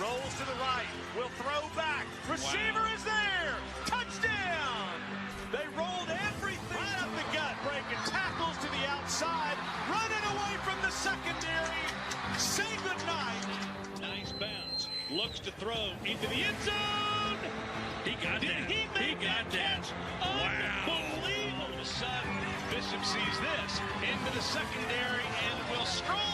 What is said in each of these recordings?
rolls to the right, will throw back. Receiver is there. Touchdown. They rolled everything right up the gut, breaking tackles to the outside, running away from the secondary. Say goodnight. Nice bounce. Looks to throw into the end zone. He got that. He got that. Wow. Unbelievable. All of a sudden, Bishop sees this into the secondary and will stroll in.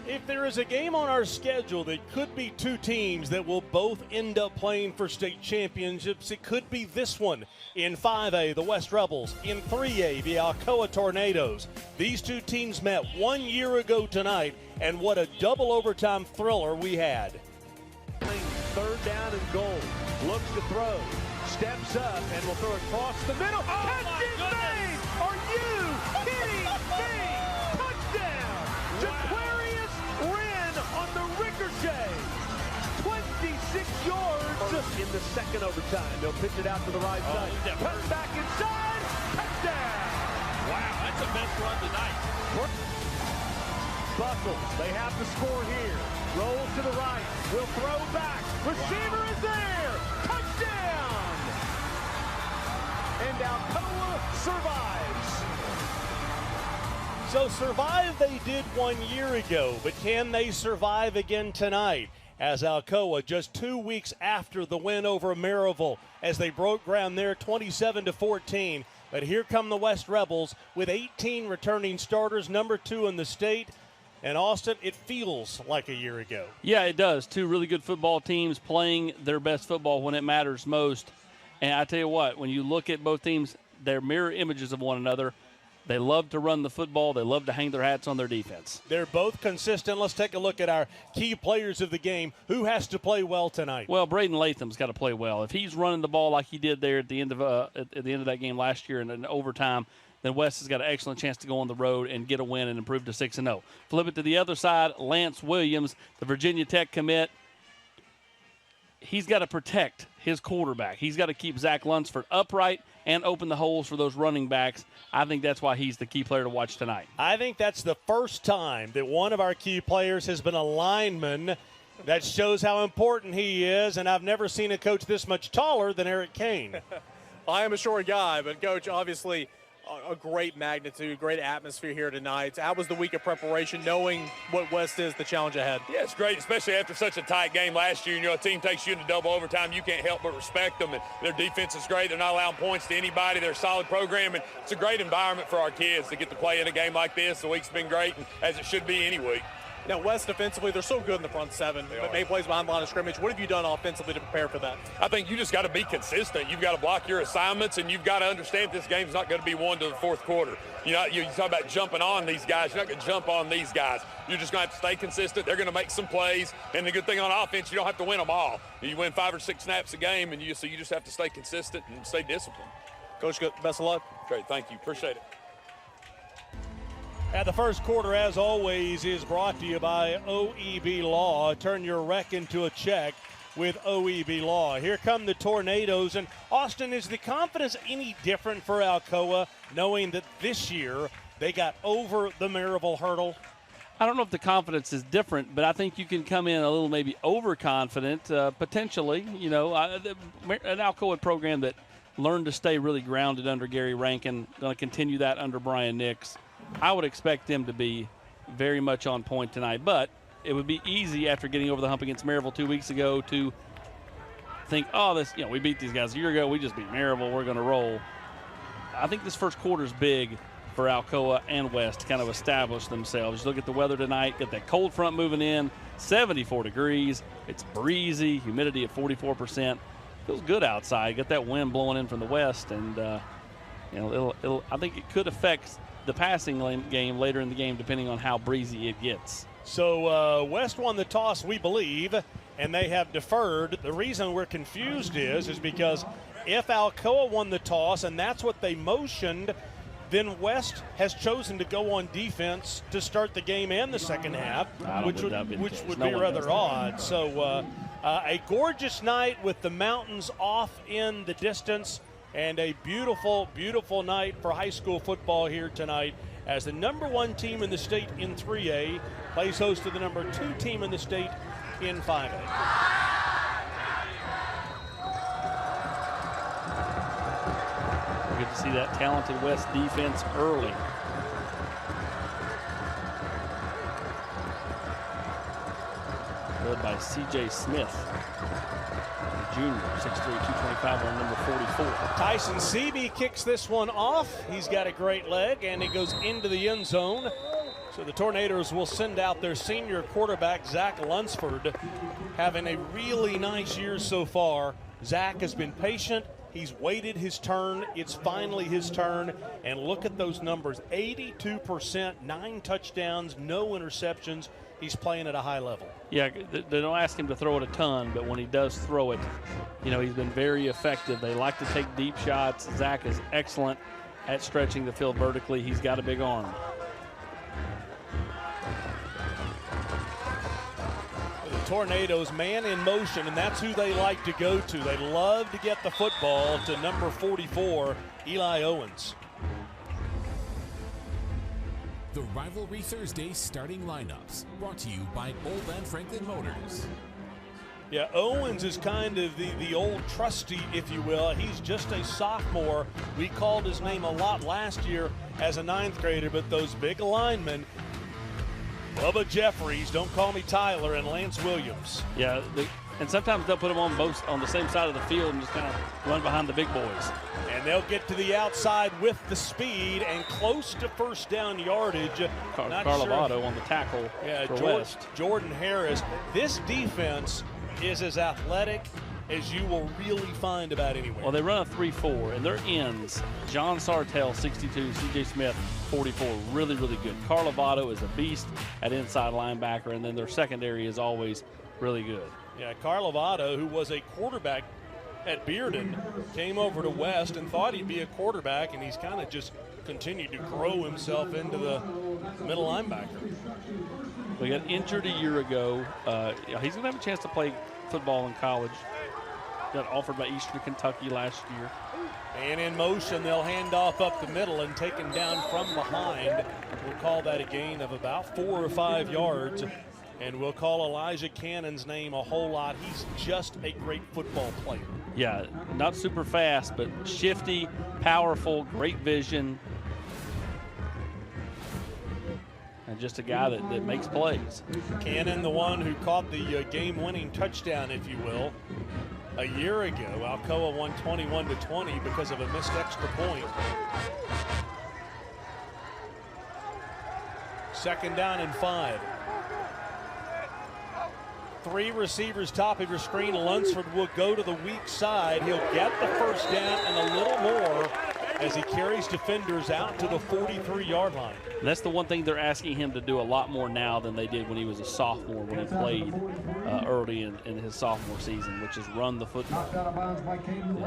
If there is a game on our schedule that could be two teams that will both end up playing for state championships, it could be this one. In 5A, the West Rebels. In 3A, the Alcoa Tornadoes. These two teams met 1 year ago tonight, and what a double overtime thriller we had. Third down and goal. Looks to throw. Steps up and will throw across the middle. Catch is made! Are you kidding me? Touchdown! Aquarius Wren on the ricochet. 26 yards in the second overtime. They'll pitch it out to the right side. Cut back inside. Touchdown! Wow, that's the best run tonight. Buckles, they have to score here. Rolls to the right. Will throw back. Receiver is there. Touchdown! And Alcoa survives. So survive they did 1 year ago, but can they survive again tonight? As Alcoa, just 2 weeks after the win over Maryville, as they broke ground there 27-14. But here come the West Rebels with 18 returning starters, number 2 in the state. And Austin, it feels like a year ago. Yeah, it does. Two really good football teams playing their best football when it matters most. And I tell you what, when you look at both teams, they're mirror images of one another. They love to run the football. They love to hang their hats on their defense. They're both consistent. Let's take a look at our key players of the game. Who has to play well tonight? Well, Braden Latham's got to play well. If he's running the ball like he did there at the end of that game last year in overtime, then West has got an excellent chance to go on the road and get a win and improve to 6-0. Flip it to the other side, Lance Williams, the Virginia Tech commit. He's got to protect his quarterback. He's got to keep Zach Lunsford upright and open the holes for those running backs. I think that's why he's the key player to watch tonight. I think that's the first time that one of our key players has been a lineman. That shows how important he is, and I've never seen a coach this much taller than Eric Kane. I am a short guy, but, Coach, obviously a great magnitude, great atmosphere here tonight. How was the week of preparation, knowing what West is, the challenge ahead? Yeah, it's great, especially after such a tight game last year. You know, a team takes you into double overtime. You can't help but respect them, and their defense is great. They're not allowing points to anybody. They're a solid program, and it's a great environment for our kids to get to play in a game like this. The week's been great, and as it should be any week. Now, West defensively, they're so good in the front seven, but make plays behind the line of scrimmage. What have you done offensively to prepare for that? I think you just got to be consistent. You've got to block your assignments, and you've got to understand this game's not going to be won to the fourth quarter. You know, you talk about jumping on these guys. You're not going to jump on these guys. You're just going to have to stay consistent. They're going to make some plays, and the good thing on offense, you don't have to win them all. You win 5 or 6 snaps a game, and so you just have to stay consistent and stay disciplined. Coach, best of luck. Great, thank you. Appreciate it. And the first quarter, as always, is brought to you by OEB Law. Turn your wreck into a check with OEB Law. Here come the Tornadoes. And, Austin, is the confidence any different for Alcoa, knowing that this year they got over the Maryville hurdle? I don't know if the confidence is different, but I think you can come in a little maybe overconfident, potentially. You know, an Alcoa program that learned to stay really grounded under Gary Rankin, going to continue that under Brian Nix. I would expect them to be very much on point tonight, but it would be easy after getting over the hump against Maryville 2 weeks ago to think, oh, we beat these guys a year ago. We just beat Maryville. We're going to roll. I think this first quarter is big for Alcoa and West to kind of establish themselves. You look at the weather tonight, get that cold front moving in, 74 degrees. It's breezy, humidity at 44%. Feels good outside. Get that wind blowing in from the west, and I think it could affect the passing game later in the game, depending on how breezy it gets. So West won the toss, we believe, and they have deferred. The reason we're confused is because if Alcoa won the toss and that's what they motioned, then West has chosen to go on defense to start the game and the second half, which would be rather odd. So a gorgeous night with the mountains off in the distance, and a beautiful, beautiful night for high school football here tonight as the #1 team in the state in 3A plays host to the #2 team in the state in 5A. Good to see that talented West defense early. Led by C.J. Smith, the junior, 6'3", 225 on number 44. Tyson Seeby kicks this one off. He's got a great leg, and he goes into the end zone. So the Tornadoes will send out their senior quarterback, Zach Lunsford, having a really nice year so far. Zach has been patient. He's waited his turn. It's finally his turn. And look at those numbers, 82%, 9 touchdowns, no interceptions. He's playing at a high level. Yeah, they don't ask him to throw it a ton, but when he does throw it, you know, he's been very effective. They like to take deep shots. Zach is excellent at stretching the field vertically. He's got a big arm. Tornadoes, man in motion, and that's who they like to go to. They love to get the football to number 44, Eli Owens. The Rivalry Thursday starting lineups, brought to you by Old Ben Franklin Motors. Yeah, Owens is kind of the old trusty, if you will. He's just a sophomore. We called his name a lot last year as a 9th grader, but those big linemen, Bubba Jeffries, don't call me Tyler, and Lance Williams. Yeah, and sometimes they'll put them on the same side of the field and just kind of run behind the big boys. And they'll get to the outside with the speed and close to first down yardage. Carlovato on the tackle for West. Jordan Harris. This defense is as athletic as you will really find about anywhere. Well, they run a 3-4, and their ends, John Sartell, 62, C.J. Smith, 44, really, really good. Carlovato is a beast at inside linebacker, and then their secondary is always really good. Yeah, Carlovato, who was a quarterback at Bearden, came over to West and thought he'd be a quarterback, and he's kind of just continued to grow himself into the middle linebacker. We got injured a year ago. He's going to have a chance to play football in college. Got offered by Eastern Kentucky last year. And in motion, they'll hand off up the middle and taken down from behind. We'll call that a gain of about 4 or 5 yards. And we'll call Elijah Cannon's name a whole lot. He's just a great football player. Yeah, not super fast, but shifty, powerful, great vision. And just a guy that makes plays. Cannon, the one who caught the game-winning touchdown, if you will, a year ago. Alcoa won 21-20 because of a missed extra point. Second down and 5. 3 receivers top of your screen. Lunsford will go to the weak side. He'll get the first down and a little more as he carries defenders out to the 43-yard line. And that's the one thing they're asking him to do a lot more now than they did when he was a sophomore, when he played early in his sophomore season, which is run the football.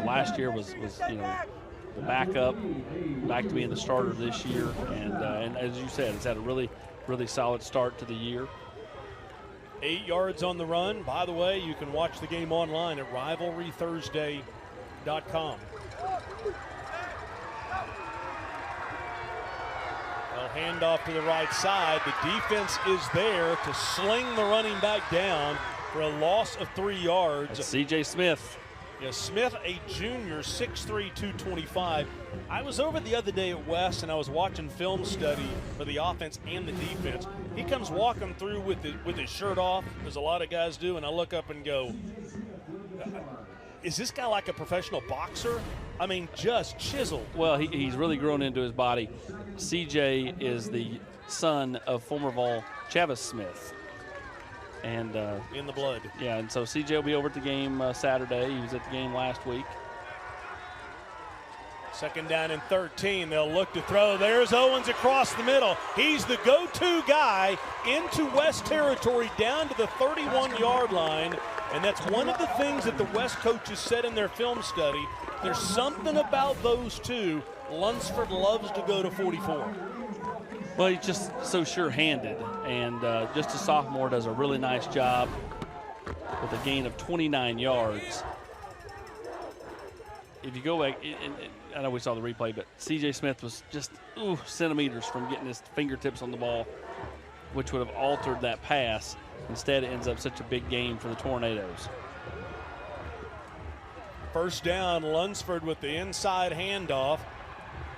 Last year was the backup, back to being the starter this year, and as you said, it's had a really, really solid start to the year. 8 yards on the run. By the way, you can watch the game online at rivalrythursday.com. They'll hand off to the right side. The defense is there to sling the running back down for a loss of 3 yards. C.J. Smith. Yeah, Smith, a junior, 6'3", 225. I was over the other day at West, and I was watching film study for the offense and the defense. He comes walking through with his shirt off, as a lot of guys do, and I look up and go, is this guy like a professional boxer? I mean, just chiseled. Well, he's really grown into his body. CJ is the son of former Vol Chavis Smith. And in the blood. Yeah, and so CJ will be over at the game Saturday. He was at the game last week. Second down and 13. They'll look to throw. There's Owens across the middle. He's the go-to guy into West territory down to the 31-yard line. And that's one of the things that the West coaches said in their film study. There's something about those two Lunsford loves to go to 44. Well, he's just so sure-handed, and just a sophomore does a really nice job with a gain of 29 yards. If you go back, I know we saw the replay, but C.J. Smith was just centimeters from getting his fingertips on the ball, which would have altered that pass. Instead, it ends up such a big game for the Tornadoes. First down, Lunsford with the inside handoff.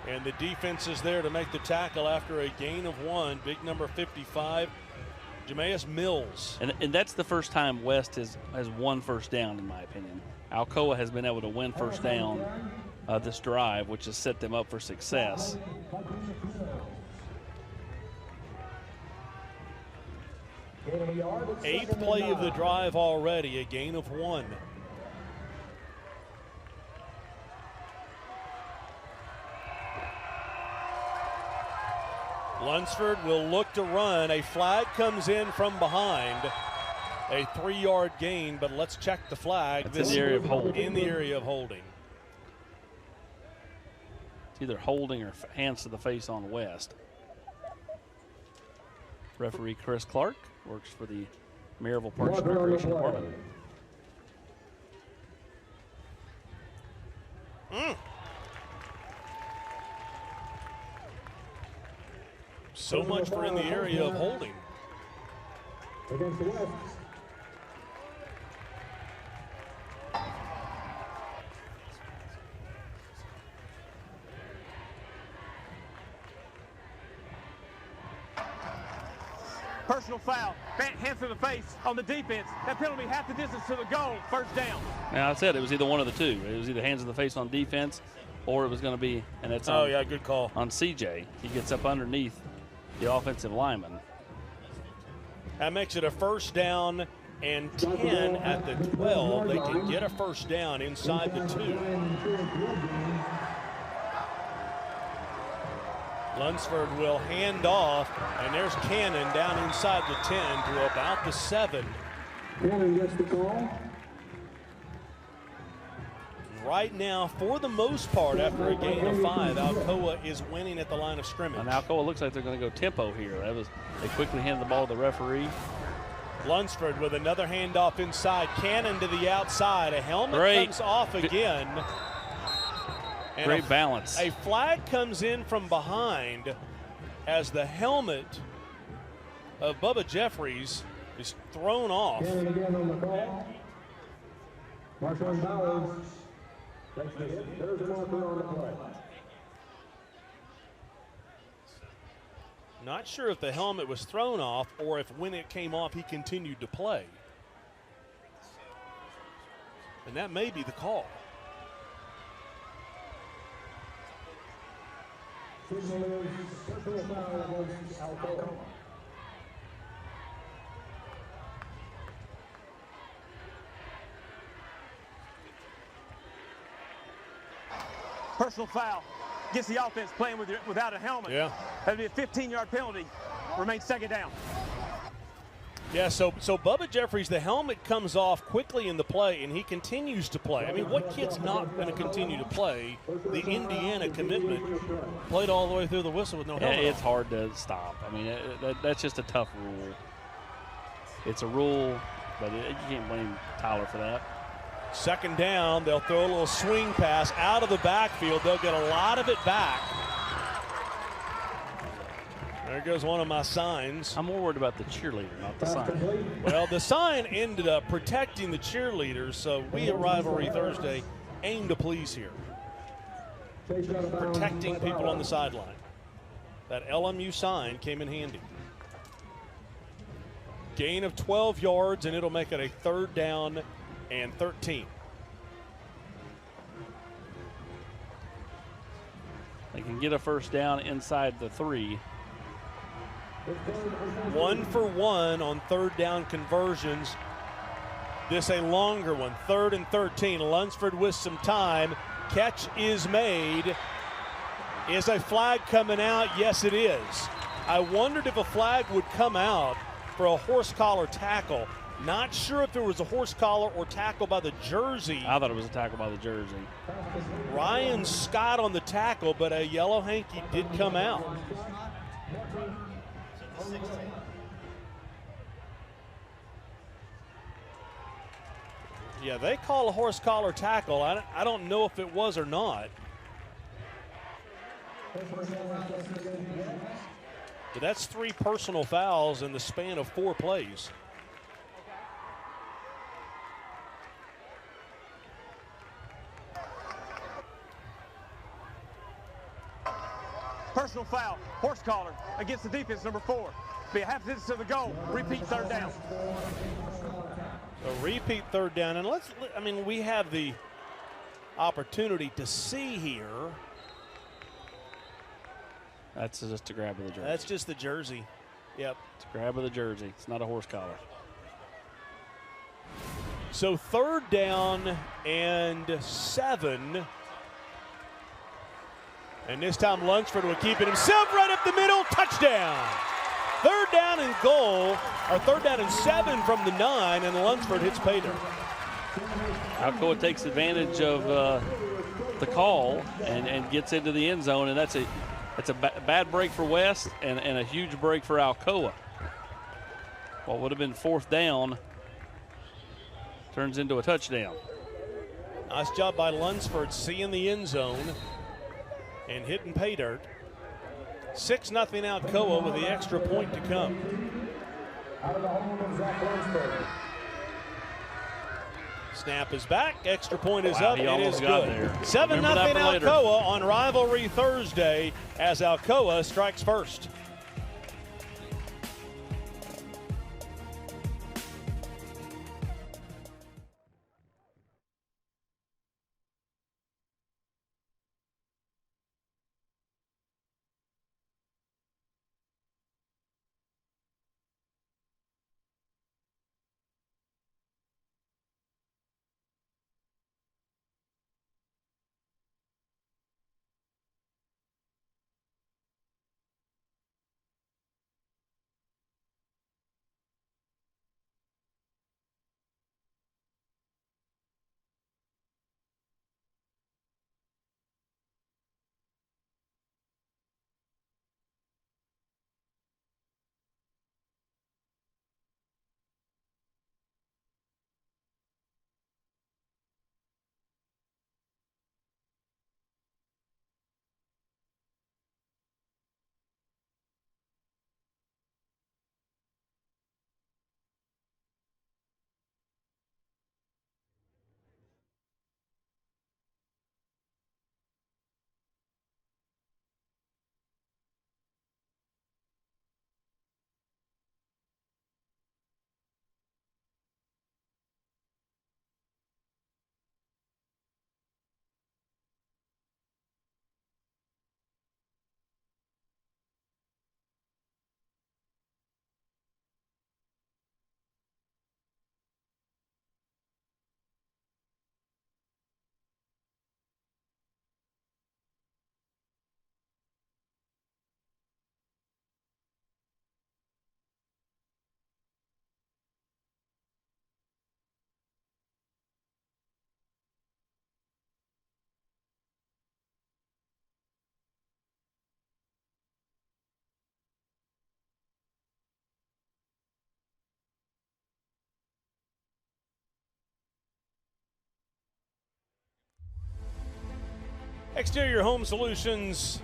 And the defense is there to make the tackle after a gain of 1. Big number 55, Jameis Mills. And that's the first time West has won first down, in my opinion. Alcoa has been able to win first down this drive, which has set them up for success. Eighth play of the drive already, a gain of 1. Lunsford will look to run. A flag comes in from behind. A 3-yard gain, but let's check the flag. That's in the area of holding. In the area of holding. It's either holding or hands to the face on West. Referee Chris Clark works for the Maryville Parks and Recreation Department. So much for in the area of holding. Against the West. Personal foul, hands to the face on the defense. That penalty half the distance to the goal, first down. Now I said it was either one of the two. It was either hands in the face on defense, or it was going to be, and it's on, good call. on CJ. He gets up underneath the offensive lineman. That makes it a first down and 10 at the 12. They can get a first down inside the 2. Lunsford will hand off, and there's Cannon down inside the 10 to about the 7. Cannon gets the call. Right now, for the most part, after a gain of 5, Alcoa is winning at the line of scrimmage. And Alcoa looks like they're going to go tempo here. They quickly handed the ball to the referee. Lunsford with another handoff inside. Cannon to the outside. A helmet comes off again. And Great balance. A flag comes in from behind as the helmet of Bubba Jeffries is thrown off. Cannon again on the call. Marshawn Bowers. There's a marker on the play. Not sure if the helmet was thrown off or if when it came off he continued to play. And that may be the call. Personal foul against Alcoa. Personal foul. Gets the offense playing without a helmet. Yeah. That'd be a 15-yard penalty. Remains second down. Yeah, so Bubba Jeffries, the helmet comes off quickly in the play, and he continues to play. I mean, what kid's not going to continue to play? The Indiana commitment played all the way through the whistle with no helmet. It's hard to stop. I mean, that's just a tough rule. It's a rule, but you can't blame Tyler for that. Second down, they'll throw a little swing pass out of the backfield. They'll get a lot of it back. There goes one of my signs. I'm more worried about the cheerleader, not the sign. Well, the sign ended up protecting the cheerleaders, so we at Rivalry Thursday aim to please here. Protecting people on the sideline. That LMU sign came in handy. Gain of 12 yards, and it'll make it a 3rd down and 13. They can get a first down inside the 3. 1 for 1 on 3rd down conversions. This a longer one, 3rd and 13. Lunsford with some time. Catch is made. Is a flag coming out? Yes, it is. I wondered if a flag would come out for a horse collar tackle. Not sure if there was a horse collar or tackle by the jersey. I thought it was a tackle by the jersey. Ryan Scott on the tackle, but a yellow hanky did come out. Yeah, they call a horse collar tackle. I don't know if it was or not. But that's 3 personal fouls in the span of 4 plays. Personal foul, horse collar against the defense, number 4. Be a half distance to the goal. Repeat, third down. A repeat third down, and we have the opportunity to see here. That's just a grab of the jersey. That's just the jersey. Yep. It's a grab of the jersey. It's not a horse collar. So 3rd down and 7. And this time Lunsford will keep it himself right up the middle. Touchdown. 3rd down and goal, or 3rd down and 7 from the 9, and Lunsford hits pay dirt. Alcoa takes advantage of the call and gets into the end zone, and that's a bad break for West and a huge break for Alcoa. What would have been 4th down turns into a touchdown. Nice job by Lunsford seeing the end zone and hitting pay dirt. 6-0 Alcoa with the extra point to come. Out of the home of Zach Lunsford. Snap is back. Extra point is Wow, up. he It almost is got good. there. 7-0 Alcoa on Rivalry Thursday as Alcoa strikes first. Exterior Home Solutions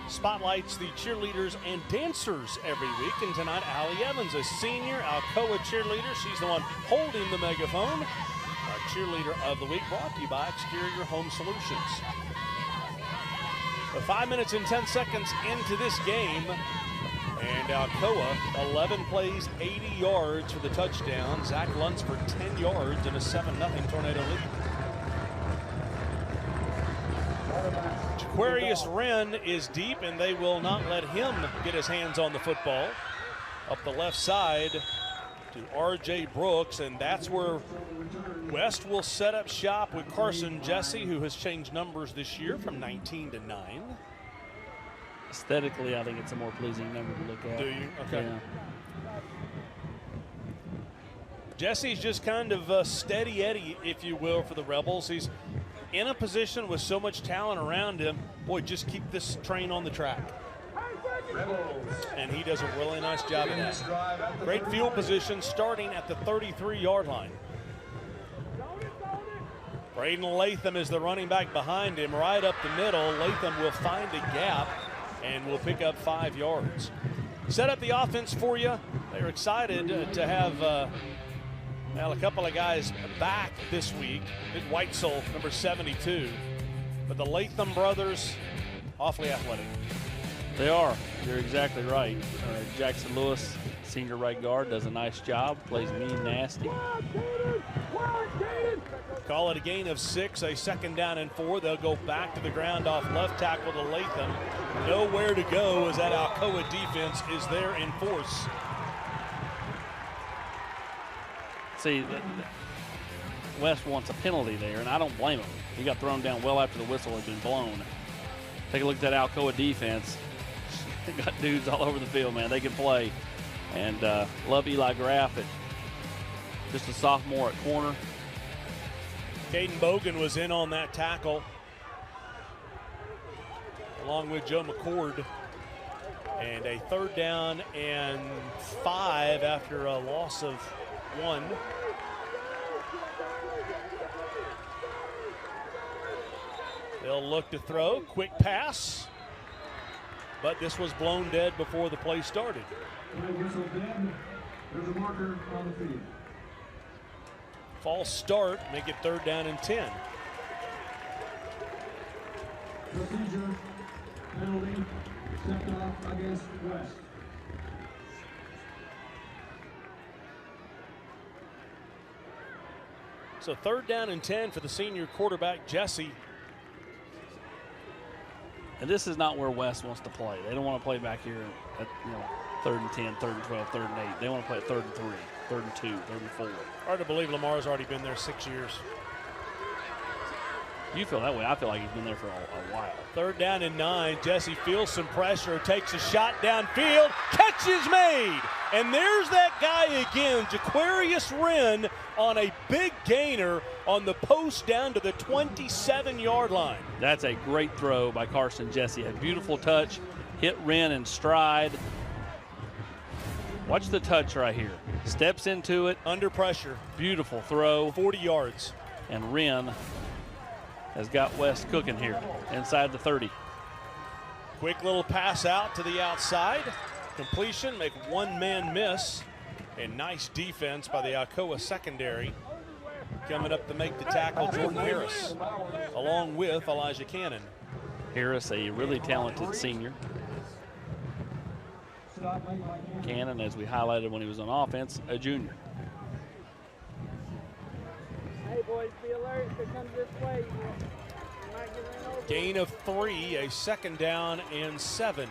spotlights the cheerleaders and dancers every week. And tonight, Allie Evans, a senior Alcoa cheerleader. She's the one holding the megaphone. Our cheerleader of the week brought to you by Exterior Home Solutions. 5 minutes and 10 seconds into this game. And Alcoa, 11 plays, 80 yards for the touchdown. Zach Lunsford, 10 yards in a 7-0 Tornado lead. Aquarius Wren is deep, and they will not let him get his hands on the football. Up the left side to R.J. Brooks, and that's where West will set up shop with Carson Jesse, who has changed numbers this year from 19 to 9. Aesthetically, I think it's a more pleasing number to look at. Do you? Okay. Yeah. Jesse's just kind of steady Eddie, if you will, for the Rebels. He's in a position with so much talent around him. Boy, just keep this train on the track. And he does a really nice job of that. Great field position starting at the 33-yard line. Braden Latham is the running back behind him, right up the middle. Latham will find a gap and will pick up 5 yards. Set up the offense for you. They're excited to have a couple of guys back this week. Did Whitesell, number 72. But the Latham brothers, awfully athletic. They are. You're exactly right. Jackson Lewis, senior right guard, does a nice job. Plays mean, nasty. Call it a gain of 6, a 2nd down and 4. They'll go back to the ground off left tackle to Latham. Nowhere to go as that Alcoa defense is there in force. See, West wants a penalty there, and I don't blame him. He got thrown down well after the whistle had been blown. Take a look at that Alcoa defense. They got dudes all over the field, man. They can play. And love Eli Graff, just a sophomore at corner. Caden Bogan was in on that tackle, along with Joe McCord. And a 3rd down and 5 after a loss of 1. They'll look to throw. Quick pass. But this was blown dead before the play started. There's a marker on the field. False start, make it 3rd down and 10. Procedure, penalty, stepped off against West. So 3rd down and 10 for the senior quarterback, Jesse. And this is not where West wants to play. They don't want to play back here at 3rd and 10, 3rd and 12, 3rd and 8. They want to play at 3rd and 3, 3rd and 2, 3rd and 4. Hard to believe Lamar's already been there 6 years. You feel that way. I feel like he's been there for a while. 3rd down and 9. Jesse feels some pressure, takes a shot downfield. Catch is made. And there's that guy again, Jaquarius Wren, on a big gainer on the post down to the 27-yard line. That's a great throw by Carson Jesse. A beautiful touch. Hit Wren in stride. Watch the touch right here. Steps into it. Under pressure. Beautiful throw. 40 yards. And Wren has got West cooking here inside the 30. Quick little pass out to the outside. Completion, make one man miss. And nice defense by the Alcoa secondary. Coming up to make the tackle, Jordan Harris, along with Elijah Cannon. Harris, a really talented senior. Cannon, as we highlighted when he was on offense, a junior. Hey boys, be alert if it comes this way. You might get ran over. Gain of 3, a 2nd down and 7.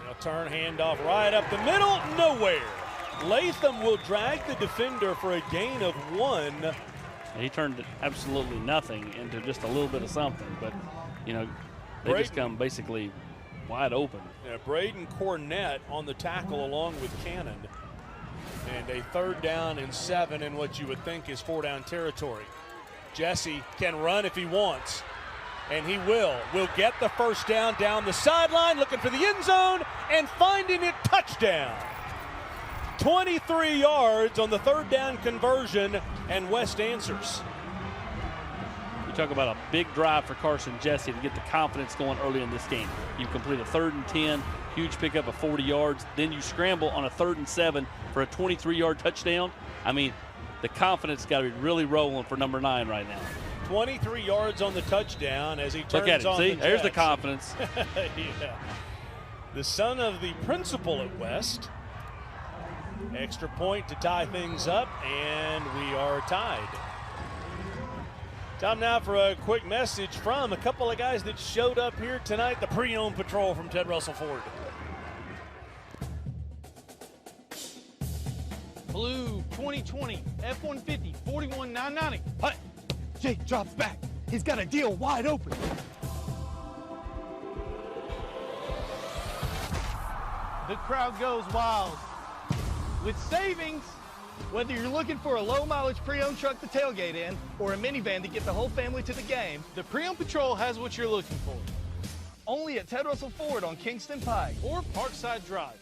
They'll turn handoff right up the middle, nowhere. Latham will drag the defender for a gain of 1. He turned absolutely nothing into just a little bit of something, but they just come basically wide open. Yeah, Braden Cornett on the tackle along with Cannon. And a 3rd down and 7 in what you would think is 4-down territory. Jesse can run if he wants, and he will. Will get the 1st down the sideline, looking for the end zone, and finding it, touchdown. 23 yards on the 3rd down conversion, and West answers. You talk about a big drive for Carson Jesse to get the confidence going early in this game. You complete a 3rd and 10, huge pickup of 40 yards. Then you scramble on a 3rd and 7 for a 23-yard touchdown. I mean, the confidence got to be really rolling for number 9 right now. 23 yards on the touchdown as he turns Look at it. on See, the there's the Jets. confidence. Yeah. The son of the principal at West. Extra point to tie things up, and we are tied. Time now for a quick message from a couple of guys that showed up here tonight. The pre-owned patrol from Ted Russell Ford. Blue 2020 F-150 41,990. Hut. Jake drops back. He's got a deal wide open. The crowd goes wild. with savings. Whether you're looking for a low-mileage pre-owned truck to tailgate in or a minivan to get the whole family to the game, the Pre-Owned Patrol has what you're looking for. Only at Ted Russell Ford on Kingston Pike or Parkside Drive.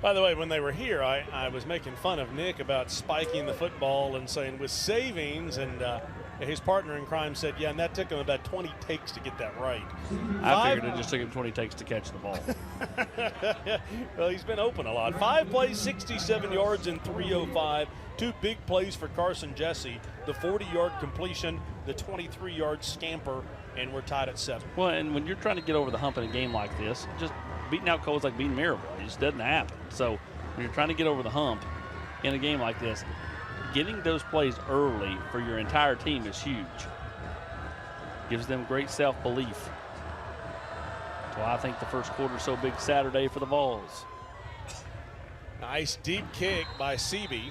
By the way, when they were here, I was making fun of Nick about spiking the football and saying with savings, and his partner in crime said, yeah, and that took him about 20 takes to get that right. I figured it just took him 20 takes to catch the ball. Well, he's been open a lot. 5 plays, 67 yards and 305. 2 big plays for Carson Jesse. The 40-yard completion, the 23-yard scamper, and we're tied at 7. Well, and when you're trying to get over the hump in a game like this, just beating Alcoa is like beating Maryville. It just doesn't happen. So when you're trying to get over the hump in a game like this, getting those plays early for your entire team is huge. Gives them great self-belief. That's why I think the first quarter is so big Saturday for the Vols. Nice deep kick by Seaby.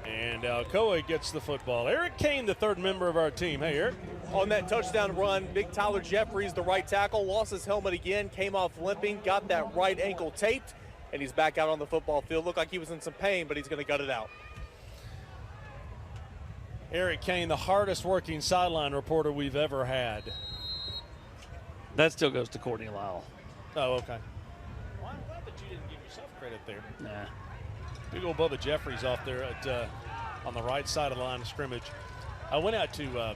And Alcoa gets the football. Eric Kane, the third member of our team. Hey, Eric. On that touchdown run, big Tyler Jeffries, the right tackle, lost his helmet again, came off limping, got that right ankle taped, and he's back out on the football field. Looked like he was in some pain, but he's going to gut it out. Eric Kane, the hardest working sideline reporter we've ever had. That still goes to Courtney Lyle. Oh, okay. Well, I'm glad that you didn't give yourself credit there. Nah. Big old Bubba Jeffries off there at on the right side of the line of scrimmage. I went out to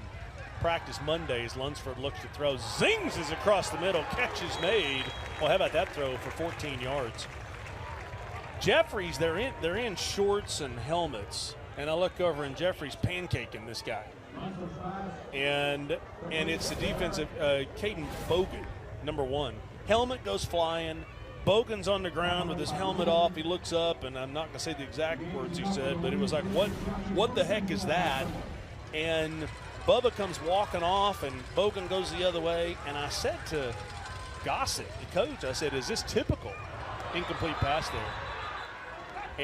practice Mondays. Lunsford looks to throw, zings is across the middle, catch is made. Well, how about that throw for 14 yards? Jeffries, they're in shorts and helmets, and I look over and Jeffries pancaking this guy, and it's the defensive Caden Bogan, number 1. Helmet goes flying. Bogan's on the ground with his helmet off. He looks up, and I'm not going to say the exact words he said, but it was like, what the heck is that? And Bubba comes walking off, and Bogan goes the other way. And I said to Gossett, the coach, I said, is this typical? Incomplete pass there.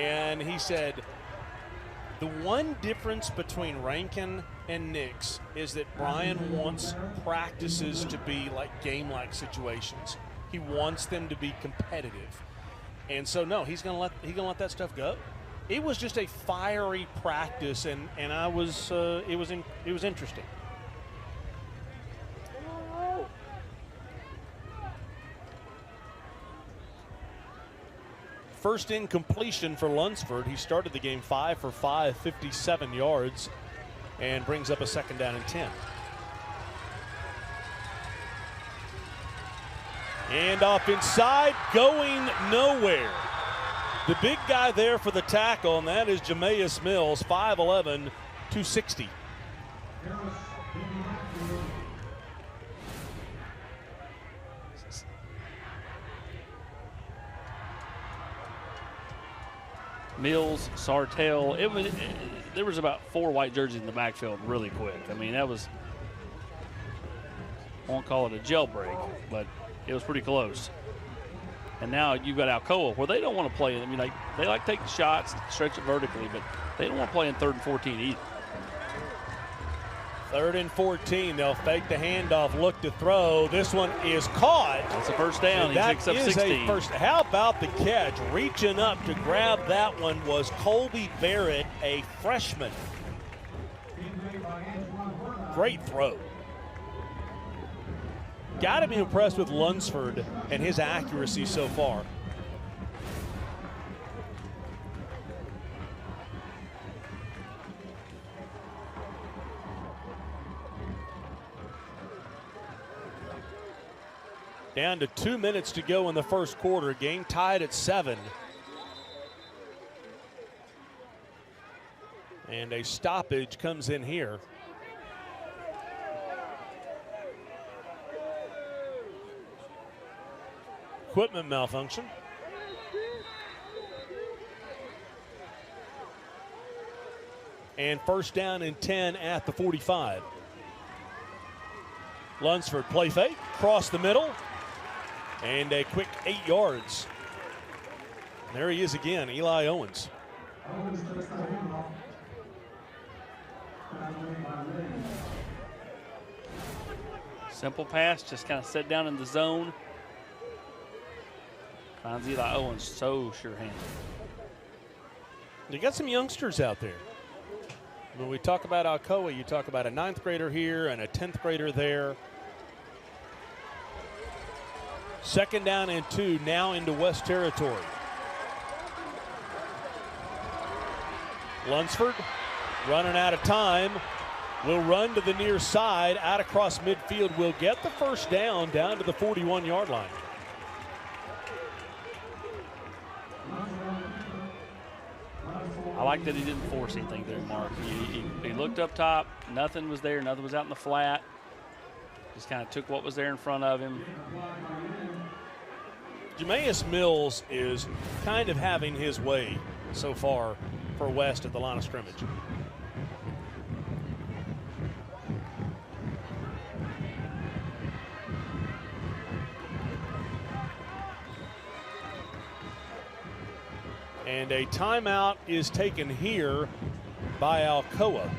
And he said, the one difference between Rankin and Nix is that Brian wants practices to be like game-like situations. He wants them to be competitive, and so no, he's gonna let that stuff go. It was just a fiery practice, and I was it was interesting. First incompletion for Lunsford. He started the game 5 for 5, 57 yards, and brings up a 2nd down and 10. And off inside, going nowhere. The big guy there for the tackle, and that is Jameis Mills, 5'11", 260. Mills, Sartell. There was about 4 white jerseys in the backfield really quick. I mean, that was, I won't call it a jailbreak, but it was pretty close. And now you've got Alcoa, where they don't want to play. I mean, they like to take the shots, stretch it vertically, but they don't want to play in 3rd and 14 either. 3rd and 14. They'll fake the handoff, look to throw. This one is caught. That's a first down. He picks up 16. How about the catch? Reaching up to grab that one was Colby Barrett, a freshman. Great throw. Got to be impressed with Lunsford and his accuracy so far. Down to 2 minutes to go in the first quarter. Game tied at 7. And a stoppage comes in here. Equipment malfunction. And first down and 10 at the 45. Lunsford play fake, cross the middle, and a quick 8 yards. There he is again, Eli Owens. Simple pass, just kind of set down in the zone. Finds Eli Owens so sure-handed. You got some youngsters out there. When we talk about Alcoa, you talk about a 9th grader here and a 10th grader there. 2nd down and 2 now into West territory. Lunsford running out of time. Will run to the near side, out across midfield. Will get the first down to the 41-yard line. I like that he didn't force anything there, Mark. He looked up top, nothing was there, nothing was out in the flat. Just kind of took what was there in front of him. Jameis Mills is kind of having his way so far for West at the line of scrimmage. And a timeout is taken here by Alcoa.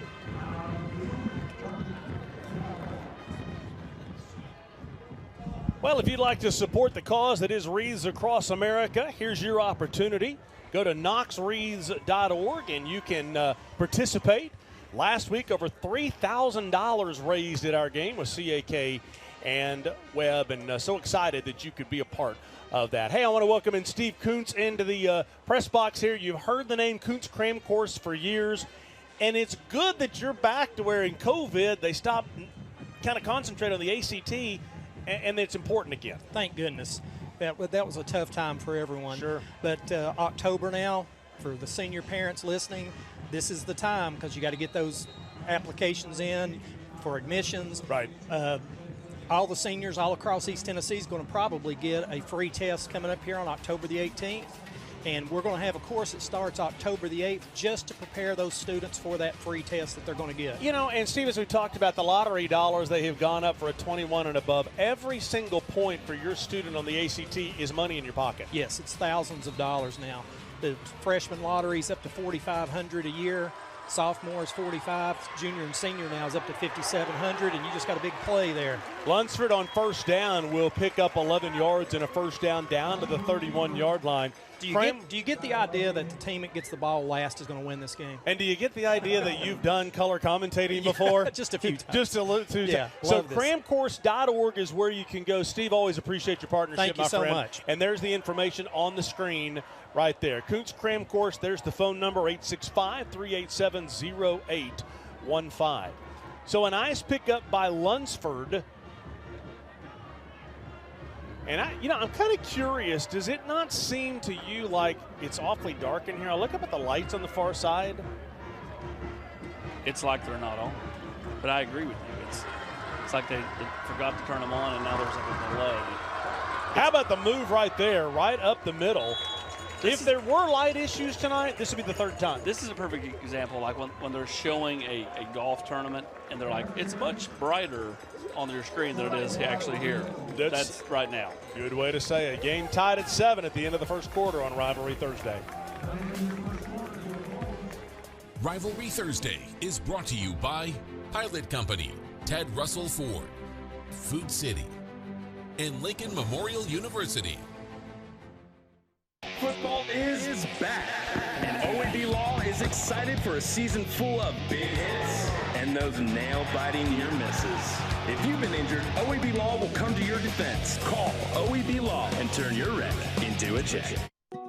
Well, if you'd like to support the cause that is Wreaths Across America, here's your opportunity. Go to knoxwreaths.org and you can participate. Last week, over $3,000 raised at our game with CAK and Webb, and so excited that you could be a part of that. Hey, I want to welcome in Steve Kuntz into the press box here. You've heard the name Kuntz Cram Course for years, and it's good that you're back to where in COVID they stopped kind of concentrate on the ACT, and it's important again. Thank goodness. That was a tough time for everyone. Sure. But October now, for the senior parents listening, this is the time because you got to get those applications in for admissions. Right. All the seniors all across East Tennessee is going to probably get a free test coming up here on October the 18th. And we're going to have a course that starts October the 8th just to prepare those students for that free test that they're going to get. You know, and Steve, as we talked about the lottery dollars, they have gone up for a 21 and above. Every single point for your student on the ACT is money in your pocket. Yes, it's thousands of dollars now. The freshman lottery is up to $4,500 a year. Sophomore is $45. Junior and senior now is up to $5,700, and you just got a big play there. Lunsford on first down will pick up 11 yards and a first down to the 31-yard line. Do you get the idea that the team that gets the ball last is going to win this game? And do you get the idea that you've done color commentating before? Just a few times. Just a little too. Yeah, so cramcourse.org is where you can go. Steve, always appreciate your partnership, Thank you my so friend. much. And there's the information on the screen right there. Kuntz Cram Course, there's the phone number, 865-387-0815. So a nice pickup by Lunsford. And I'm kind of curious, does it not seem to you like it's awfully dark in here? I look up at the lights on the far side. It's like they're not on. But I agree with you. It's like they forgot to turn them on, and now there's like a delay. How about the move right there, right up the middle? If there were light issues tonight, this would be the third time. This is a perfect example, like when they're showing a golf tournament, and they're like, it's much brighter on your screen than it is actually here. That's right now. Good way to say it. Game tied at 7 at the end of the first quarter on Rivalry Thursday. Rivalry Thursday is brought to you by Pilot Company, Ted Russell Ford, Food City, and Lincoln Memorial University. Football is back, and OAB Law is excited for a season full of big hits and those nail-biting near misses. If you've been injured, OAB Law will come to your defense. Call OAB Law and turn your wreck into a check.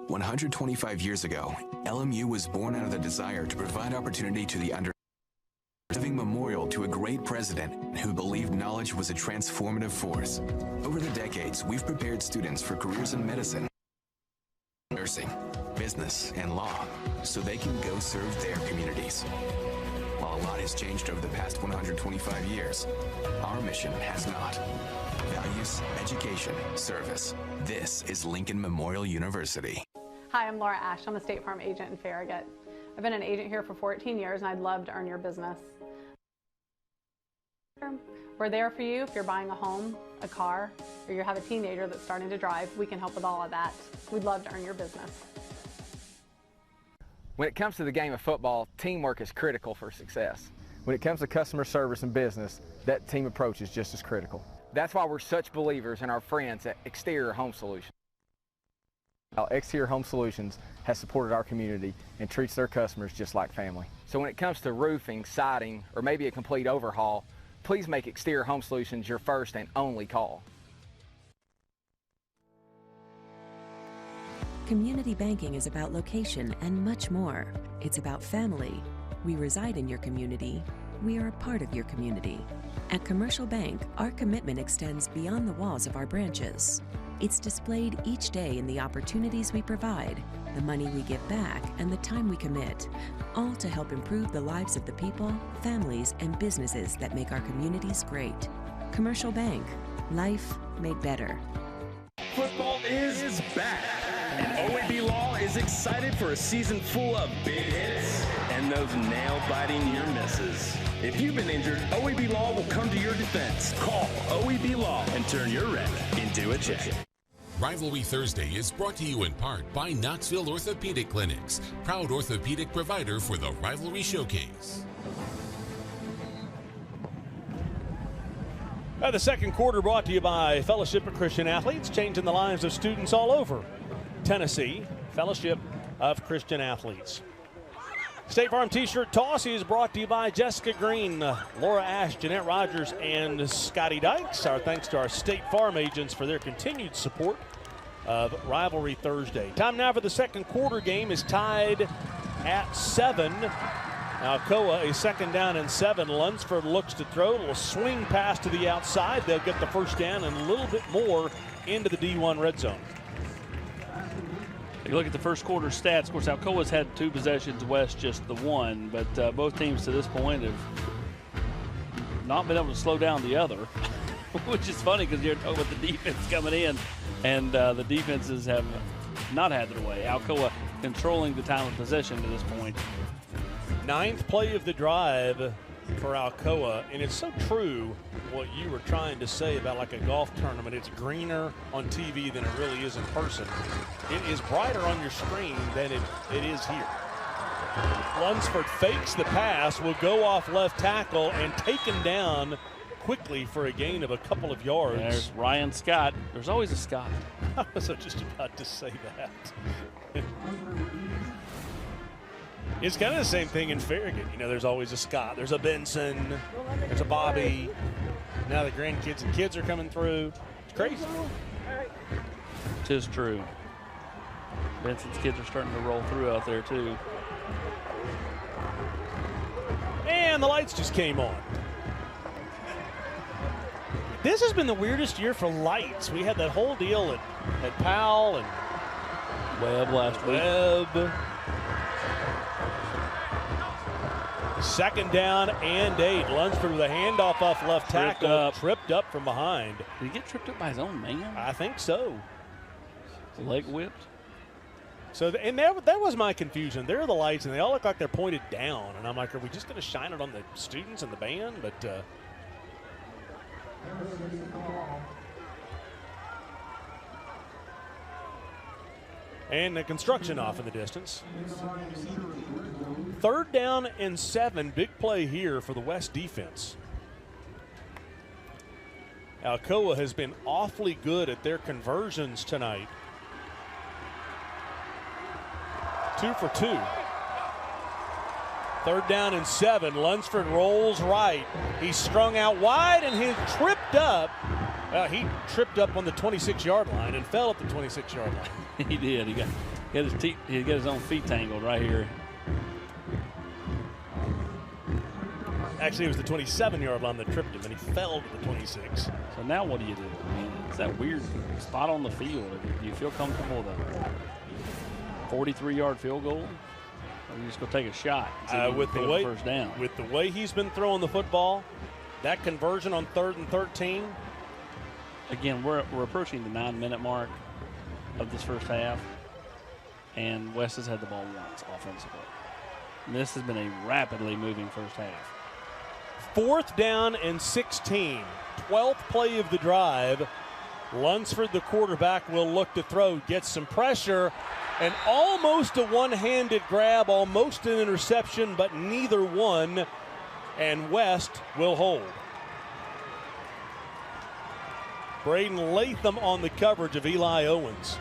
125 years ago, LMU was born out of the desire to provide opportunity to the under, living memorial to a great president who believed knowledge was a transformative force. Over the decades, we've prepared students for careers in medicine, nursing, business, and law, so they can go serve their communities. While a lot has changed over the past 125 years, our mission has not. Values, education, service. This is Lincoln Memorial University. Hi, I'm Laura Ash. I'm a State Farm agent in Farragut. I've been an agent here for 14 years, and I'd love to earn your business. We're there for you if you're buying a home, a car, or you have a teenager that's starting to drive. We can help with all of that. We'd love to earn your business. When it comes to the game of football, teamwork is critical for success. When it comes to customer service and business, that team approach is just as critical. That's why we're such believers in our friends at Exterior Home Solutions. Exterior Home Solutions has supported our community and treats their customers just like family. So when it comes to roofing, siding, or maybe a complete overhaul, please make Exterior Home Solutions your first and only call. Community banking is about location and much more. It's about family. We reside in your community. We are a part of your community. At Commercial Bank, our commitment extends beyond the walls of our branches. It's displayed each day in the opportunities we provide, the money we give back, and the time we commit, all to help improve the lives of the people, families, and businesses that make our communities great. Commercial Bank, life made better. Football is back, and OAB Law is excited for a season full of big hits and those nail-biting near misses. If you've been injured, OAB Law will come to your defense. Call OAB Law and turn your wreck into a check. Rivalry Thursday is brought to you in part by Knoxville Orthopedic Clinics, proud orthopedic provider for the Rivalry Showcase. The second quarter brought to you by Fellowship of Christian Athletes, changing the lives of students all over Tennessee. Fellowship of Christian Athletes. State Farm T-shirt toss is brought to you by Jessica Green, Laura Ash, Jeanette Rogers, and Scotty Dykes. Our thanks to our State Farm agents for their continued support of Rivalry Thursday. Time now for the second quarter. Game is tied at 7. Alcoa, a second down and 7. Lunsford looks to throw. A little swing pass to the outside. They'll get the first down and a little bit more into the D1 red zone. You look at the first quarter stats. Of course, Alcoa's had 2 possessions, West just the 1, but both teams to this point have not been able to slow down the other, which is funny because you're talking about the defense coming in, and the defenses have not had their way. Alcoa controlling the time of possession to this point. 9th play of the drive for Alcoa, and it's so true what you were trying to say about like a golf tournament. It's greener on TV than it really is in person. It is brighter on your screen than it is here. Lunsford fakes the pass, will go off left tackle and taken down quickly for a gain of a couple of yards. There's Ryan Scott. There's always a Scott. I was just about to say that. It's kind of the same thing in Farragut. You know, there's always a Scott. There's a Benson. There's a Bobby. Now the grandkids and kids are coming through. It's crazy. Tis true. Benson's kids are starting to roll through out there, too. And the lights just came on. This has been the weirdest year for lights. We had that whole deal at Powell and Webb last week. Webb. Second down and 8. Lunsford with a handoff off left tackle. Tripped up from behind. Did he get tripped up by his own man? I think so. Leg whipped. So, and that was my confusion. There are the lights, and they all look like they're pointed down. And I'm like, are we just going to shine it on the students and the band? But and the construction off in the distance. 3rd down and 7. Big play here for the West defense. Alcoa has been awfully good at their conversions tonight. 2 for 2. 3rd down and 7. Lunsford rolls right. He's strung out wide and he's tripped up. He tripped up on the 26-yard line and fell at the 26-yard line. He did. He got his own feet tangled right here. Actually, it was the 27-yard line that tripped him, and he fell to the 26. So now what do you do? I mean, it's that weird spot on the field. Do you feel comfortable with a 43-yard field goal? Or you just go take a shot with the way first down? With the way he's been throwing the football, that conversion on 3rd and 13. Again, we're approaching the 9-minute mark of this first half, and West has had the ball once offensively. And this has been a rapidly moving first half. 4th down and 16. 12th play of the drive. Lunsford, the quarterback, will look to throw, gets some pressure, and almost a one-handed grab, almost an interception, but neither one, and West will hold. Braden Latham on the coverage of Eli Owens.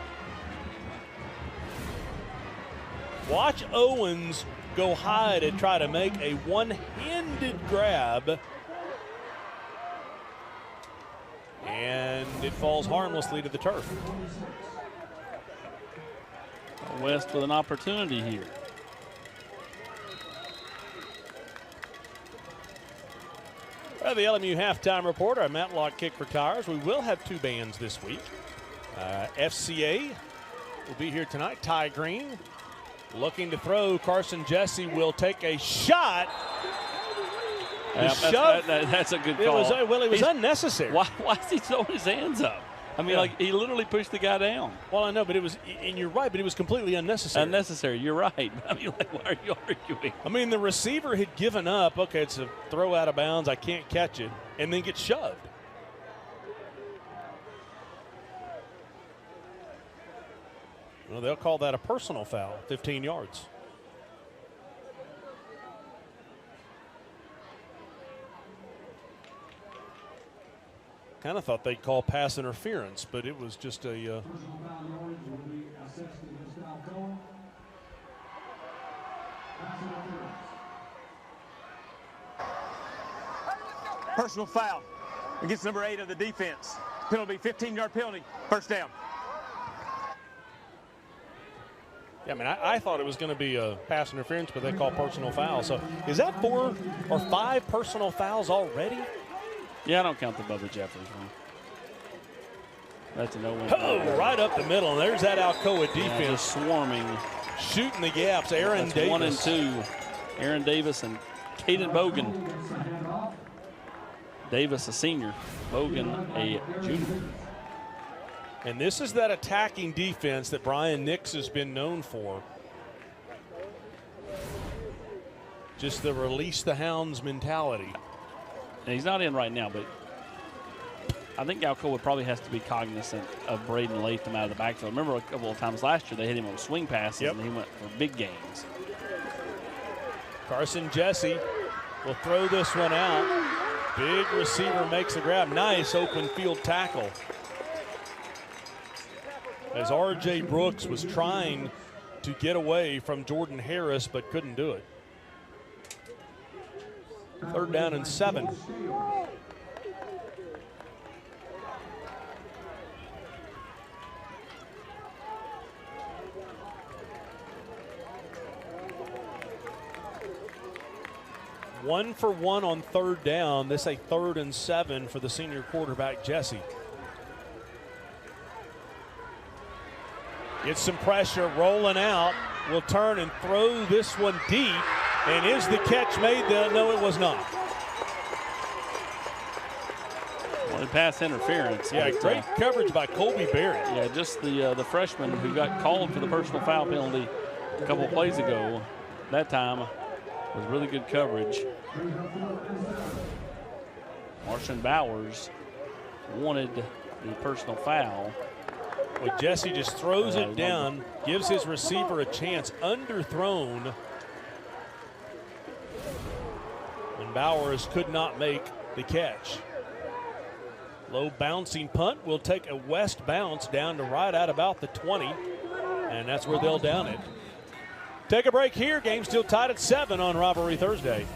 Watch Owens go high to try to make a one-handed grab. And it falls harmlessly to the turf. West with an opportunity here. Well, the LMU halftime report, our Matlock Kick for Tires. We will have 2 bands this week. FCA will be here tonight. Ty Green looking to throw. Carson Jesse will take a shot. That's a good call. It was unnecessary. Why is he throwing his hands up? I mean, like, he literally pushed the guy down. Well, I know, but it was, and you're right, but it was completely unnecessary. Unnecessary, you're right. I mean, like, why are you arguing? I mean, the receiver had given up. Okay, it's a throw out of bounds. I can't catch it, and then gets shoved. Well, they'll call that a personal foul, 15 yards. Kind of thought they'd call pass interference, but it was just a personal foul against number 8 of the defense. Penalty, 15-yard penalty, first down. Yeah, I mean, I thought it was going to be a pass interference, but they call personal foul. So is that 4 or 5 personal fouls already? Yeah, I don't count the Bubba Jeffers one. That's a no-win. Oh, right up the middle. And there's that Alcoa defense. Just swarming. Shooting the gaps. Aaron Davis. 1 and 2. Aaron Davis and Caden Bogan. Davis, a senior. Bogan, a junior. And this is that attacking defense that Brian Nix has been known for. Just the release the hounds mentality. And he's not in right now, but I think Alcoa probably has to be cognizant of Braden Latham out of the backfield. Remember a couple of times last year they hit him on swing passes, and he went for big gains. Carson Jesse will throw this one out. Big receiver makes a grab. Nice open field tackle. As R.J. Brooks was trying to get away from Jordan Harris, but couldn't do it. 3rd down and 7. One for one on 3rd down. This a 3rd and 7 for the senior quarterback, Jesse. Gets some pressure, rolling out. Will turn and throw this one deep. And is the catch made? No, it was not. Well, pass interference. Yeah, great coverage by Colby Barrett. Yeah, just the freshman who got called for the personal foul penalty a couple of plays ago. That time was really good coverage. Martian Bowers wanted the personal foul. Well, Jesse just throws it down, gives his receiver a chance, underthrown. And Bowers could not make the catch. Low bouncing punt will take a west bounce down to right at about the 20. And that's where they'll down it. Take a break here. Game still tied at 7 on Rivalry Thursday.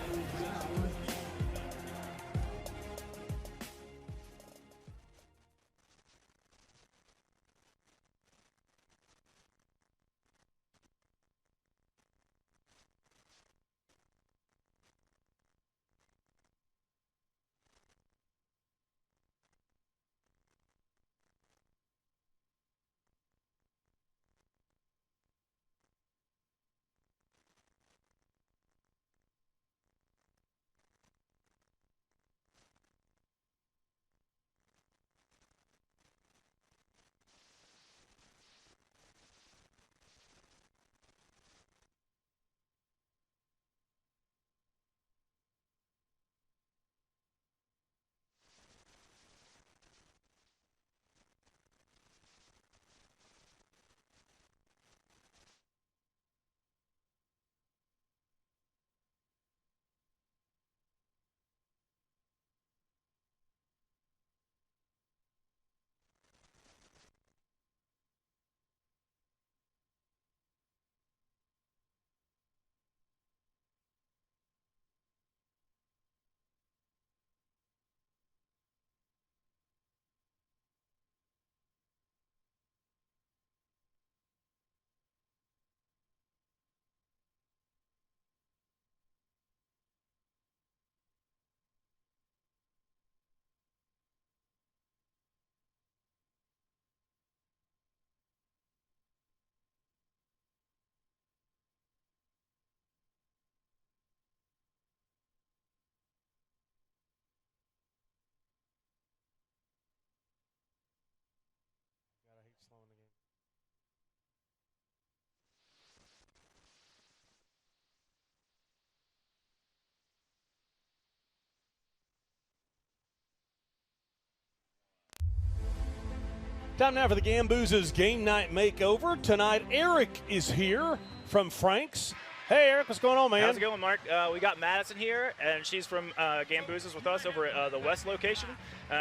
Time now for the Gamboozes Game Night Makeover. Tonight, Eric is here from Frank's. Hey, Eric, what's going on, man? How's it going, Mark? We got Madison here, and she's from Gamboozes with us over at the West location.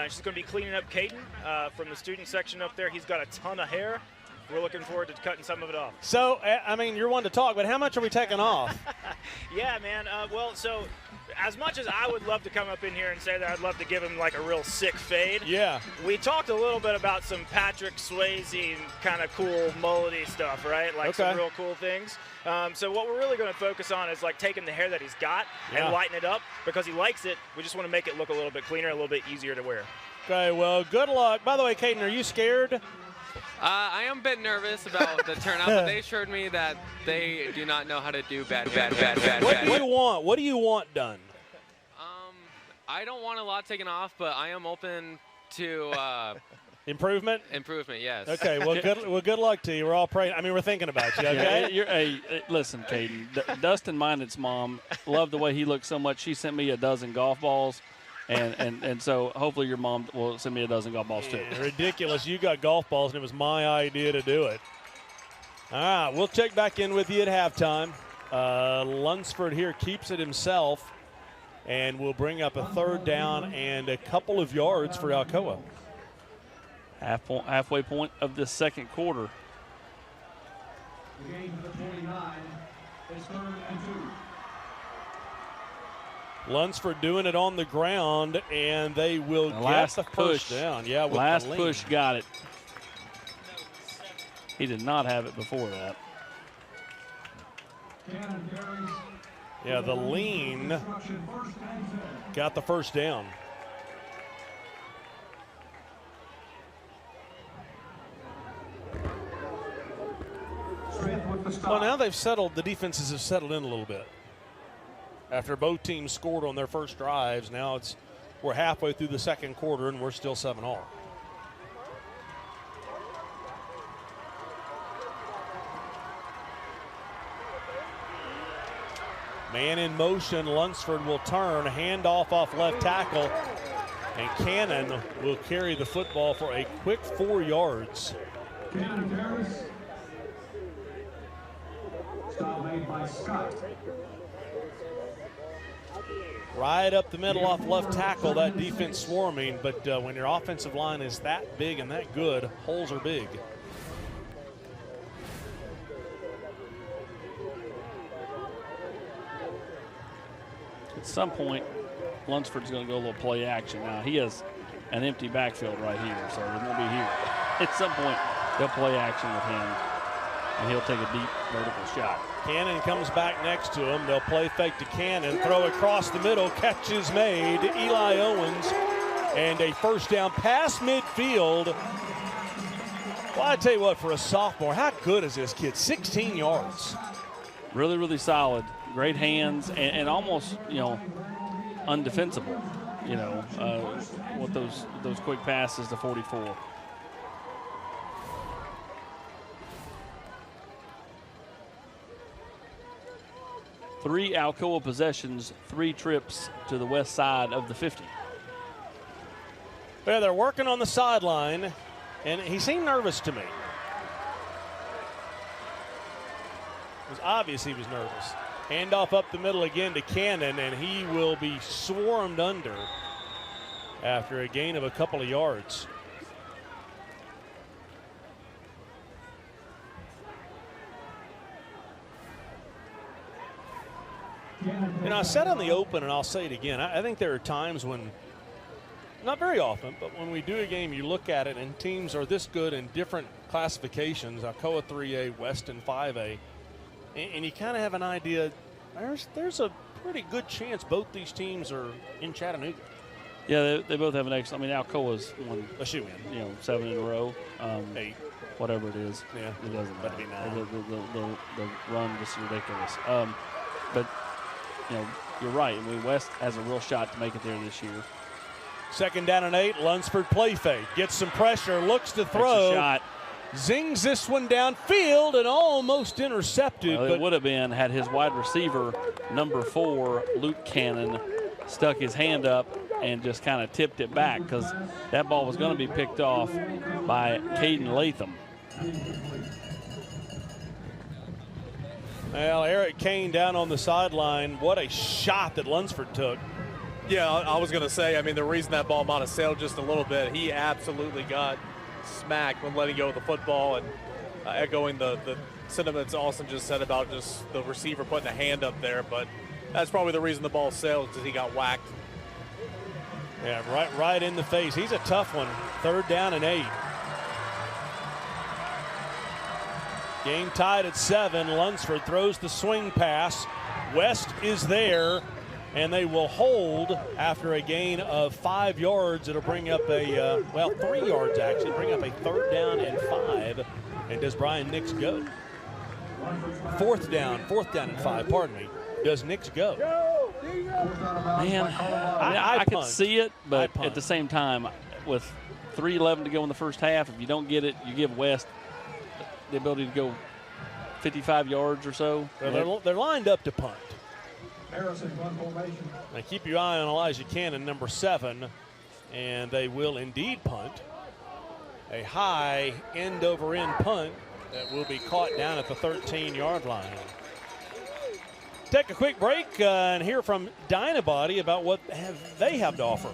She's going to be cleaning up Caden from the student section up there. He's got a ton of hair. We're looking forward to cutting some of it off. So, I mean, you're one to talk, but how much are we taking off? Yeah, man. So as much as I would love to come up in here and say that I'd love to give him like a real sick fade, yeah, we talked a little bit about some Patrick Swayze kind of cool mullety stuff, right? Like some real cool things. So what we're really going to focus on is like taking the hair that he's got and lighten it up because he likes it. We just want to make it look a little bit cleaner, a little bit easier to wear. Okay, well, good luck. By the way, Caden, are you scared? I am a bit nervous about the turnout, but they assured me that they do not know how to do bad. What do you want? What do you want done? I don't want a lot taken off, but I am open to improvement. Improvement, yes. Okay, well, good luck to you. We're all praying. I mean, we're thinking about you. Okay. Listen, Caden. Dustin Minot's mom loved the way he looked so much. She sent me a dozen golf balls. And so hopefully your mom will send me a dozen golf balls too. Yeah, ridiculous. You got golf balls, and it was my idea to do it. All right, we'll check back in with you at halftime. Lunsford here keeps it himself, and will bring up a third down and a couple of yards for Alcoa. Halfway point of the second quarter. The game for the 49 is 3rd and 2. Lunsford doing it on the ground, and they will get the first down. Yeah, with last the lean. push got it. He did not have it before that. Yeah, the lean got the first down. Well, now they've settled. The defenses have settled in a little bit. After both teams scored on their first drives, now we're halfway through the second quarter and we're still 7-all. Man in motion, Lunsford will turn, handoff off left tackle, and Cannon will carry the football for a quick 4 yards. Cannon carries. Stop made by Scott. Right up the middle off left tackle, that defense swarming, but when your offensive line is that big and that good, holes are big. At some point, Lunsford's going to go a little play action. Now, he has an empty backfield right here, so it won't be here. At some point, they'll play action with him, and he'll take a deep vertical shot. Cannon comes back next to him. They'll play fake to Cannon, throw across the middle, catch is made. Eli Owens, and a first down past midfield. Well, I tell you what, for a sophomore, how good is this kid? 16 yards. Really, really solid. Great hands and almost, undefensible. With those quick passes to 44. Three Alcoa possessions, 3 trips to the west side of the 50. Yeah, they're working on the sideline, and he seemed nervous to me. It was obvious he was nervous. Handoff up the middle again to Cannon, and he will be swarmed under after a gain of a couple of yards. I said on the open, and I'll say it again, I think there are times when, not very often, but when we do a game, you look at it and teams are this good in different classifications, Alcoa 3A, Weston 5A, and you kind of have an idea, there's a pretty good chance both these teams are in Chattanooga. Yeah, they both have an excellent, Alcoa's won, a shoe in. 7 in a row. 8. Whatever it is. Yeah. It doesn't matter. Be 9. The run just ridiculous. But you're right. West has a real shot to make it there this year. 2nd down and 8. Lunsford play fake. Gets some pressure. Looks to throw. Takes a shot. Zings this one downfield and almost intercepted. Well, it would have been had his wide receiver, number 4, Luke Cannon, stuck his hand up and just kind of tipped it back because that ball was going to be picked off by Caden Latham. Well, Eric Kane down on the sideline. What a shot that Lunsford took. Yeah, I was going to say, I mean, the reason that ball might have sailed just a little bit, he absolutely got smacked when letting go of the football, and echoing the sentiments Austin just said about just the receiver putting a hand up there, but that's probably the reason the ball sailed, because he got whacked. Yeah, right in the face. He's a tough one. 3rd down and 8. Game tied at 7. Lunsford throws the swing pass. West is there, and they will hold after a gain of 5 yards. It'll bring up a, 3 yards actually, bring up a 3rd down and 5. And does Brian Nix go? 4th down and 5, pardon me. Does Nix go? Man, I could see it, but at the same time, with 3:11 to go in the first half, if you don't get it, you give West the ability to go 55 yards or so. They're lined up to punt. Now keep your eye on Elijah Cannon, number 7, and they will indeed punt. A high end-over-end punt that will be caught down at the 13-yard line. Take a quick break and hear from Dynabody about what they have to offer.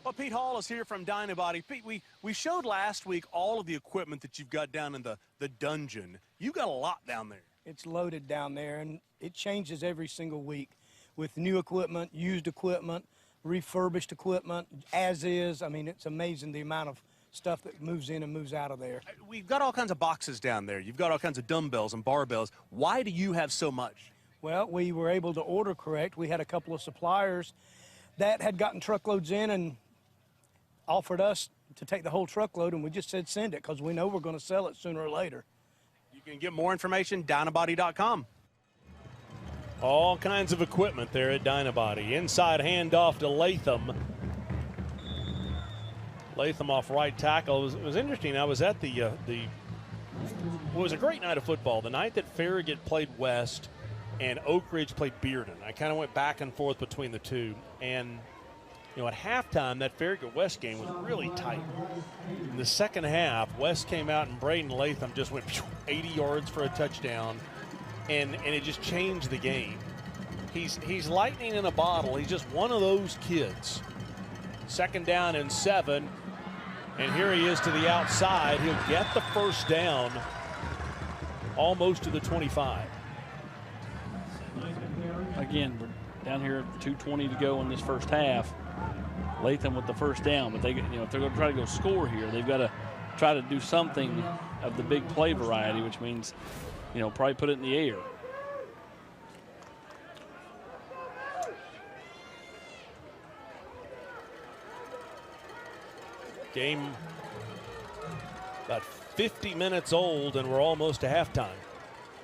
Well, Pete Hall is here from Dynabody. Pete, we showed last week all of the equipment that you've got down in the dungeon. You got a lot down there. It's loaded down there, and it changes every single week with new equipment, used equipment, refurbished equipment, as is. I mean, it's amazing the amount of stuff that moves in and moves out of there. We've got all kinds of boxes down there. You've got all kinds of dumbbells and barbells. Why do you have so much? Well, we were able to order correct. We had a couple of suppliers that had gotten truckloads in and offered us to take the whole truckload, and we just said send it because we know we're going to sell it sooner or later. You can get more information, dynabody.com. All kinds of equipment there at Dynabody. Inside handoff to Latham. Latham off right tackle. It was interesting. I was at it was a great night of football. The night that Farragut played West and Oak Ridge played Bearden. I kind of went back and forth between the two. And, at halftime, that Farragut-West game was really tight. In the second half, West came out and Braden Latham just went 80 yards for a touchdown. And it just changed the game. He's lightning in a bottle. He's just one of those kids. 2nd down and 7. And here he is to the outside. He'll get the 1st down almost to the 25. Again, we're down here at 2:20 to go in this first half. Latham with the 1st down, but if they're going to try to go score here, they've got to try to do something of the big play variety, which means, probably put it in the air. Game about 50 minutes old, and we're almost to halftime.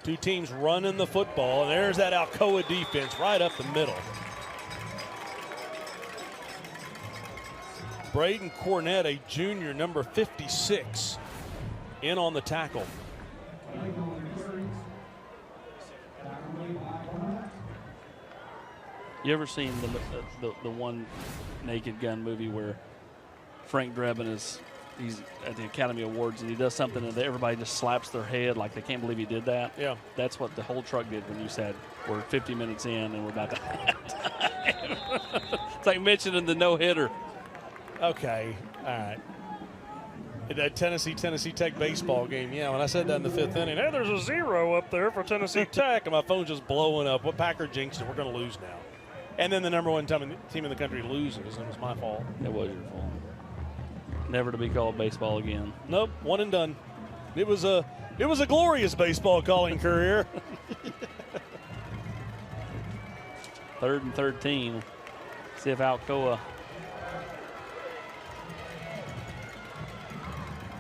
Two teams running the football, and there's that Alcoa defense right up the middle. Braden Cornett, a junior, number 56, in on the tackle. You ever seen the one Naked Gun movie where Frank Drebin he's at the Academy Awards and he does something and everybody just slaps their head like they can't believe he did that? Yeah. That's what the whole truck did when you said we're 50 minutes in and we're about to halftime. It's like mentioning the no-hitter. Okay, all right. That Tennessee Tech baseball game, when I said that in the 5th inning, hey, there's a 0 up there for Tennessee Tech, and my phone's just blowing up. What Packer jinxed it? We're going to lose now. And then the number 1 team in the country loses, and it was my fault. It was your fault. Never to be called baseball again. Nope, one and done. It was a glorious baseball calling career. 3rd and 13. See if Alcoa.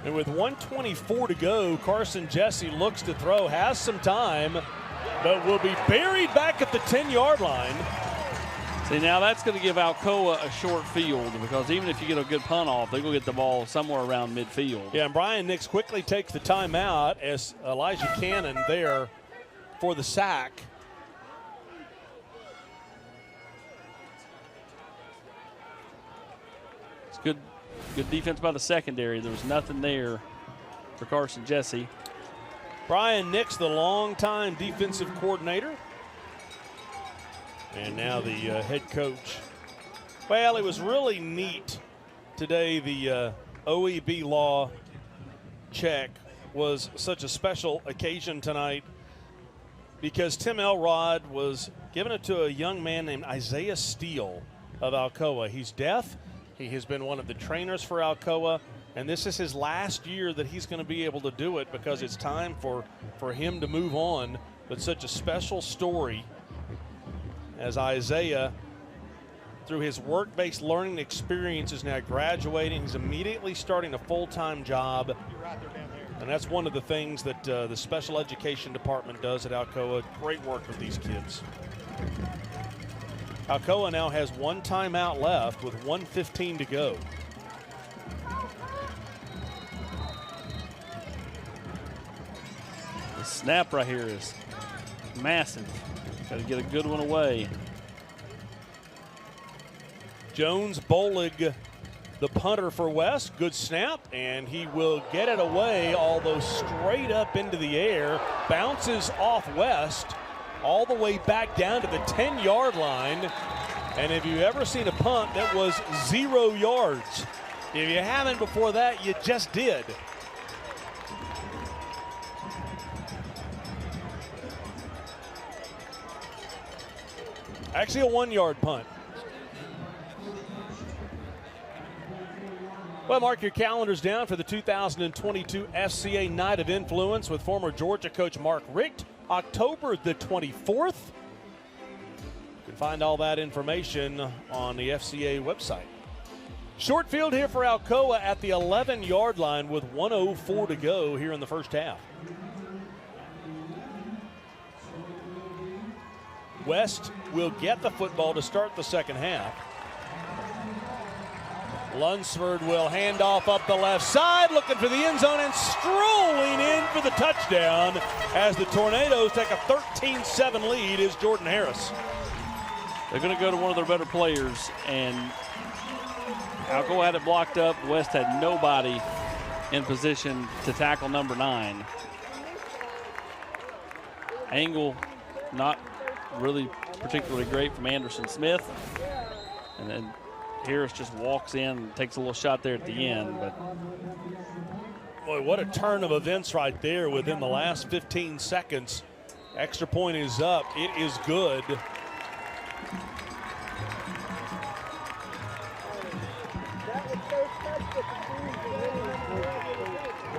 And with 1:24 to go, Carson Jesse looks to throw, has some time, but will be buried back at the 10-yard line. See, now that's going to give Alcoa a short field because even if you get a good punt off, they're going to get the ball somewhere around midfield. Yeah, and Brian Nix quickly takes the timeout as Elijah Cannon there for the sack. Good defense by the secondary. There was nothing there for Carson Jesse. Brian Nix, the longtime defensive coordinator. And now the head coach. Well, it was really neat today. The OEB Law check was such a special occasion tonight because Tim Elrod was giving it to a young man named Isaiah Steele of Alcoa. He's deaf. He has been one of the trainers for Alcoa, and this is his last year that he's going to be able to do it because it's time for him to move on. But such a special story as Isaiah, through his work-based learning experience, is now graduating. He's immediately starting a full-time job. And that's one of the things that the special education department does at Alcoa. Great work with these kids. Alcoa now has one timeout left with 1:15 to go. The snap right here is massive. Got to get a good one away. Jones Bolig, the punter for West. Good snap, and he will get it away, although straight up into the air. Bounces off West all the way back down to the 10-yard line. And if you've ever seen a punt that was 0 yards, if you haven't before that, you just did. Actually a 1-yard punt. Well, mark your calendars down for the 2022 FCA Night of Influence with former Georgia coach Mark Richt, October the 24th. You can find all that information on the FCA website. Short field here for Alcoa at the 11-yard line with 1:04 to go here in the first half. West will get the football to start the second half. Lunsford will hand off up the left side, looking for the end zone and strolling in for the touchdown as the Tornadoes take a 13-7 lead is Jordan Harris. They're going to go to one of their better players, and Alcoa had it blocked up. West had nobody in position to tackle number 9. Angle not really particularly great from Anderson Smith. And then Harris just walks in and takes a little shot there at the end. But boy, what a turn of events right there within the last 15 seconds. Extra point is up. It is good.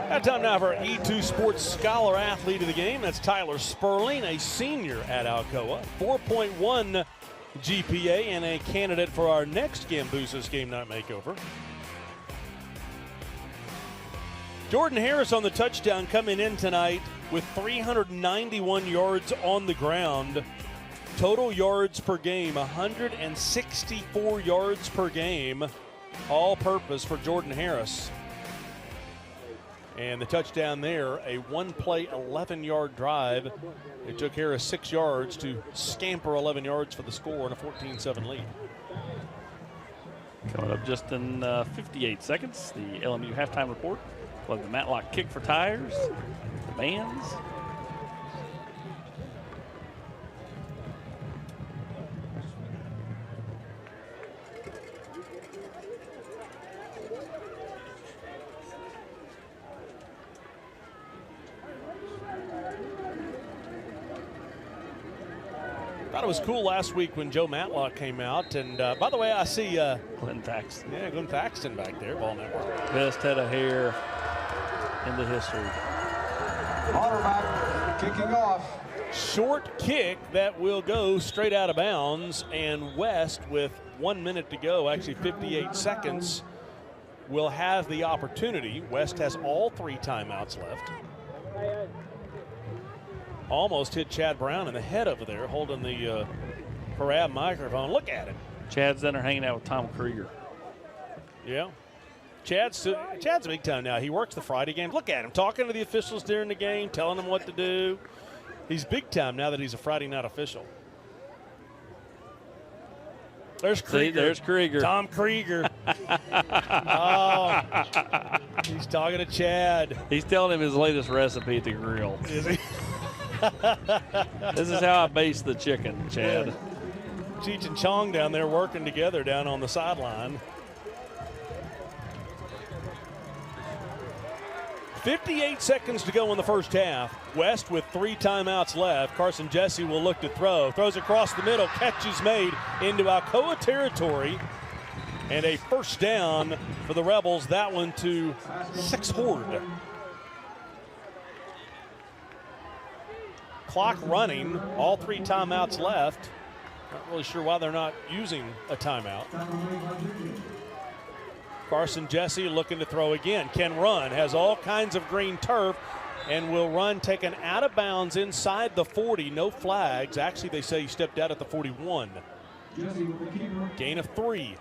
That time now for our E2 Sports Scholar Athlete of the Game. That's Tyler Sperling, a senior at Alcoa. 4.1 GPA and a candidate for our next Gambusa's Game Night Makeover. Jordan Harris on the touchdown, coming in tonight with 391 yards on the ground. Total yards per game, 164 yards per game. All purpose for Jordan Harris. And the touchdown there, a one-play, 11-yard drive. It took Harris 6 yards to scamper 11 yards for the score and a 14-7 lead. Coming up just in 58 seconds, the LMU halftime report. We'll have the Matlock kick for tires, the bands. Thought it was cool last week when Joe Matlock came out. And by the way, I see Glenn Thaxton. Yeah, Glenn Thaxton back there, Ball Network. Best head of hair in the history. Quarterback kicking off. Short kick that will go straight out of bounds. And West, with 1 minute to go, actually 58 seconds, will have the opportunity. West has all 3 timeouts left. Almost hit Chad Brown in the head over there, holding the Parab microphone. Look at him. Chad's in there hanging out with Tom Krieger. Yeah. Chad's big time now. He works the Friday games. Look at him, talking to the officials during the game, telling them what to do. He's big time now that he's a Friday night official. There's Krieger. See, there's Krieger. Tom Krieger. Oh, he's talking to Chad. He's telling him his latest recipe at the grill. Is he? This is how I base the chicken, Chad. Cheech and Chong down there working together down on the sideline. 58 seconds to go in the first half. West with 3 timeouts left. Carson Jesse will look to throw. Throws across the middle. Catch is made into Alcoa territory. And a first down for the Rebels. That one to 6 Horde. Clock running. All 3 timeouts left. Not really sure why they're not using a timeout. Carson Jesse looking to throw again. Can run, has all kinds of green turf, and will run taken out of bounds inside the 40. No flags. Actually, they say he stepped out at the 41. Gain of 3.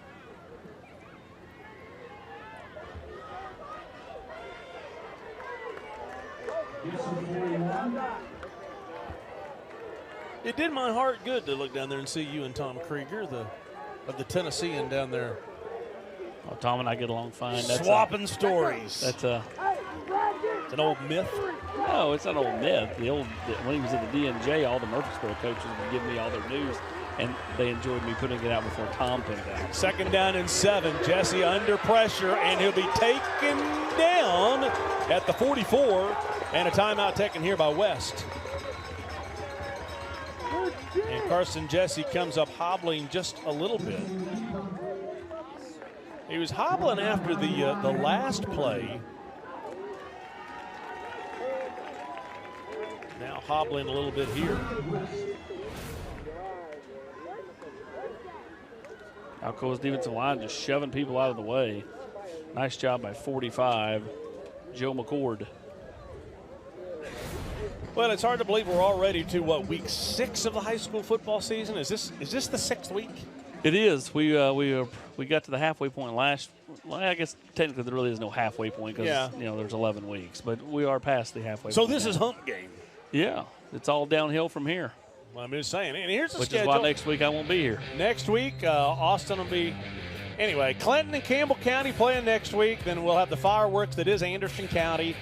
It did my heart good to look down there and see you and Tom Krieger, of the Tennessean down there. Oh, Tom and I get along fine. That's swapping stories. It's an old myth. No, it's not an old myth. When he was at the DNJ, all the Murfreesboro coaches would give me all their news, and they enjoyed me putting it out before Tom put it out. Second down and 7. Jesse under pressure, and he'll be taken down at the 44, and a timeout taken here by West. And Carson Jesse comes up hobbling just a little bit. He was hobbling after the last play. Now hobbling a little bit here. Alcoa's defensive line just shoving people out of the way. Nice job by 45, Joe McCord. Well, it's hard to believe we're already to week 6 of the high school football season. Is this the 6th week? It is. We got to the halfway point last. Well, I guess technically there really is no halfway point because there's 11 weeks, but we are past the halfway point. So this is hump game. Yeah, it's all downhill from here. Well, I'm just saying. And here's the Which schedule. is why next week I won't be here. Next week, Austin will be. Anyway, Clinton and Campbell County playing next week. Then we'll have the fireworks that is Anderson County.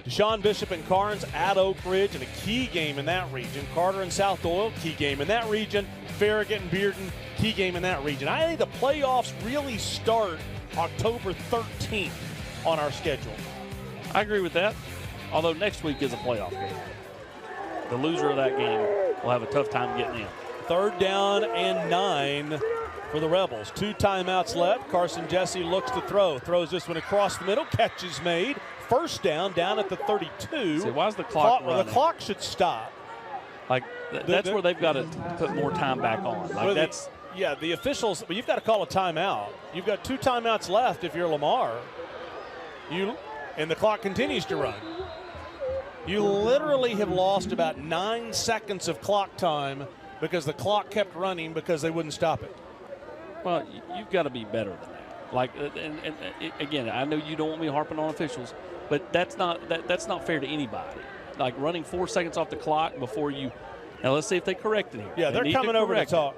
Deshaun Bishop and Carnes at Oak Ridge, and a key game in that region. Carter and South Doyle, key game in that region. Farragut and Bearden, key game in that region. I think the playoffs really start October 13th on our schedule. I agree with that, although next week is a playoff game. The loser of that game will have a tough time getting in. 3rd down and 9 for the Rebels. 2 timeouts left. Carson Jesse looks to throw. Throws this one across the middle. Catch is made. First down at the 32. See, why's the clock running? The clock should stop. Like, that's where they've got to put more time back on. Like, that's the officials, but you've got to call a timeout. You've got 2 timeouts left if you're Lamar. And the clock continues to run. You literally have lost about 9 seconds of clock time because the clock kept running because they wouldn't stop it. Well, you've got to be better than that. Like, and again, I know you don't want me harping on officials, but that's not fair to anybody. Like running 4 seconds off the clock before you. Now let's see if they correct it here. Yeah, they're coming over to talk.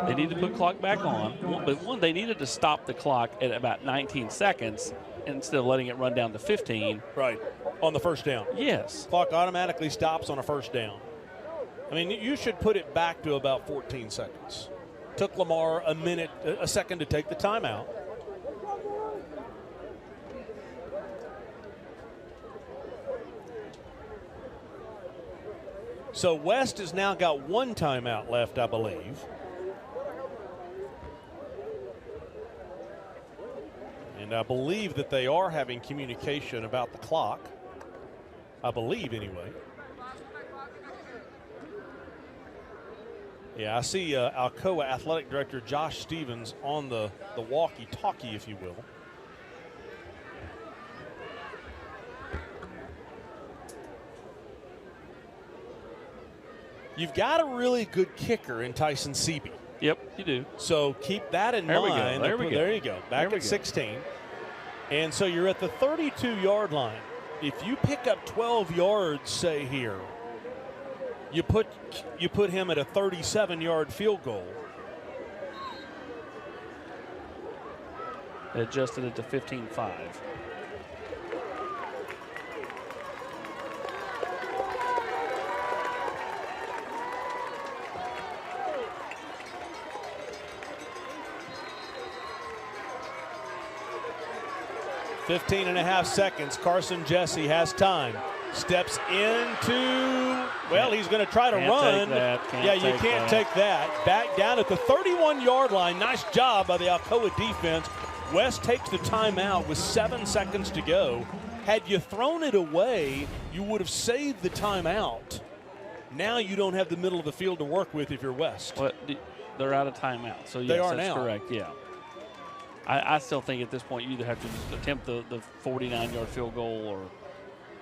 They need to put clock back on, but they needed to stop the clock at about 19 seconds instead of letting it run down to 15. Right, on the first down. Yes. Clock automatically stops on a first down. I mean, you should put it back to about 14 seconds. Took Lamar a second to take the timeout. So West has now got 1 timeout left, I believe. And I believe that they are having communication about the clock. I believe, anyway. Yeah, I see Alcoa Athletic Director Josh Stevens on the walkie-talkie, if you will. You've got a really good kicker in Tyson Seeby. Yep, you do. So keep that in mind. There we go. There you go. Back at 16. And so you're at the 32-yard line. If you pick up 12 yards, say here, you put him at a 37-yard field goal. They adjusted it to 15-5. Fifteen and a half seconds. Carson Jesse has time. Steps into, well, he's going to try to run. Yeah, you can't take that. Back down at the 31-yard line. Nice job by the Alcoa defense. West takes the timeout with 7 seconds to go. Had you thrown it away, you would have saved the timeout. Now you don't have the middle of the field to work with if you're West. Well, they're out of timeout. So, yes, they are that's now. Correct, yeah. I still think at this point you either have to just attempt the 49-yard field goal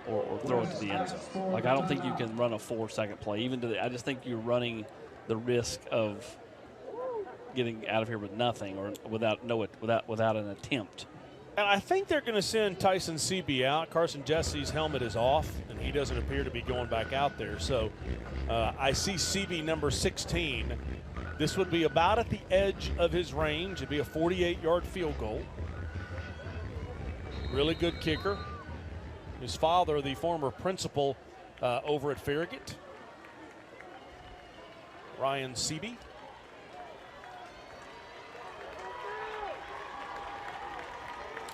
or throw it to the end zone. Like, I don't think you can run a 4-second play. I just think you're running the risk of getting out of here with nothing or without an attempt. And I think they're going to send Tyson Seaby out. Carson Jesse's helmet is off, and he doesn't appear to be going back out there. So I see Seaby number 16. This would be about at the edge of his range. It'd be a 48-yard field goal. Really good kicker. His father, the former principal over at Farragut, Ryan Seaby.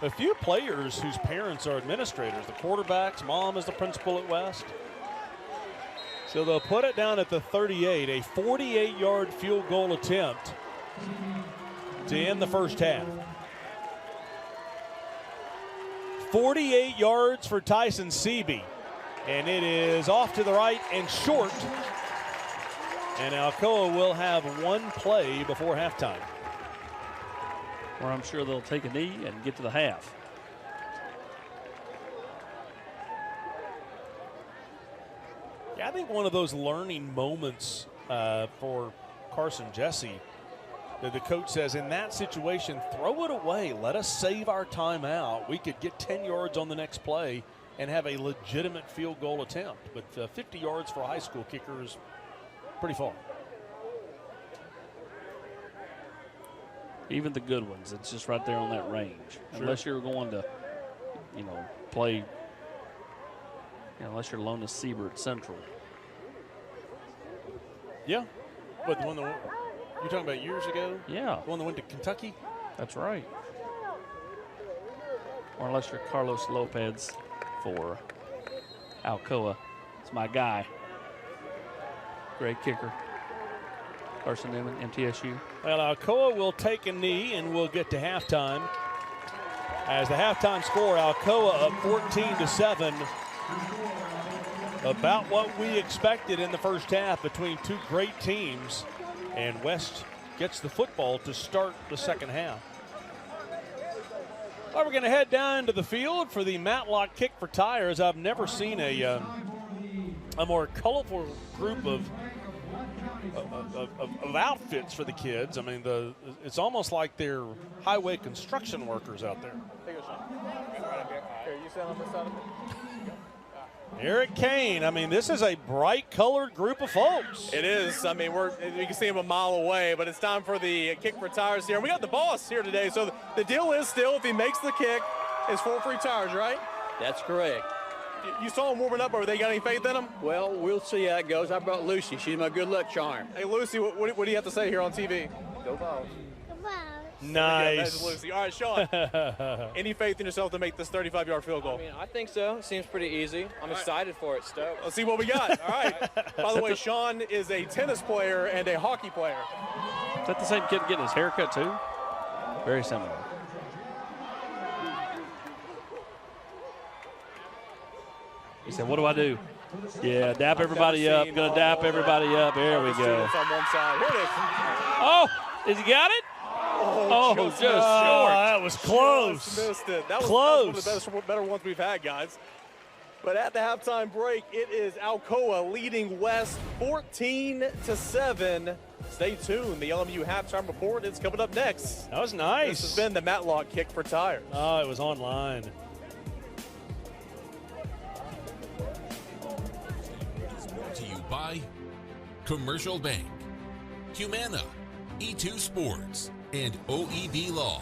A few players whose parents are administrators. The quarterback's mom is the principal at West. So they'll put it down at the 38, a 48-yard field goal attempt to end the first half. 48 yards for Tyson Seaby, and it is off to the right and short. And Alcoa will have one play before halftime. Or I'm sure they'll take a knee and get to the half. Yeah, I think one of those learning moments for Carson Jesse that the coach says, in that situation, throw it away. Let us save our timeout. We could get 10 yards on the next play and have a legitimate field goal attempt. But 50 yards for a high school kicker is pretty far. Even the good ones, it's just right there on that range. Sure. Unless you're going to, play, unless you're Lona Siebert Central. Yeah. But the one that you're talking about years ago? Yeah. The one that went to Kentucky? That's right. Or unless you're Carlos Lopez for Alcoa. It's my guy. Great kicker. Carson Newman, MTSU. Well, Alcoa will take a knee and we'll get to halftime. As the halftime score, Alcoa up 14-7. About what we expected in the first half between two great teams. And West gets the football to start the second half. Well, we're going to head down to the field for the Matlock Kick for Tires. I've never seen a more colorful group of outfits for the kids. I mean, it's almost like they're highway construction workers out there. Here, you stand on this side of me. Eric Kane, I mean, this is a bright colored group of folks. It is. I mean, we can see him a mile away, but it's time for the kick for tires here. And we got the boss here today. So the deal is still, if he makes the kick, it's 4 free tires, right? That's correct. You saw him warming up, or they got any faith in him? Well, we'll see how it goes. I brought Lucy. She's my good luck charm. Hey, Lucy, what do you have to say here on TV? Go Vols. Nice. That's Lucy. All right, Sean, any faith in yourself to make this 35-yard field goal? I mean, I think so. It seems pretty easy. I'm excited for it, Stoke. Let's see what we got. All right. By the way, Sean is a tennis player and a hockey player. Is that the same kid getting his haircut too? Very similar. He said, what do I do? Yeah, dap everybody up. Going to dap everybody up. There we go. It's on one side. Here it is. Oh, has he got it? Oh, just short. That was close. Just missed it. That was close. one of the better ones we've had, guys. But at the halftime break, it is Alcoa leading West 14-7. Stay tuned. The LMU halftime report is coming up next. That was nice. This has been the Matlock Kick for Tires. Oh, it was online. To you by Commercial Bank, Humana, E2 Sports, and OEB Law.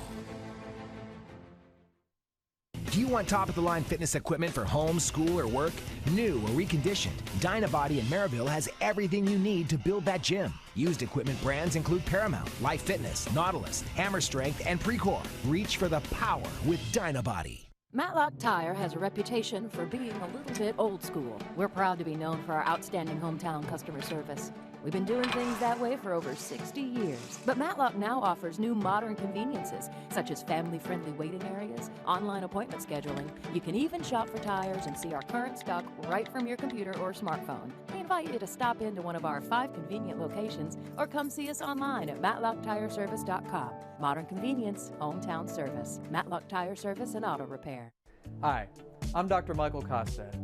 Do you want top-of-the-line fitness equipment for home, school, or work? New or reconditioned, Dynabody in Maryville has everything you need to build that gym. Used equipment brands include Paramount, Life Fitness, Nautilus, Hammer Strength, and Precor. Reach for the power with Dynabody. Matlock Tire has a reputation for being a little bit old school. We're proud to be known for our outstanding hometown customer service. We've been doing things that way for over 60 years. But Matlock now offers new modern conveniences, such as family-friendly waiting areas, online appointment scheduling. You can even shop for tires and see our current stock right from your computer or smartphone. We invite you to stop into one of our 5 convenient locations or come see us online at matlocktireservice.com. Modern convenience, hometown service. Matlock Tire Service and Auto Repair. Hi, I'm Dr. Michael Costad.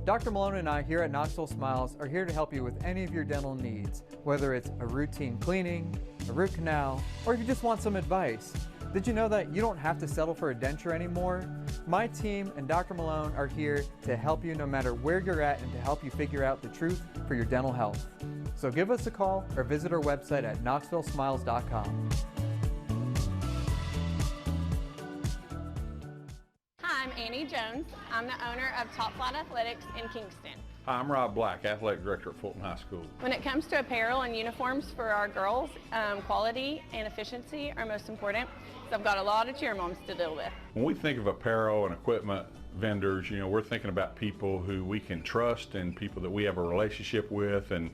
Dr. Malone and I here at Knoxville Smiles are here to help you with any of your dental needs, whether it's a routine cleaning, a root canal, or if you just want some advice. Did you know that you don't have to settle for a denture anymore? My team and Dr. Malone are here to help you no matter where you're at and to help you figure out the truth for your dental health. So give us a call or visit our website at knoxvillesmiles.com. Hi, I'm Annie Jones. I'm the owner of Top Flight Athletics in Kingston. Hi, I'm Rob Black, Athletic Director at Fulton High School. When it comes to apparel and uniforms for our girls, quality and efficiency are most important. So I've got a lot of cheer moms to deal with. When we think of apparel and equipment vendors, you know, we're thinking about people who we can trust and people that we have a relationship with, and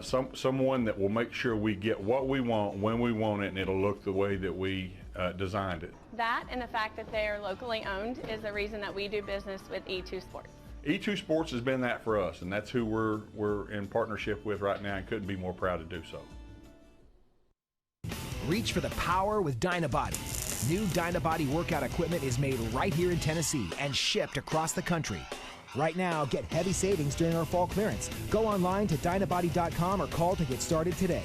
someone that will make sure we get what we want when we want it, and it'll look the way that we designed it. That and the fact that they are locally owned is the reason that we do business with E2 Sports. E2 Sports has been that for us, and that's who we're in partnership with right now, and couldn't be more proud to do so. Reach for the power with Dynabody. New Dynabody workout equipment is made right here in Tennessee and shipped across the country. Right now, get heavy savings during our fall clearance. Go online to dynabody.com or call to get started today.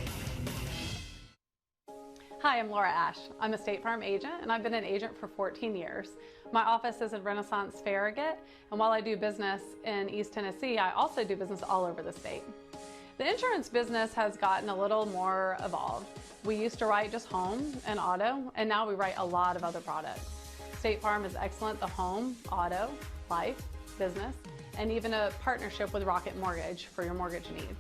Hi, I'm Laura Ash. I'm a State Farm agent, and I've been an agent for 14 years. My office is in Renaissance Farragut, and while I do business in East Tennessee, I also do business all over the state. The insurance business has gotten a little more evolved. We used to write just home and auto, and now we write a lot of other products. State Farm is excellent at the home, auto, life, business, and even a partnership with Rocket Mortgage for your mortgage needs.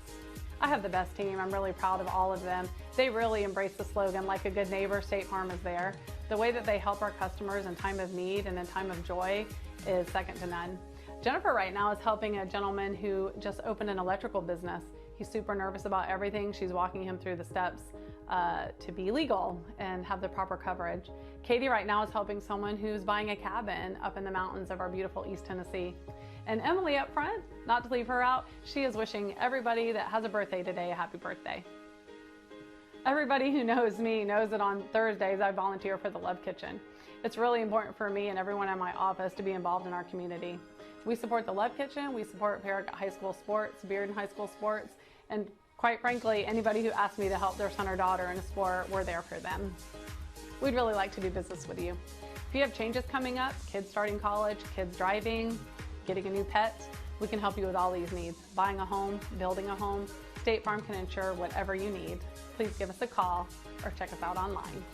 I have the best team. I'm really proud of all of them. They really embrace the slogan, like a good neighbor, State Farm is there. The way that they help our customers in time of need and in time of joy is second to none. Jennifer right now is helping a gentleman who just opened an electrical business. He's super nervous about everything. She's walking him through the steps to be legal and have the proper coverage. Katie right now is helping someone who's buying a cabin up in the mountains of our beautiful East Tennessee. And Emily up front, not to leave her out, she is wishing everybody that has a birthday today a happy birthday. Everybody who knows me knows that on Thursdays I volunteer for the Love Kitchen. It's really important for me and everyone in my office to be involved in our community. We support the Love Kitchen, we support Farragut High School sports, Bearden High School sports, and quite frankly, anybody who asks me to help their son or daughter in a sport, we're there for them. We'd really like to do business with you. If you have changes coming up, kids starting college, kids driving, getting a new pet, we can help you with all these needs. Buying a home, building a home, State Farm can insure whatever you need. Please give us a call or check us out online.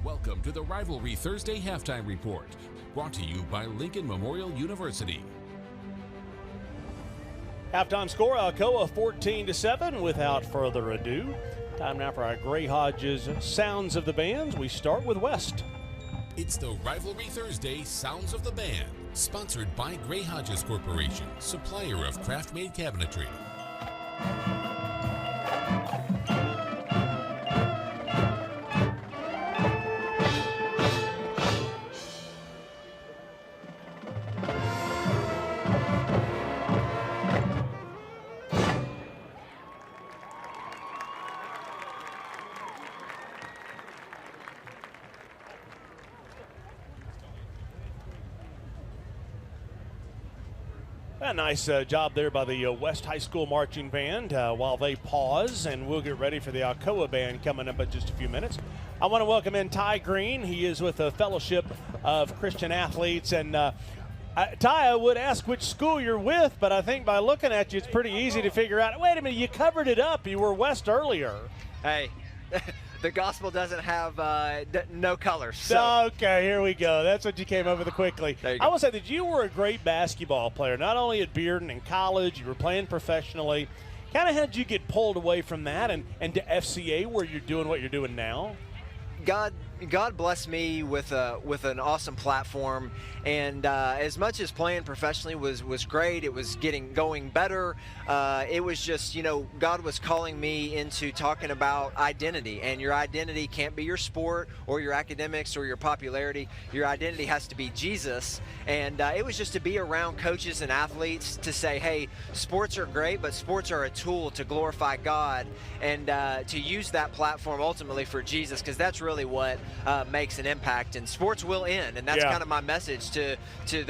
Welcome to the Rivalry Thursday Halftime Report, brought to you by Lincoln Memorial University. Halftime score, Alcoa 14-7. Without further ado, time now for our Gray Hodges Sounds of the Bands. We start with West. It's the Rivalry Thursday Sounds of the Band, sponsored by Gray Hodges Corporation, supplier of craft-made cabinetry. A nice job there by the West High School Marching Band while they pause, and we'll get ready for the Alcoa Band coming up in just a few minutes. I want to welcome in Ty Green. He is with the Fellowship of Christian Athletes. And Ty, I would ask which school you're with, but I think by looking at you, it's pretty easy to figure out. Wait a minute, you covered it up. You were West earlier. Hey, the gospel doesn't have no colors. So. Okay, here we go. That's what you came up with quickly. I will say that you were a great basketball player, not only at Bearden in college, you were playing professionally. Kind of how did you get pulled away from that and to FCA where you're doing what you're doing now? God blessed me with an awesome platform, and as much as playing professionally was great, it was going better. It was just, God was calling me into talking about identity, and your identity can't be your sport or your academics or your popularity. Your identity has to be Jesus, and it was just to be around coaches and athletes to say, hey, sports are great, but sports are a tool to glorify God and to use that platform ultimately for Jesus, because that's really what makes an impact, and sports will end, and that's kind of my message to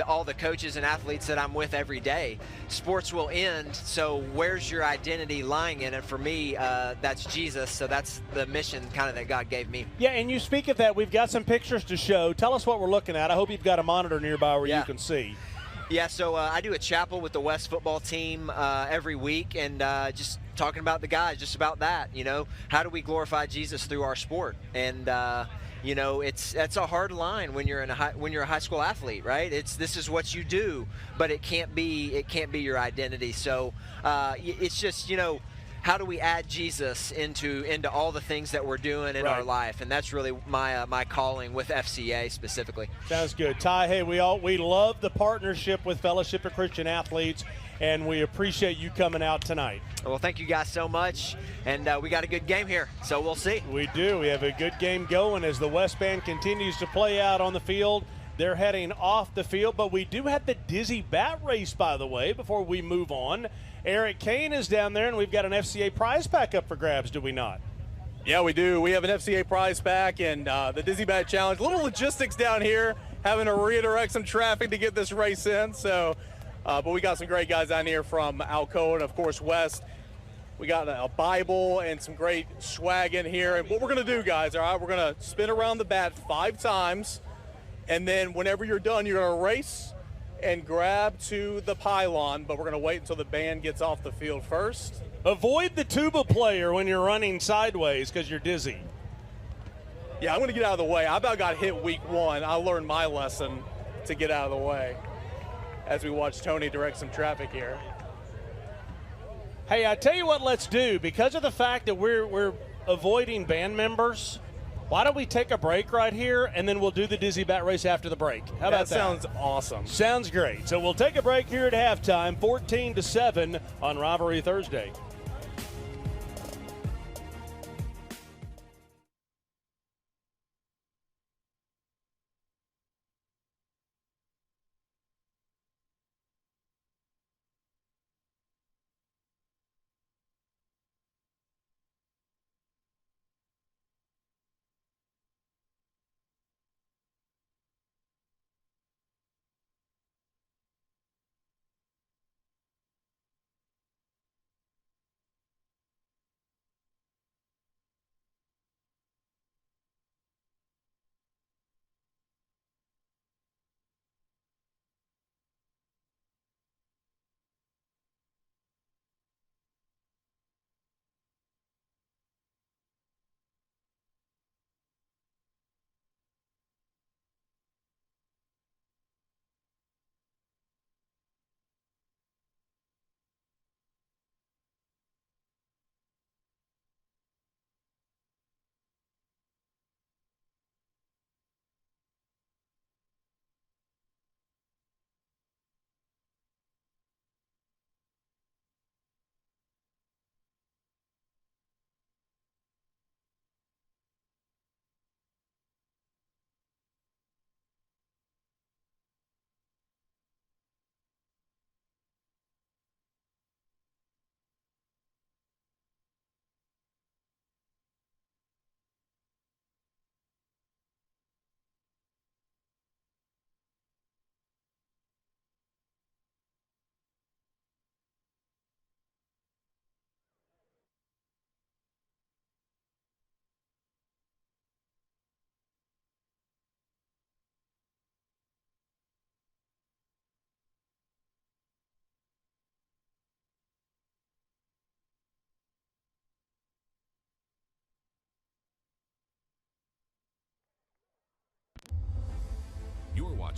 all the coaches and athletes that I'm with every day. Sports will end, so where's your identity lying in it? For me, that's Jesus, so that's the mission kind of that God gave me. Yeah, and you speak of that. We've got some pictures to show. Tell us what we're looking at. I hope you've got a monitor nearby where you can see. Yeah, so I do a chapel with the West football team every week, and just talking about the guys, just about that, how do we glorify Jesus through our sport? And that's a hard line when you're a high school athlete, right? This is what you do, but it can't be your identity. So it's just how do we add Jesus into all the things that we're doing in our life? And that's really my calling with FCA specifically. Sounds good. Ty, hey, we love the partnership with Fellowship of Christian Athletes, and we appreciate you coming out tonight. Well, thank you guys so much, and we got a good game here, so we'll see. We do. We have a good game going as the West Band continues to play out on the field. They're heading off the field, but we do have the Dizzy Bat Race, by the way, before we move on. Eric Kane is down there, and we've got an FCA prize pack up for grabs, do we not? Yeah, we do. We have an FCA prize pack and the Dizzy Bat Challenge. A little logistics down here, having to redirect some traffic to get this race in. So, but we got some great guys down here from Alcoa and, of course, West. We got a Bible and some great swag in here. And what we're going to do, guys, all right, we're going to spin around the bat 5 times. And then whenever you're done, you're going to race and grab to the pylon, but we're going to wait until the band gets off the field first. Avoid the tuba player when you're running sideways because you're dizzy. Yeah, I'm going to get out of the way. I about got hit week 1. I learned my lesson to get out of the way as we watch Tony direct some traffic here. Hey, I tell you what, let's do. Because of the fact that we're avoiding band members, why don't we take a break right here, and then we'll do the Dizzy Bat Race after the break? How about that? That sounds awesome. Sounds great. So we'll take a break here at halftime, 14-7 on Rivalry Thursday.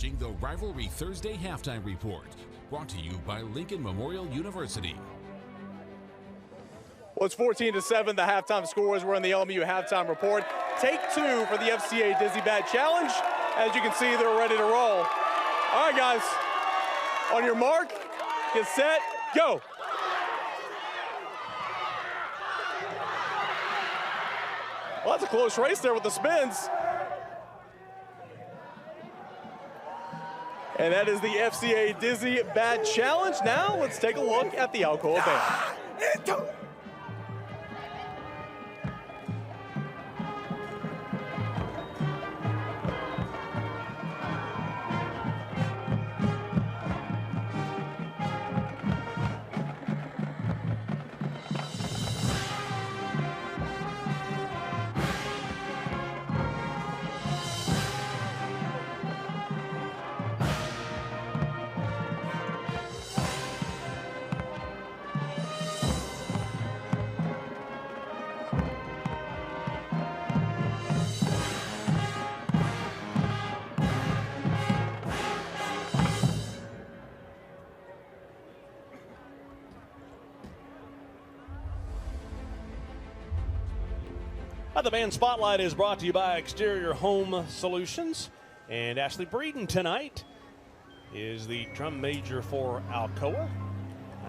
watching the Rivalry Thursday Halftime Report, brought to you by Lincoln Memorial University. Well, it's 14-7, the halftime score as we're in the LMU halftime report. Take 2 for the FCA Dizzy Bat Challenge. As you can see, they're ready to roll. All right, guys, on your mark, get set, go. Well, that's a close race there with the spins. And that is the FCA Dizzy Bat Challenge. Now let's take a look at the Alcoa band. The band spotlight is brought to you by Exterior Home Solutions. And Ashley Breeden tonight is the drum major for Alcoa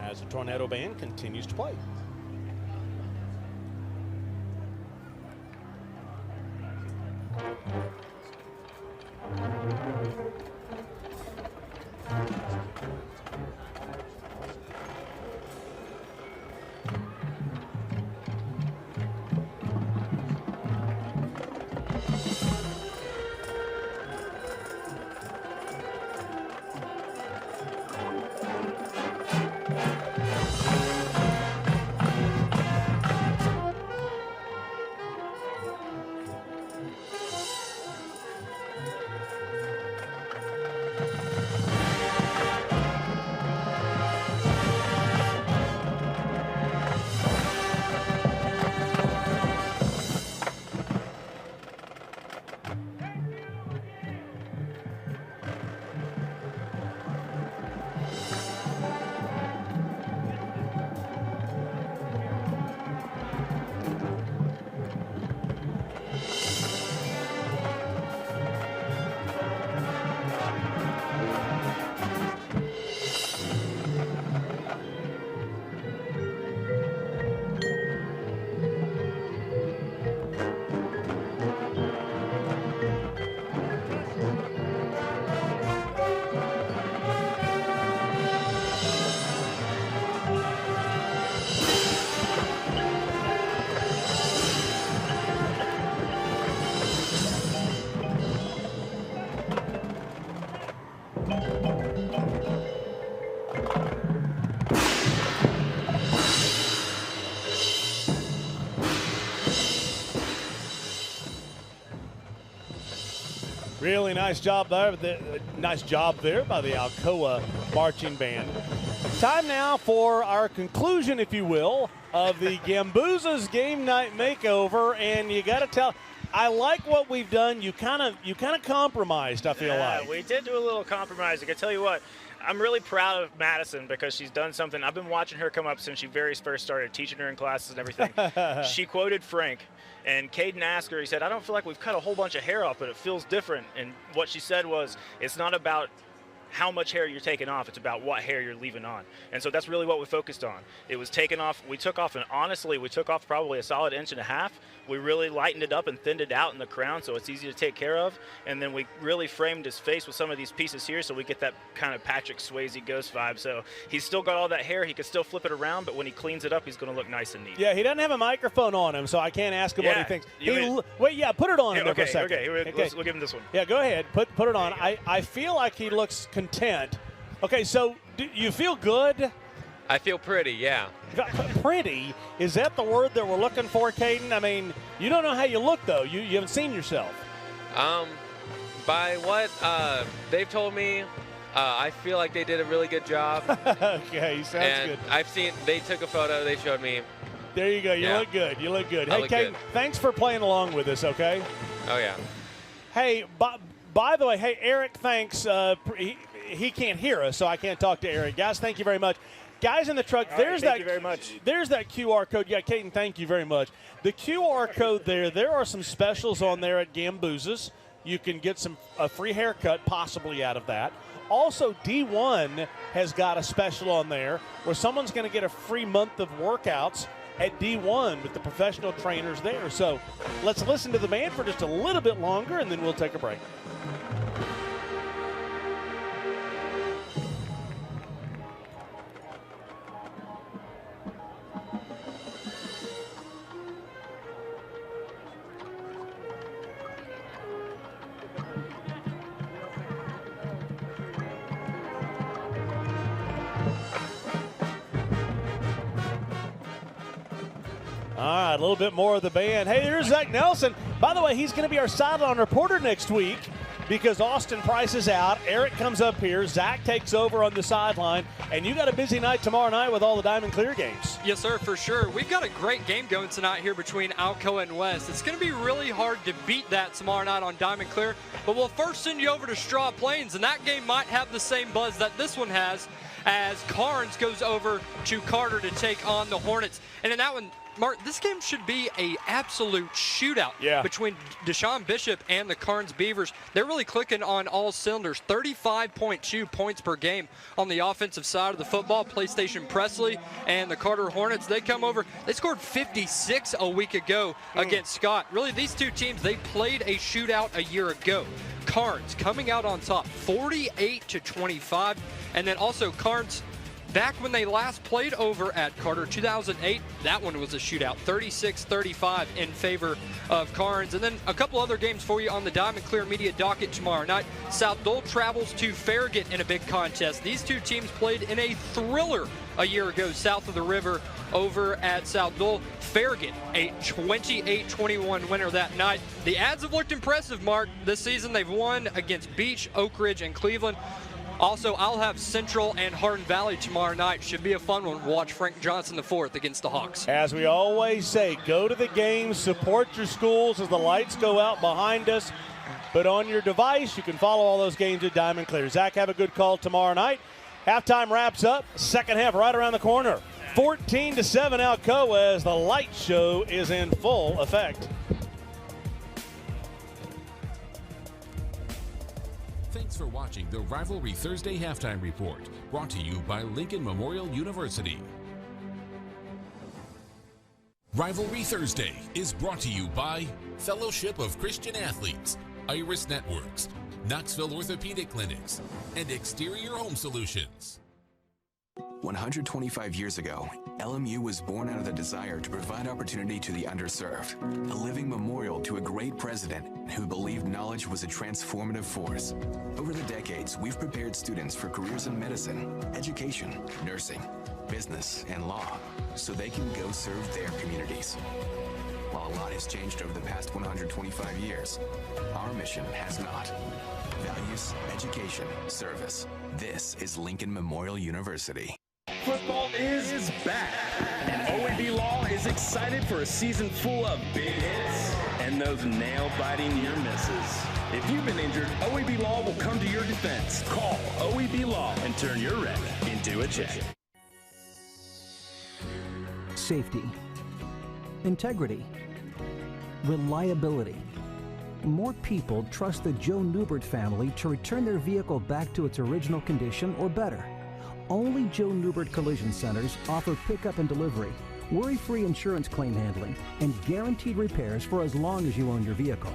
as the Tornado Band continues to play. Really nice job there. Nice job there by the Alcoa marching band. Time now for our conclusion, if you will, of the Gambuza's game night makeover. And you got to tell, I like what we've done. You kind of compromised, I feel like. We did do a little compromise. I can tell you what, I'm really proud of Madison because she's done something. I've been watching her come up since she very first started, teaching her in classes and everything. She quoted Frank, and Caden asked her, he said, I don't feel like we've cut a whole bunch of hair off, but it feels different. And what she said was, it's not about how much hair you're taking off, it's about what hair you're leaving on. And so that's really what we focused on. It was taken off, we took off, and honestly, we took off probably a solid 1.5 inches. We really lightened it up and thinned it out in the crown so it's easy to take care of. And then we really framed his face with some of these pieces here so we get that kind of Patrick Swayze ghost vibe. So he's still got all that hair, he can still flip it around, but when he cleans it up, he's gonna look nice and neat. Yeah, he doesn't have a microphone on him, so I can't ask him what he thinks. Wait, put it on him there for a second. Okay, we'll give him this one. Yeah, go ahead, put it on. I feel like he looks content. Okay, so do you feel good? I feel pretty, yeah. Pretty? Is that the word that we're looking for, Caden? I mean, you don't know how you look, though. You haven't seen yourself. By what they've told me, I feel like they did a really good job. Okay, sounds good. I've seen, they took a photo, they showed me. There you go. You look good. You look good. Hey, Caden, thanks for playing along with us, okay? Oh, yeah. Hey, By the way, hey, Eric, thanks. He can't hear us, so I can't talk to Eric. Guys, thank you very much. Guys in the truck, thank you very much. There's that QR code. Yeah, Caden, thank you very much. The QR code there are some specials on there at Gambuza's. You can get a free haircut possibly out of that. Also, D1 has got a special on there where someone's going to get a free month of workouts at D1 with the professional trainers there. So let's listen to the man for just a little bit longer, and then we'll take a break. All right, a little bit more of the band. Hey, there's Zach Nelson. By the way, he's going to be our sideline reporter next week because Austin Price is out. Eric comes up here. Zach takes over on the sideline. And you got a busy night tomorrow night with all the Diamond Clear games. Yes, sir, for sure. We've got a great game going tonight here between Alcoa and West. It's going to be really hard to beat that tomorrow night on Diamond Clear. But we'll first send you over to Straw Plains, and that game might have the same buzz that this one has as Carnes goes over to Carter to take on the Hornets. And in that one, Mark, this game should be an absolute shootout between Deshaun Bishop and the Carnes Beavers. They're really clicking on all cylinders. 35.2 points per game on the offensive side of the football. PlayStation Presley and the Carter Hornets, they come over. They scored 56 a week ago against Scott. Really, these two teams, they played a shootout a year ago. Carnes coming out on top, 48-25. And then also Carnes, back when they last played over at Carter, 2008, that one was a shootout, 36-35 in favor of Carnes. And then a couple other games for you on the Diamond Clear Media docket tomorrow night. South Dole travels to Farragut in a big contest. These two teams played in a thriller a year ago south of the river over at South Dole. Farragut, a 28-21 winner that night. The ads have looked impressive, Mark. This season they've won against Beach, Oak Ridge, and Cleveland. Also, I'll have Central and Hardin Valley tomorrow night. Should be a fun one. Watch Frank Johnson IV against the Hawks. As we always say, go to the games, support your schools as the lights go out behind us. But on your device, you can follow all those games at Diamond Clear. Zach, have a good call tomorrow night. Halftime wraps up. Second half right around the corner. 14-7 Alcoa as the light show is in full effect. Thanks for watching the Rivalry Thursday Halftime Report, brought to you by Lincoln Memorial University. Rivalry Thursday is brought to you by Fellowship of Christian Athletes, Iris Networks, Knoxville Orthopedic Clinics, and Exterior Home Solutions. 125 years ago, LMU was born out of the desire to provide opportunity to the underserved, a living memorial to a great president who believed knowledge was a transformative force. Over the decades, we've prepared students for careers in medicine, education, nursing, business, and law, so they can go serve their communities. While a lot has changed over the past 125 years, our mission has not. Values, education, service. This is Lincoln Memorial University. Football is back, and OAB Law is excited for a season full of big hits and those nail-biting near misses. If you've been injured, OAB Law will come to your defense. Call OAB Law and turn your wreck into a check. Safety, integrity, reliability. More people trust the Joe Newbert family to return their vehicle back to its original condition or better. Only Joe Newbert Collision Centers offer pickup and delivery, worry-free insurance claim handling, and guaranteed repairs for as long as you own your vehicle.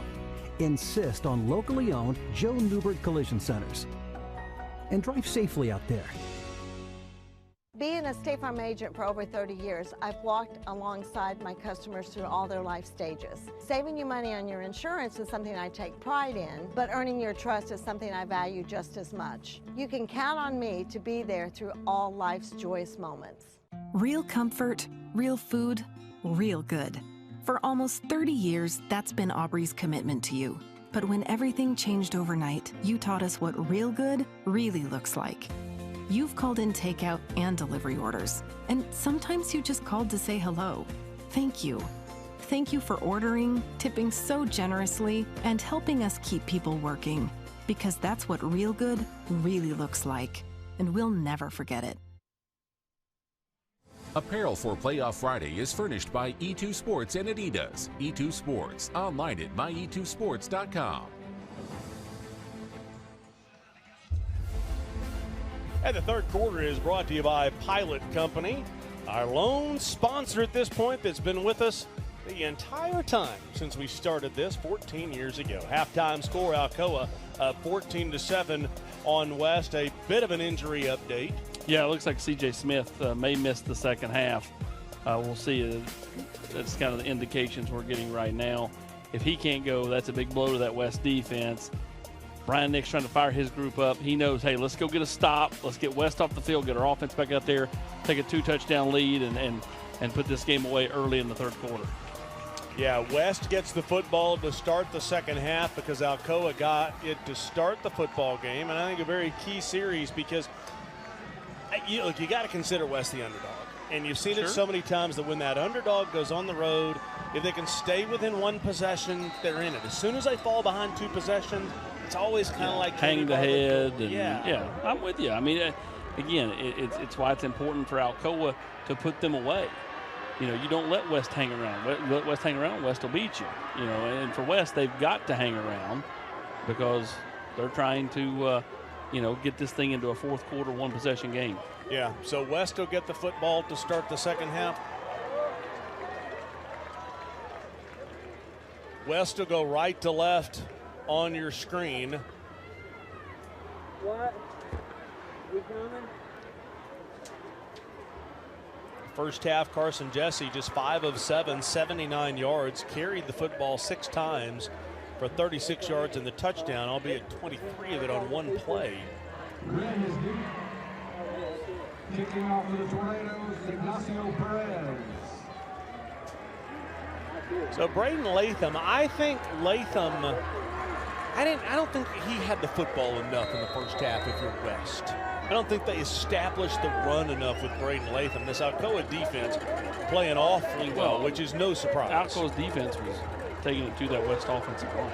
Insist on locally owned Joe Newbert Collision Centers. And drive safely out there. Being a State Farm agent for over 30 years, I've walked alongside my customers through all their life stages. Saving you money on your insurance is something I take pride in, but earning your trust is something I value just as much. You can count on me to be there through all life's joyous moments. Real comfort, real food, real good. For almost 30 years, that's been Aubrey's commitment to you. But when everything changed overnight, you taught us what real good really looks like. You've called in takeout and delivery orders, and sometimes you just called to say hello. Thank you. Thank you for ordering, tipping so generously, and helping us keep people working. because that's what real good really looks like, and we'll never forget it. Apparel for Playoff Friday is furnished by E2 Sports and Adidas. E2 Sports, online at mye2sports.com. And the third quarter is brought to you by Pilot Company, our lone sponsor at this point that's been with us the entire time since we started this 14 years ago. Halftime score, Alcoa 14-7 on West. A bit of an injury update. Yeah, it looks like C.J. Smith may miss the second half. We'll see. That's kind of the indications we're getting right now. If he can't go, that's a big blow to that West defense. Brian Nick's trying to fire his group up. He knows, hey, let's go get a stop. Let's get West off the field, get our offense back out there, take a 2-touchdown lead, and put this game away early in the third quarter. Yeah, West gets the football to start the second half because Alcoa got it to start the football game. And I think a very key series because, you got to consider West the underdog. And you've seen it so many times that when that underdog goes on the road, if they can stay within one possession, they're in it. As soon as they fall behind two possessions, it's always kind of like hang the head. And, yeah, I'm with you. I mean, again, it's why it's important for Alcoa to put them away. You don't let West hang around. Let West hang around, West will beat you. And for West, they've got to hang around because they're trying to, get this thing into a fourth quarter, one possession game. Yeah, so West will get the football to start the second half. West will go right to left on your screen. What? We coming? First half, Carson Jesse just 5 of 7, 79 yards, carried the football 6 times for 36 yards and the touchdown, albeit 23 of it on one play. Kicking off for the Tornadoes, Ignacio Perez. So Braden Latham, I think Latham, I don't think he had the football enough in the first half if you're West. I don't think they established the run enough with Braden Latham. This Alcoa defense playing awfully well, which is no surprise. Alcoa's defense was taking it to that West offensive line,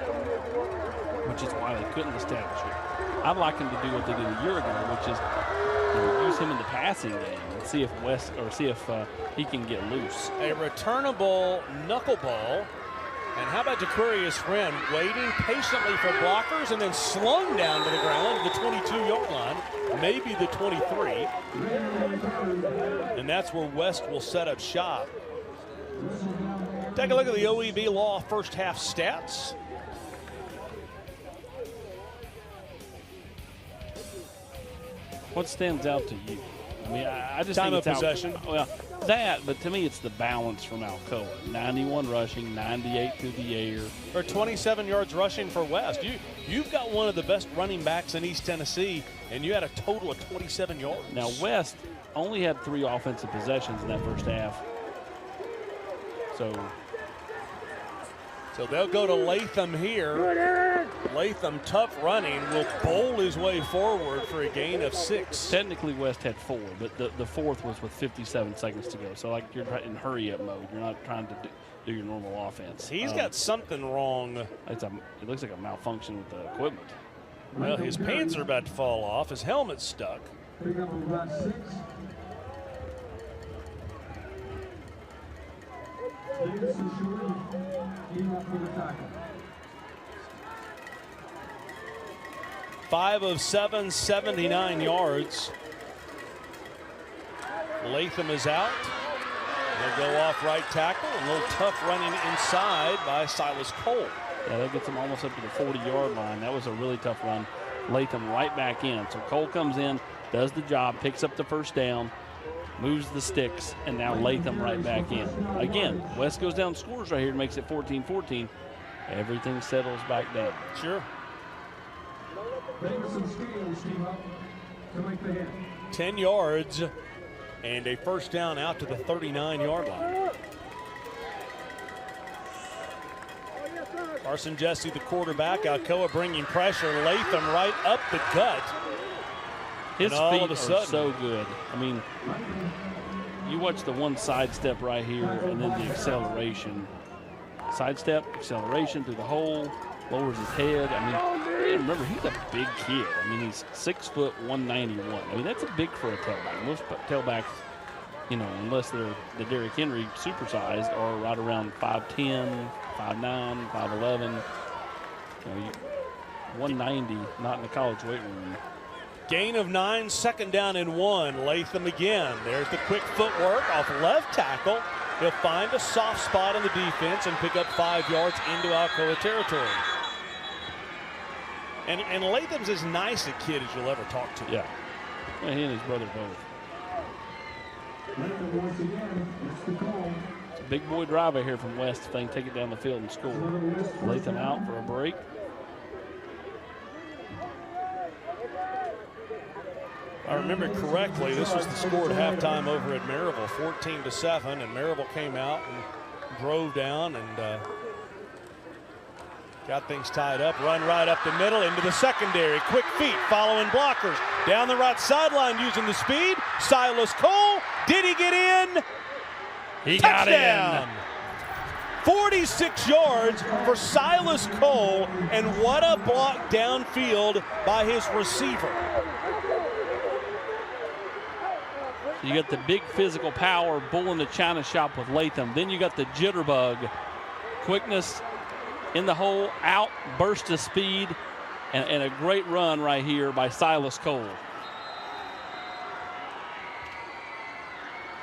which is why they couldn't establish it. I'd like them to do what they did a year ago, which is use him in the passing game and see if he can get loose. A returnable knuckleball. And how about Decurious Friend waiting patiently for blockers and then slung down to the ground, the 22-yard line, maybe the 23. And that's where West will set up shop. Take a look at the OEB Law first half stats. What stands out to you? I mean, I just time think of possession. Well, but to me, it's the balance from Alcoa. 91 rushing, 98 through the air. Or 27 yards rushing for West. You've got one of the best running backs in East Tennessee, and you had a total of 27 yards. Now, West only had 3 offensive possessions in that first half. So they'll go to Latham here. Latham, tough running, will bowl his way forward for a gain of 6. Technically, West had 4, but the fourth was with 57 seconds to go. So, like, you're in hurry-up mode. You're not trying to do your normal offense. He's got something wrong. It looks like a malfunction with the equipment. Well, his pants are about to fall off. His helmet's stuck. Pick up about 6. Five of 7, 79 yards. Latham is out. They'll go off right tackle. A little tough running inside by Silas Cole. Yeah, that gets him almost up to the 40-yard line. That was a really tough run. Latham right back in. So Cole comes in, does the job, picks up the first down, moves the sticks, and now Latham right back in. Again, West goes down, scores right here, and makes it 14-14. Everything settles back down. Sure. 10 yards and a first down out to the 39-yard line. Carson Jesse, the quarterback. Alcoa bringing pressure. Latham right up the gut. His feet are so good. I mean, you watch the one sidestep right here and then the acceleration. Sidestep, acceleration through the hole, lowers his head. I mean, And remember, he's a big kid. I mean, he's 6 foot 191. I mean, that's a big for a tailback. Most tailbacks, you know, unless they're the Derrick Henry supersized, are right around 5'10", 5'9", 5'11". You know, 190, not in the college weight room. Gain of 9, 2nd down and 1. Latham again. There's the quick footwork off left tackle. He'll find a soft spot in the defense and pick up 5 yards into Alcoa territory. And Latham's as nice a kid as you'll ever talk to. Yeah. He and his brother both. It's a big boy driver here from West if they can take it down the field and score. Latham out for a break. If I remember correctly, this was the score at halftime over at Maryville, 14-7, and Maryville came out and drove down and got things tied up. Run right up the middle into the secondary. Quick feet following blockers. Down the right sideline using the speed. Silas Cole. Did he get in? He Touchdown. got in. 46 yards for Silas Cole, and what a block downfield by his receiver. You got the big physical power, bull in the china shop with Latham. Then you got the jitterbug, quickness in the hole, out, burst of speed, and a great run right here by Silas Cole.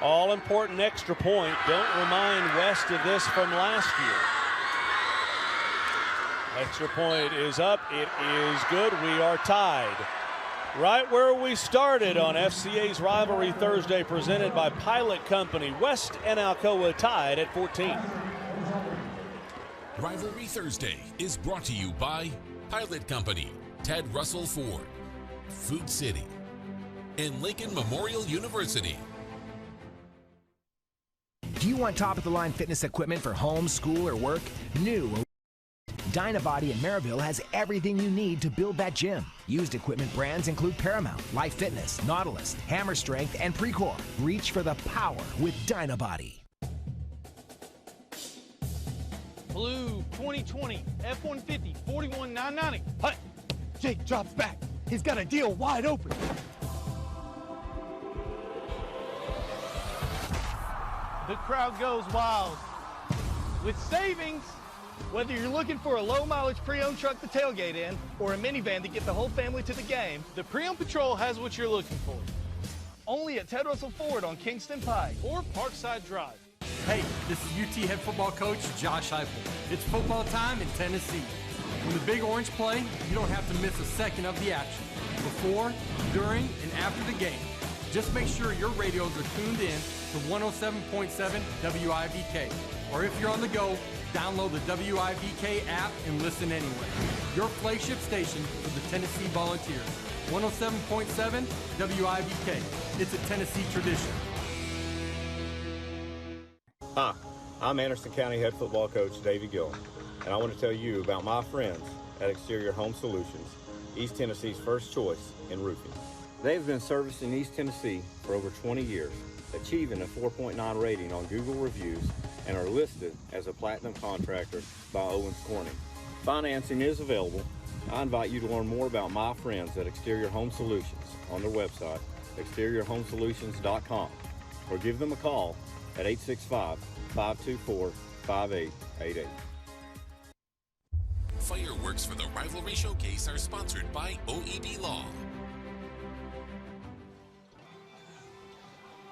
All important extra point. Don't remind West of this from last year. Extra point is up. It is good. We are tied. Right where we started on FCA's Rivalry Thursday, presented by Pilot Company. West and Alcoa tied at 14. Rivalry Thursday is brought to you by Pilot Company, Ted Russell Ford, Food City, and Lincoln Memorial University. Do you want top-of-the-line fitness equipment for home, school, or work? New Dynabody in Maryville has everything you need to build that gym. Used equipment brands include Paramount, Life Fitness, Nautilus, Hammer Strength, and Precor. Reach for the power with Dynabody. Blue 2020 F-150 $41,990. Hut! Jake drops back. He's got a deal wide open. The crowd goes wild. With savings, whether you're looking for a low-mileage pre-owned truck to tailgate in or a minivan to get the whole family to the game, the Pre-Owned Patrol has what you're looking for. Only at Ted Russell Ford on Kingston Pike or Parkside Drive. Hey, this is UT head football coach Josh Heupel. It's football time in Tennessee. When the Big Orange play, you don't have to miss a second of the action. Before, during, and after the game. Just make sure your radios are tuned in to 107.7 WIVK. Or if you're on the go, download the WIVK app and listen anywhere. Your flagship station for the Tennessee Volunteers. 107.7 WIVK. It's a Tennessee tradition. Hi, I'm Anderson County head football coach Davey Gill, and I want to tell you about my friends at Exterior Home Solutions, East Tennessee's first choice in roofing. They've been servicing East Tennessee for over 20 years, achieving a 4.9 rating on Google reviews, and are listed as a platinum contractor by Owens Corning. Financing is available. I invite you to learn more about my friends at Exterior Home Solutions on their website, exteriorhomesolutions.com, or give them a call at 865-524-5888. Fireworks for the Rivalry Showcase are sponsored by OEB Law.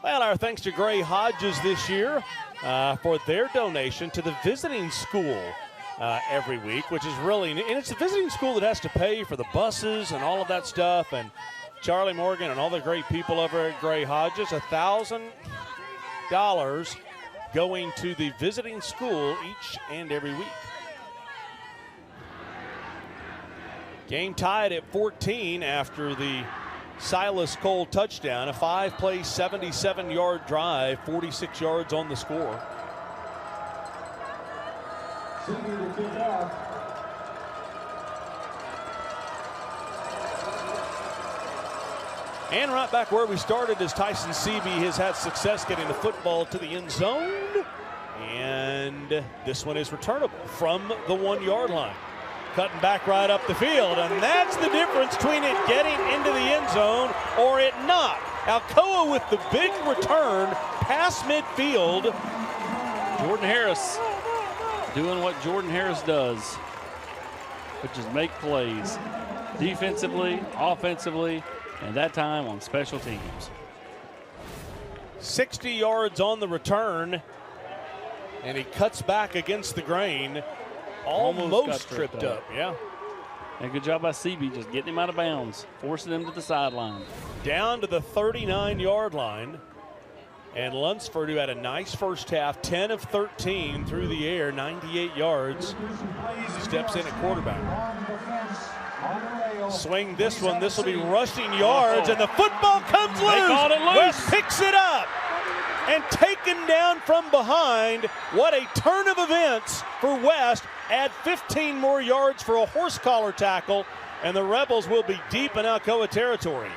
Well, our thanks to Gray Hodges this year for their donation to the visiting school every week, which is really, and it's a visiting school that has to pay for the buses and all of that stuff, and Charlie Morgan and all the great people over at Gray Hodges, $1,000 going to the visiting school each and every week. Game tied at 14 after the Silas Cole touchdown, a 5-play, 77-yard drive, 46 yards on the score. And right back where we started as Tyson Seavey has had success getting the football to the end zone. And this one is returnable from the 1-yard line. Cutting back right up the field, and that's the difference between it getting into the end zone or it not. Alcoa with the big return past midfield. Jordan Harris doing what Jordan Harris does, which is make plays defensively, offensively, and that time on special teams. 60 yards on the return, and he cuts back against the grain. Almost tripped up. Yeah. And good job by CB just getting him out of bounds, forcing him to the sideline. Down to the 39-yard line. And Lunsford, who had a nice first half, 10 of 13 through the air, 98 yards, steps in at quarterback. Swing this one. This will be rushing yards, and the football comes loose. They called it loose. West picks it up and taken down from behind. What a turn of events for West. Add 15 more yards for a horse collar tackle, and the Rebels will be deep in Alcoa territory.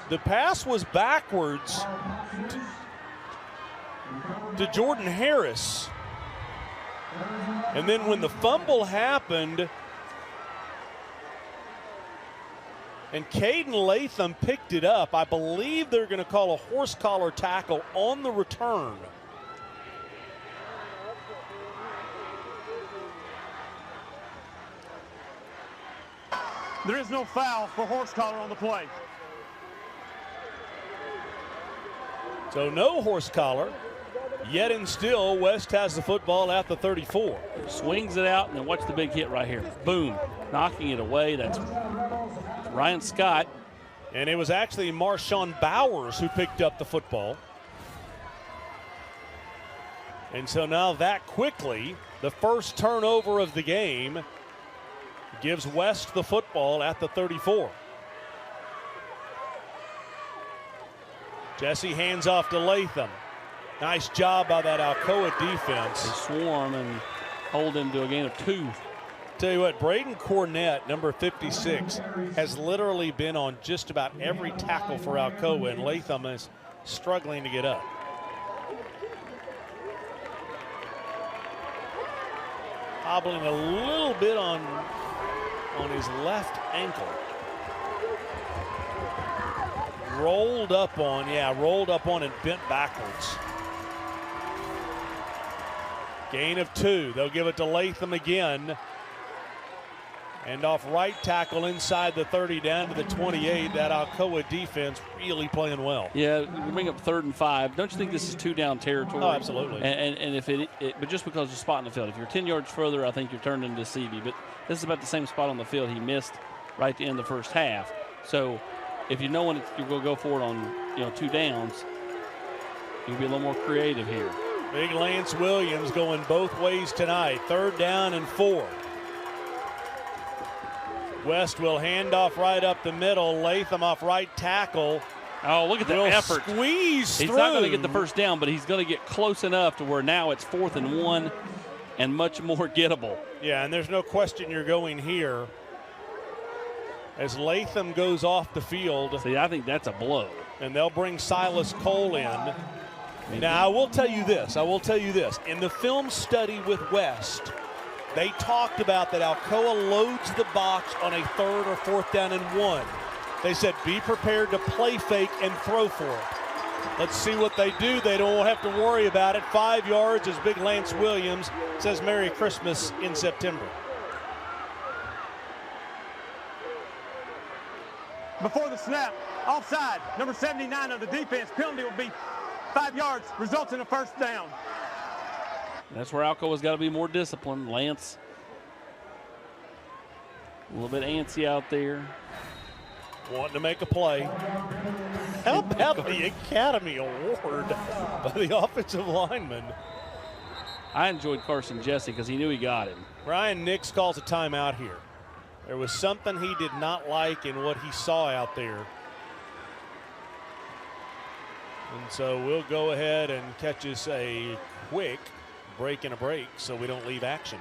The pass was backwards to Jordan Harris. And then when the fumble happened and Caden Latham picked it up, I believe they're going to call a horse collar tackle on the return. There is no foul for horse collar on the play. So no horse collar, yet and still West has the football at the 34. Swings it out, and then watch the big hit right here. Boom, knocking it away. That's Ryan Scott. And it was actually Marshawn Bowers who picked up the football. And so now that quickly, the first turnover of the game, gives West the football at the 34. Jesse hands off to Latham. Nice job by that Alcoa defense. They swarm and hold him to a gain of 2. Tell you what, Braden Cornett, number 56, has literally been on just about every tackle for Alcoa, and Latham is struggling to get up. Hobbling a little bit on his left ankle. Rolled up on and bent backwards. Gain of 2. They'll give it to Latham again. And off right tackle inside the 30 down to the 28. That Alcoa defense really playing well. Yeah, we bring up 3rd and 5. Don't you think this is 2-down territory? Oh, absolutely. And if but just because there's a spot in the field. If you're 10 yards further, I think you're turned into CB. But this is about the same spot on the field he missed right at the end of the first half. So if you know when you're going to go for it on 2 downs, you'll be a little more creative here. Big Lance Williams going both ways tonight. 3rd down and 4. West will hand off right up the middle. Latham off right tackle. Oh, look at the effort. Squeeze He's through. not going to get the first down, but he's going to get close enough to where now it's 4th and 1 and much more gettable. Yeah, and there's no question you're going here. As Latham goes off the field. See, I think that's a blow. And they'll bring Silas Cole in. Now, I will tell you this. In the film study with West, they talked about that Alcoa loads the box on a 3rd or 4th down and 1. They said be prepared to play fake and throw for it. Let's see what they do. They don't have to worry about it. 5 yards as Big Lance Williams says Merry Christmas in September. Before the snap, offside, number 79 of the defense. Penalty will be 5 yards, results in a 1st down. That's where Alcoa's got to be more disciplined. Lance, a little bit antsy out there. Wanting to make a play. How about the Academy Award by the offensive lineman? I enjoyed Carson Jesse because he knew he got him. Ryan Nix calls a timeout here. There was something he did not like in what he saw out there. And so we'll go ahead and catch us a quick break and a break so we don't leave action.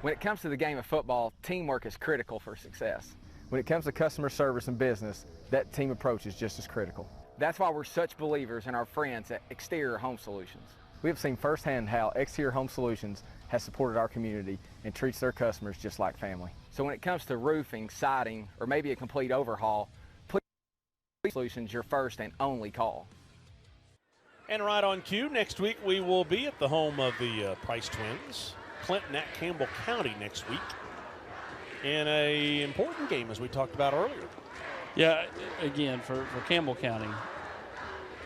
When it comes to the game of football, teamwork is critical for success. When it comes to customer service and business, that team approach is just as critical. That's why we're such believers in our friends at Exterior Home Solutions. We have seen firsthand how Exterior Home Solutions has supported our community and treats their customers just like family. So when it comes to roofing, siding, or maybe a complete overhaul, please Solutions your first and only call. And right on cue, next week we will be at the home of the Price Twins, Clinton at Campbell County next week, in an important game as we talked about earlier. Yeah, again, for Campbell County,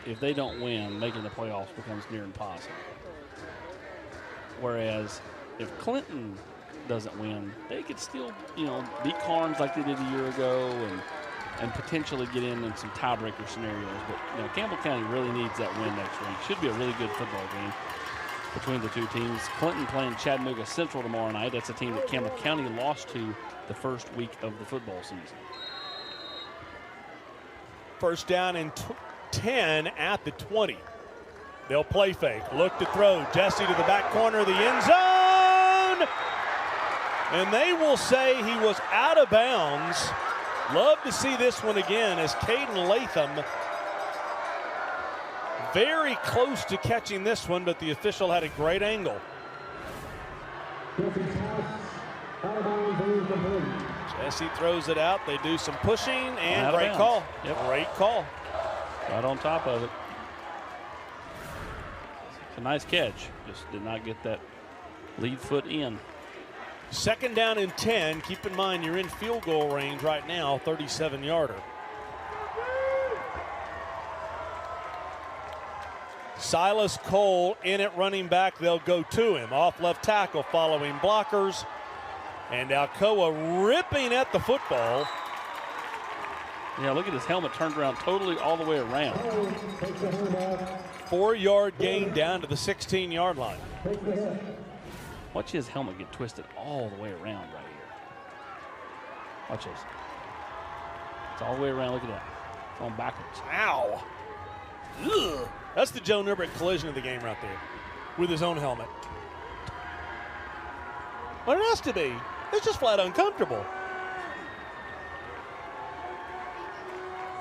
if they don't win, making the playoffs becomes near impossible. Whereas if Clinton doesn't win, they could still, beat Carnes like they did a year ago and potentially get in some tiebreaker scenarios. But, Campbell County really needs that win next week. Should be a really good football game between the two teams. Clinton playing Chattanooga Central tomorrow night. That's a team that Campbell County lost to the first week of the football season. First down and 10 at the 20. They'll play fake. Look to throw. Jesse to the back corner of the end zone. And they will say he was out of bounds. Love to see this one again as Caden Latham very close to catching this one, but the official had a great angle. Jesse throws it out. They do some pushing, and great call. Yep. Great call. Right on top of it. It's a nice catch. Just did not get that lead foot in. Second down and 10. Keep in mind you're in field goal range right now, 37-yarder. Silas Cole in at running back. They'll go to him. Off left tackle following blockers. And Alcoa ripping at the football. Yeah, look at his helmet turned around totally all the way around. 4-yard gain down to the 16-yard line. Watch his helmet get twisted all the way around right here. Watch this. It's all the way around. Look at that. It's going backwards. Ow. Ugh. That's the Joe Nurbrick collision of the game right there with his own helmet. What it has to be. It's just flat uncomfortable.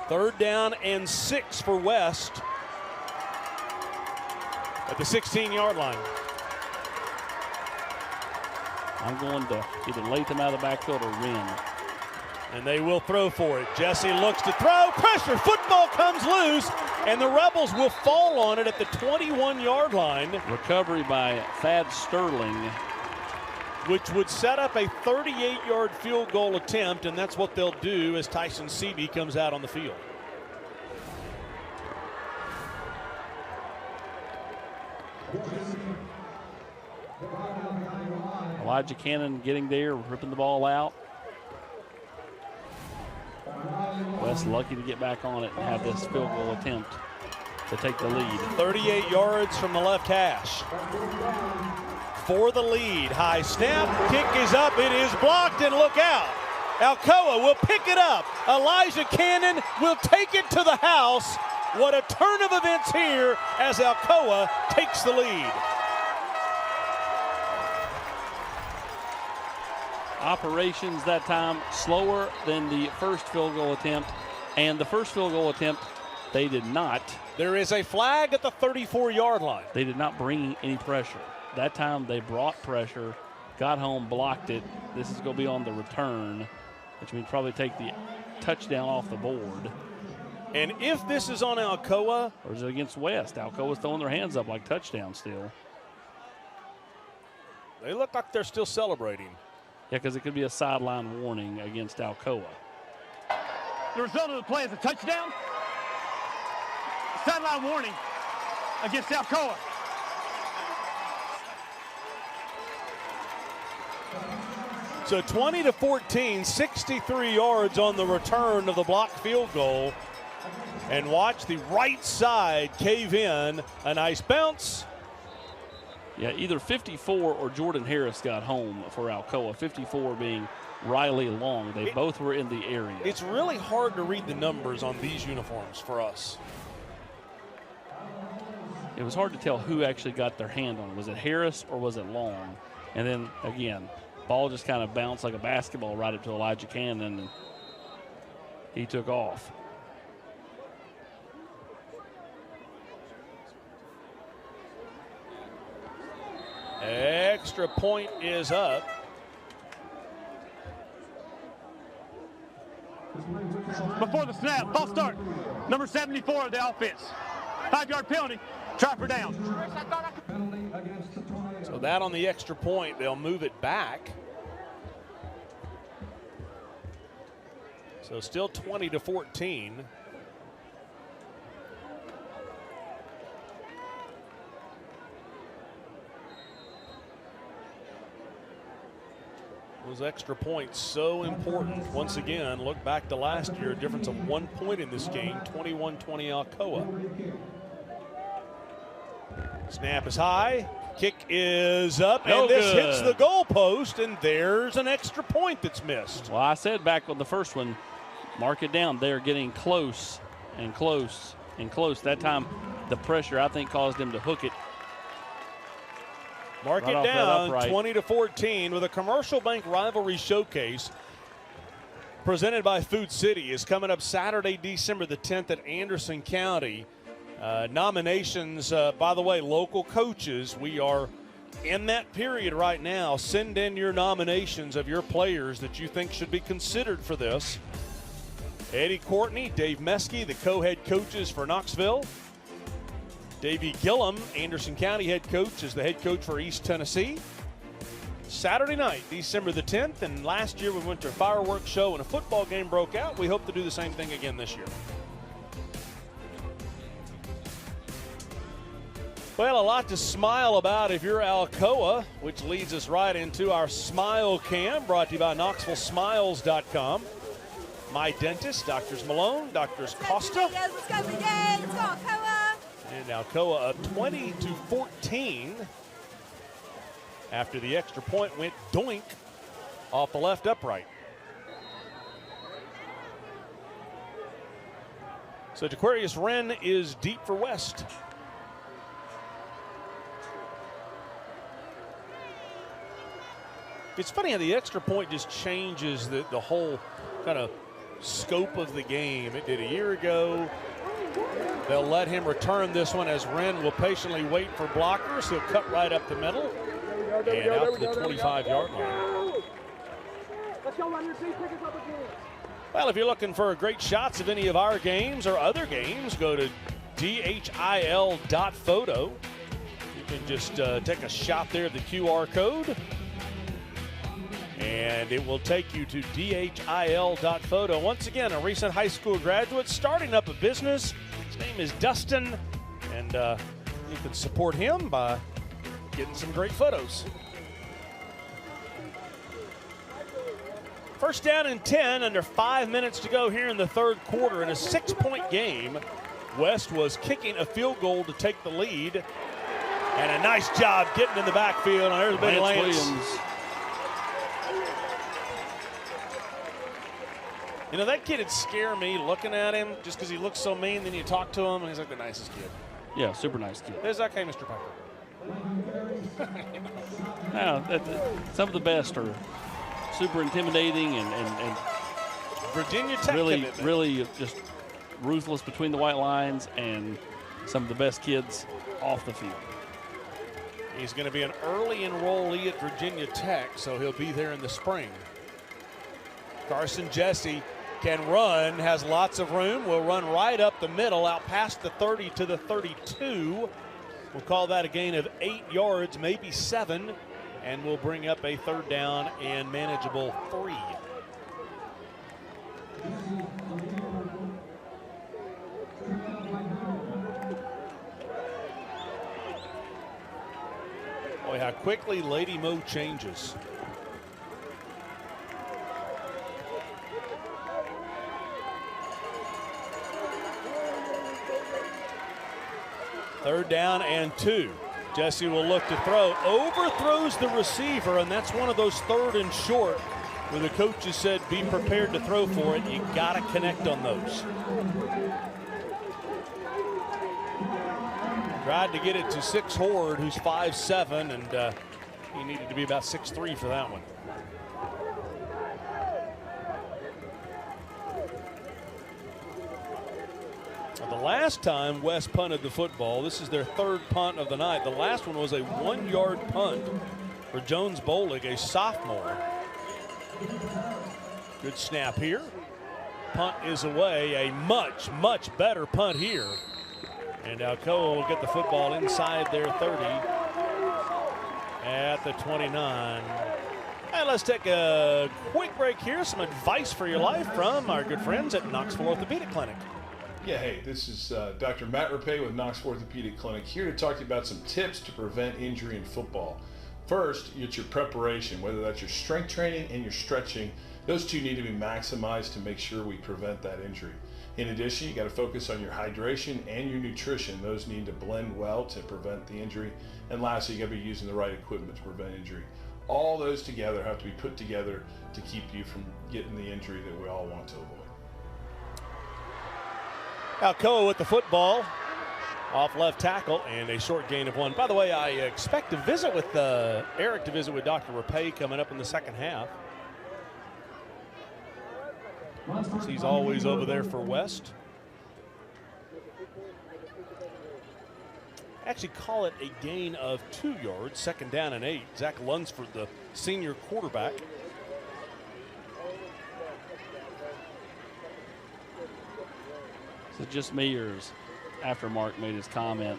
Third down and 6 for West at the 16-yard line. I'm going to either Latham out of the backfield or Wren. And they will throw for it. Jesse looks to throw. Pressure. Football comes loose. And the Rebels will fall on it at the 21-yard line. Recovery by Thad Sterling, which would set up a 38-yard field goal attempt, and that's what they'll do as Tyson Seabee comes out on the field. Elijah Cannon getting there, ripping the ball out. West lucky to get back on it and have this field goal attempt to take the lead. 38 yards from the left hash. For the lead. High snap. Kick is up. It is blocked, and look out. Alcoa will pick it up. Elijah Cannon will take it to the house. What a turn of events here as Alcoa takes the lead. Operations that time slower than the first field goal attempt. And the first field goal attempt, they did not. There is a flag at the 34-yard line. They did not bring any pressure. That time they brought pressure, got home, blocked it. This is going to be on the return, which means probably take the touchdown off the board. And if this is on Alcoa. Or is it against West? Alcoa's throwing their hands up like touchdown still. They look like they're still celebrating. Yeah, because it could be a sideline warning against Alcoa. The result of the play is a touchdown. Sideline warning against Alcoa. So 20-14, 63 yards on the return of the blocked field goal. And watch the right side cave in. A nice bounce. Yeah, either 54 or Jordan Harris got home for Alcoa, 54 being Riley Long. They both were in the area. It's really hard to read the numbers on these uniforms for us. It was hard to tell who actually got their hand on it. Was it Harris or was it Long? And then, again, ball just kind of bounced like a basketball right up to Elijah Cannon, and he took off. Extra point is up. Before the snap, false start. Number 74 of the offense. 5-yard penalty. Try for down. So that on the extra point, they'll move it back. So still 20-14. Those extra points so important. Once again, look back to last year, a difference of 1 point in this game, 21-20 Alcoa. Snap is high, kick is up, and this hits the goalpost, and there's an extra point that's missed. Well, I said back on the first one, mark it down. They're getting close and close and close. That time, the pressure, I think, caused them to hook it. Mark it down, 20-14, with a Commercial Bank Rivalry Showcase presented by Food City is coming up Saturday, December the 10th at Anderson County. Nominations, by the way, local coaches, we are in that period right now. Send in your nominations of your players that you think should be considered for this. Eddie Courtney, Dave Meskey, the co-head coaches for Knoxville. Davey Gillum, Anderson County head coach, is the head coach for East Tennessee. Saturday night, December the 10th, and last year we went to a fireworks show and a football game broke out. We hope to do the same thing again this year. Well, a lot to smile about if you're Alcoa, which leads us right into our Smile Cam, brought to you by KnoxvilleSmiles.com. My dentist, Doctors Malone, Doctors Costa. Let's go, Brigade. Let's go, Alcoa. And Alcoa up 20-14 after the extra point went doink off the left upright. So Jaquarius Wren is deep for West. It's funny how the extra point just changes the whole kind of scope of the game. It did a year ago. They'll let him return this one as Wren will patiently wait for blockers. He'll cut right up the middle and out to the 25-yard line. Well, if you're looking for great shots of any of our games or other games, go to dhil.photo. You can just take a shot there at the QR code, and it will take you to dhil.photo. Once again, a recent high school graduate starting up a business. His name is Dustin, and you can support him by getting some great photos. First down and 10, under 5 minutes to go here in the third quarter in a 6-point game. West was kicking a field goal to take the lead, and a nice job getting in the backfield. And there's big Lance Williams. You know, that kid would scare me looking at him just because he looks so mean. Then you talk to him, and he's like the nicest kid. Yeah, super nice kid. There's that guy, Mr. Pepper. Now, some of the best are super intimidating and Virginia Tech really just ruthless between the white lines, and some of the best kids off the field. He's going to be an early enrollee at Virginia Tech, so he'll be there in the spring. Carson Jesse can run, has lots of room, will run right up the middle, out past the 30 to the 32. We'll call that a gain of 8 yards, maybe 7, and we'll bring up a third down and manageable 3. Boy, how quickly Lady Mo changes. Third down and 2. Jesse will look to throw. Overthrows the receiver, and that's one of those third and short where the coaches said be prepared to throw for it. You got to connect on those. Tried to get it to 6 Horde, who's 5'7", and he needed to be about 6'3" for that one. The last time West punted the football, this is their third punt of the night. The last one was a 1-yard punt for Jones Bolig, a sophomore. Good snap here. Punt is away. A much, much better punt here. And Alcoa will get the football inside their 30 at the 29. And let's take a quick break here. Some advice for your life from our good friends at Knoxville Orthopedic Clinic. Yeah, hey, this is Dr. Matt Rapay with Knoxville Orthopedic Clinic, here to talk to you about some tips to prevent injury in football. First, it's your preparation, whether that's your strength training and your stretching. Those two need to be maximized to make sure we prevent that injury. In addition, you got to focus on your hydration and your nutrition. Those need to blend well to prevent the injury. And lastly, you got to be using the right equipment to prevent injury. All those together have to be put together to keep you from getting the injury that we all want to avoid. Alcoa with the football, off left tackle, and a short gain of 1. By the way, I expect to visit with Eric to visit with Dr. Rapay coming up in the second half. He's always over there for West. Actually call it a gain of 2 yards, 2nd down and 8. Zach Lunsford, the senior quarterback. Is it just me, or is after Mark made his comment,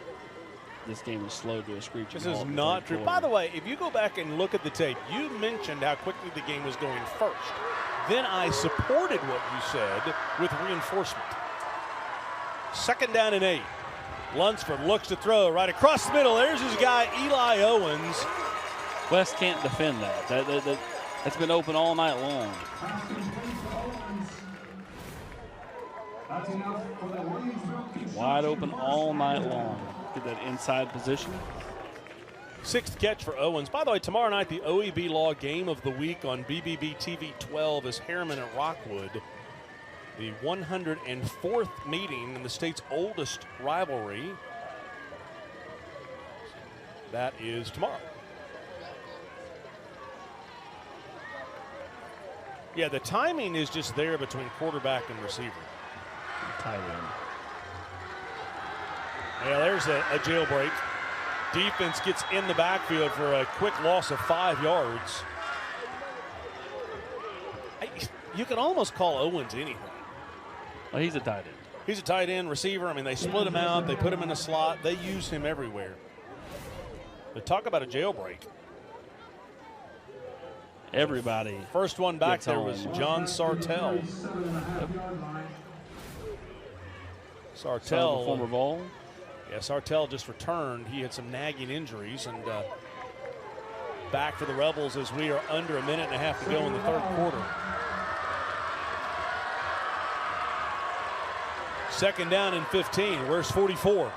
this game was slowed to a screeching halt? This is not true. By the way, if you go back and look at the tape, you mentioned how quickly the game was going first. Then I supported what you said with reinforcement. 2nd down and 8. Lunsford looks to throw right across the middle. There's his guy, Eli Owens. West can't defend that. That's been open all night long. Wide open all night long. Get that inside position. 6th catch for Owens. By the way, tomorrow night, the OEB Law Game of the Week on BBB TV 12 is Harriman at Rockwood. The 104th meeting in the state's oldest rivalry. That is tomorrow. Yeah, the timing is just there between quarterback and receiver. Tight end. Yeah, there's a jailbreak. Defense gets in the backfield for a quick loss of 5 yards. You can almost call Owens anything. Well, he's a tight end. He's a tight end receiver. I mean, they split him out. They put him in a slot. They use him everywhere. But talk about a jailbreak. Everybody. First one back there was John Sartell. Sartell, former ball. Yeah, Sartell just returned. He had some nagging injuries, and back for the Rebels as we are under a minute and a half to go in the 3rd quarter. 2nd down and 15. Where's 44?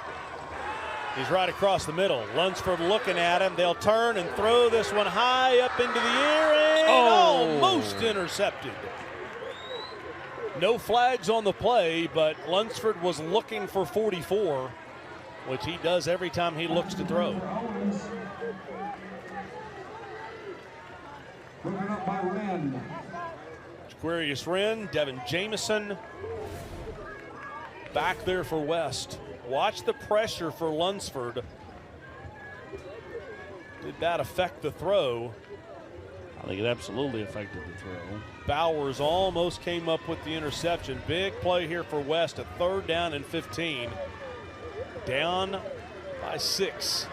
He's right across the middle. Lunsford looking at him. They'll turn and throw this one high up into the air and almost intercepted. No flags on the play, but Lunsford was looking for 44, which he does every time he looks to throw. Jaquarius Wren, Devin Jamison back there for West. Watch the pressure for Lunsford. Did that affect the throw? I think it absolutely affected the throw. Bowers almost came up with the interception. Big play here for West, a 3rd down and 15. Down by 6.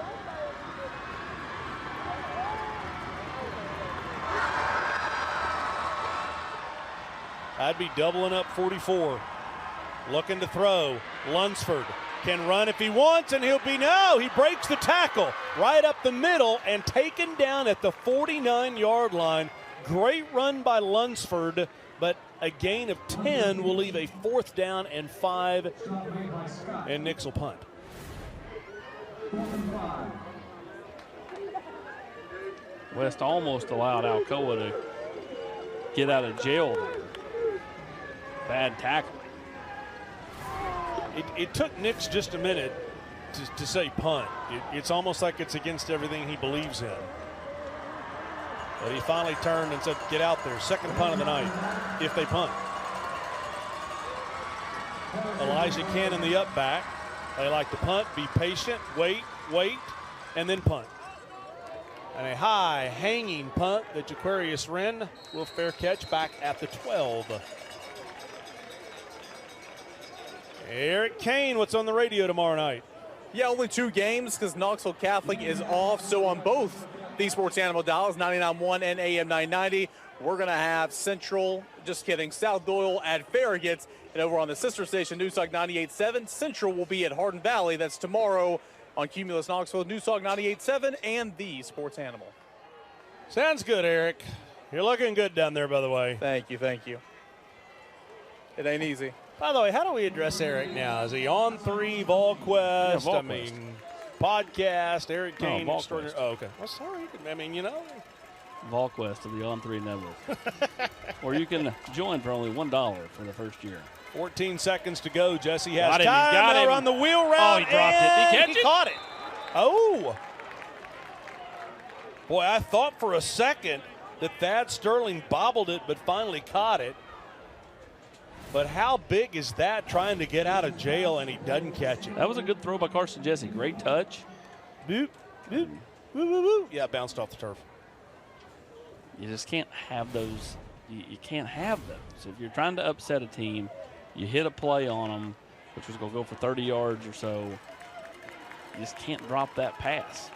I'd be doubling up 44. Looking to throw. Lunsford can run if he wants, and he breaks the tackle right up the middle and taken down at the 49-yard line. Great run by Lunsford, but a gain of 10 will leave a 4th down and 5, and Nix will punt. West almost allowed Alcoa to get out of jail there. Bad tackle. It took Nix just a minute to say punt. It's almost like it's against everything he believes in. But he finally turned and said, get out there. 2nd punt of the night if they punt. Elijah Cannon, the up back. They like to punt, be patient, wait, and then punt. And a high hanging punt that Jaquarius Wren will fair catch back at the 12. Eric Kane, what's on the radio tomorrow night? Yeah, only 2 games because Knoxville Catholic is off. So on both these Sports Animal dials, 99.1 and AM 990, we're going to have Central, just kidding, South Doyle at Farragut. And over on the sister station, Newstalk 98.7, Central will be at Hardin Valley. That's tomorrow on Cumulus Knoxville, Newstalk 98.7, and the Sports Animal. Sounds good, Eric. You're looking good down there, by the way. Thank you, thank you. It ain't easy. By the way, how do we address Eric now? Is he on 3, VolQuest? Yeah, I mean, podcast, Eric Kane. No, Extraordinary. Oh, okay. Well, sorry. I mean, you know. VolQuest of the On 3 Network. Or you can join for only $1 for the first year. 14 seconds to go. Jesse has got him. time. He's got They're him. on the wheel route. Oh, he dropped it. Did he catch it? He caught it. Oh. Boy, I thought for a second that Thad Sterling bobbled it, but finally caught it. But how big is that trying to get out of jail and he doesn't catch it? That was a good throw by Carson Jesse. Great touch. Boop, boop, woo, woo, woo. Yeah, bounced off the turf. You just can't have those. You can't have those. If you're trying to upset a team, you hit a play on them, which was going to go for 30 yards or so. You just can't drop that pass.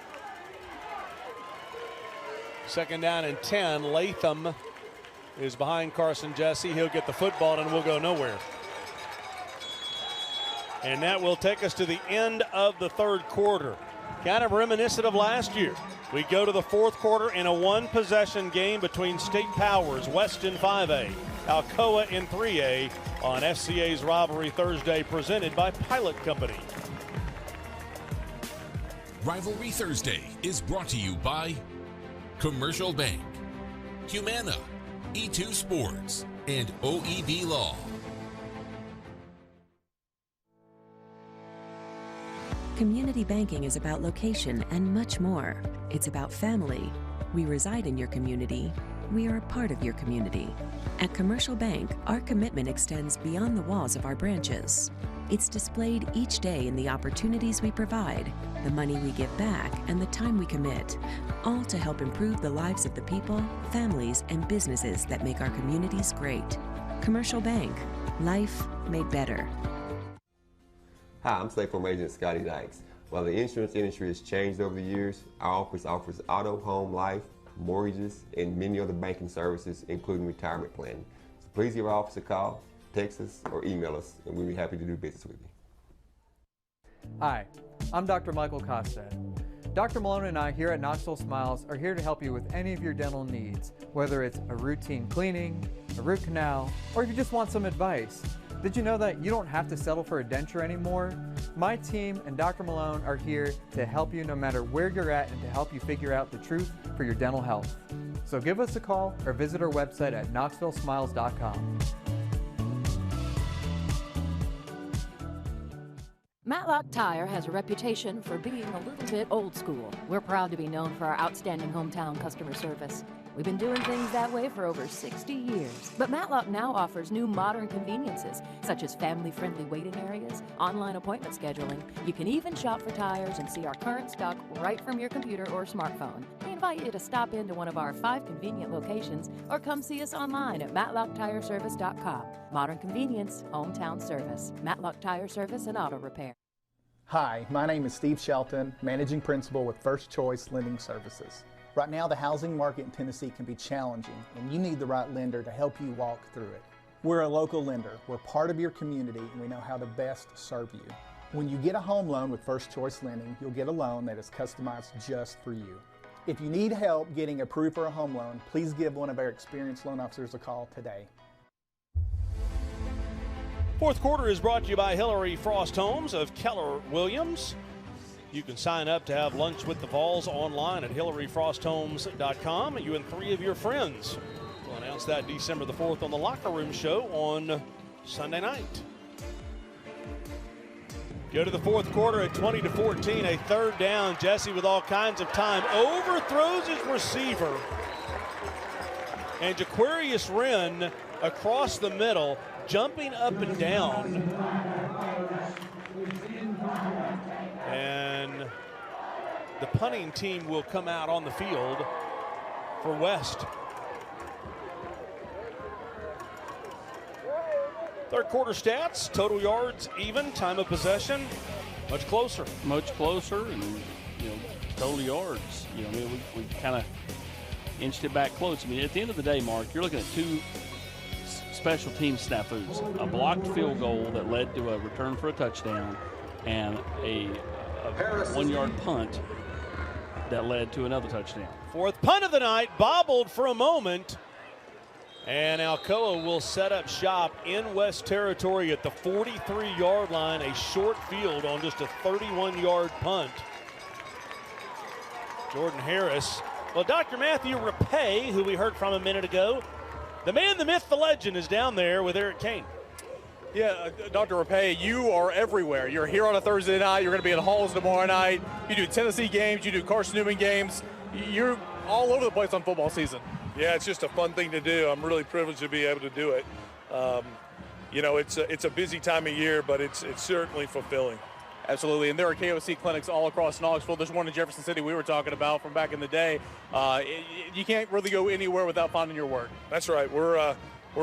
2nd down and 10. Latham is behind Carson Jesse. He'll get the football and we'll go nowhere. And that will take us to the end of the 3rd quarter. Kind of reminiscent of last year. We go to the 4th quarter in a 1-possession game between state powers, West in 5A, Alcoa in 3A, on FCA's Rivalry Thursday, presented by Pilot Company. Rivalry Thursday is brought to you by Commercial Bank, Humana, E2 Sports, and OEB Law. Community banking is about location and much more. It's about family. We reside in your community. We are a part of your community. At Commercial Bank, our commitment extends beyond the walls of our branches. It's displayed each day in the opportunities we provide, the money we give back, and the time we commit, all to help improve the lives of the people, families, and businesses that make our communities great. Commercial Bank, life made better. Hi, I'm State Farm Agent Scotty Dykes. While the insurance industry has changed over the years, our office offers auto, home, life, mortgages, and many other banking services, including retirement planning. So please give our office a call, text us, or email us, and we'll be happy to do business with you. Hi, I'm Dr. Michael Costad. Dr. Malone and I here at Knoxville Smiles are here to help you with any of your dental needs, whether it's a routine cleaning, a root canal, or if you just want some advice. Did you know that you don't have to settle for a denture anymore? My team and Dr. Malone are here to help you no matter where you're at and to help you figure out the truth for your dental health. So give us a call or visit our website at knoxvillesmiles.com. Matlock Tire has a reputation for being a little bit old school. We're proud to be known for our outstanding hometown customer service. We've been doing things that way for over 60 years. But Matlock now offers new modern conveniences, such as family-friendly waiting areas, online appointment scheduling. You can even shop for tires and see our current stock right from your computer or smartphone. We invite you to stop into one of our 5 convenient locations or come see us online at matlocktireservice.com. Modern convenience, hometown service. Matlock Tire Service and Auto Repair. Hi, my name is Steve Shelton, Managing Principal with First Choice Lending Services. Right now, the housing market in Tennessee can be challenging, and you need the right lender to help you walk through it. We're a local lender. We're part of your community, and we know how to best serve you. When you get a home loan with First Choice Lending, you'll get a loan that is customized just for you. If you need help getting approved for a home loan, please give one of our experienced loan officers a call today. 4th quarter is brought to you by Hillary Frost Homes of Keller Williams. You can sign up to have lunch with the Vols online at hillaryfrosthomes.com. You and 3 of your friends. We'll announce that December the 4th on the Locker Room Show on Sunday night. Go to the 4th quarter at 20-14, a 3rd down. Jesse with all kinds of time overthrows his receiver. And Jaquarius Wren across the middle, jumping up and down. punting team will come out on the field for West. Third quarter stats, total yards even, time of possession much closer. Much closer, and total yards. I mean, we kind of inched it back close. I mean, at the end of the day, Mark, you're looking at two special team snafus: a blocked field goal that led to a return for a touchdown, and a 1-yard punt that led to another touchdown. Fourth punt of the night, bobbled for a moment, and Alcoa will set up shop in West territory at the 43-yard line, a short field on just a 31-yard punt. Jordan Harris. Well, Dr. Matthew Rapay, who we heard from a minute ago, the man, the myth, the legend, is down there with Eric Kane. Yeah, Dr. Rapay, you are everywhere. You're here on a Thursday night. You're going to be in Halls tomorrow night. You do Tennessee games. You do Carson Newman games. You're all over the place on football season. Yeah, it's just a fun thing to do. I'm really privileged to be able to do it. It's a busy time of year, but it's certainly fulfilling. Absolutely, and there are KOC clinics all across Knoxville. There's one in Jefferson City we were talking about from back in the day. You can't really go anywhere without finding your work. That's right. We're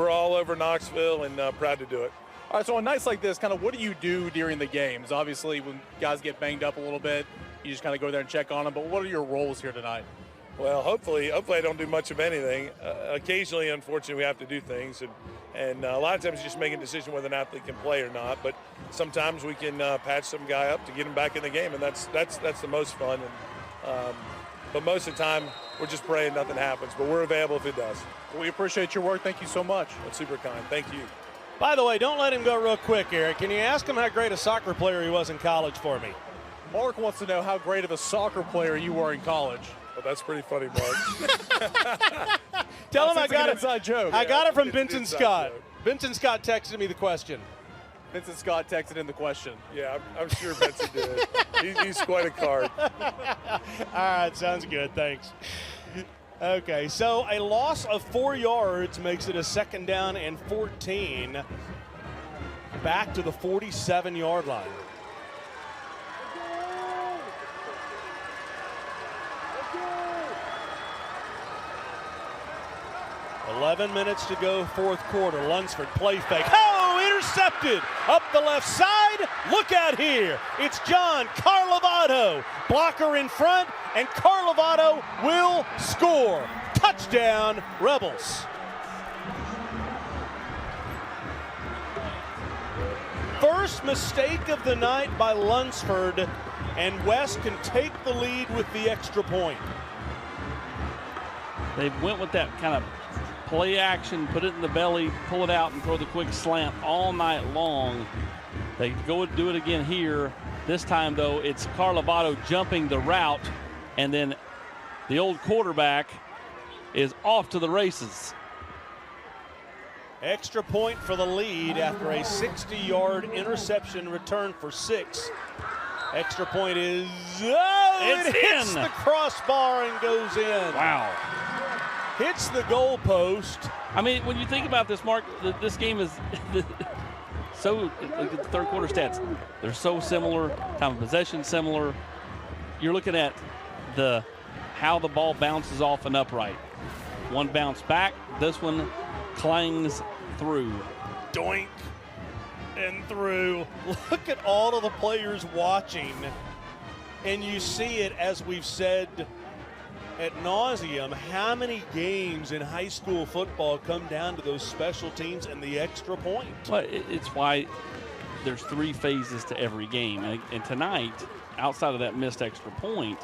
all over Knoxville and proud to do it. All right, so on nights like this, kind of what do you do during the games? Obviously, when guys get banged up a little bit, you just kind of go there and check on them. But what are your roles here tonight? Well, hopefully I don't do much of anything. Occasionally, unfortunately, we have to do things, and a lot of times just make a decision whether an athlete can play or not. But sometimes we can patch some guy up to get him back in the game, and that's the most fun. But most of the time, we're just praying nothing happens. But we're available if it does. We appreciate your work. Thank you so much. That's super kind. Thank you. By the way, don't let him go real quick, Eric. Can you ask him how great a soccer player he was in college for me? Mark wants to know how great of a soccer player you were in college. Well, that's pretty funny, Mark. Tell him I got it. Inside joke. I got it from Vincent Scott. Vincent Scott texted me the question. Vincent Scott texted in the question. Yeah, I'm sure Vincent did. He's quite a card. All right, sounds good. Thanks. Okay, so a loss of 4 yards makes it a 2nd down and 14. Back to the 47-yard line. $11 minutes to go, fourth quarter. Lunsford play fake. Oh, intercepted up the left side. Look out here. It's John Carlovato. Blocker in front, and Carlovato will score. Touchdown, Rebels. First mistake of the night by Lunsford, and West can take the lead with the extra point. They went with that kind of play action, put it in the belly, pull it out, and throw the quick slant all night long. They go and do it again here. This time, though, it's Carlovato jumping the route, and then the old quarterback is off to the races. Extra point for the lead after a 60-yard interception return for 6. Extra point is, it hits the crossbar and goes in. Wow. Hits the goalpost. I mean, when you think about this, Mark, this game is so, look at the third quarter stats. They're so similar, time of possession similar. You're looking at how the ball bounces off an upright. One bounce back, this one clangs through. Doink and through. Look at all of the players watching, and you see it, as we've said ad nauseum, how many games in high school football come down to those special teams and the extra point. Well, it's why there's 3 phases to every game. And tonight, outside of that missed extra point,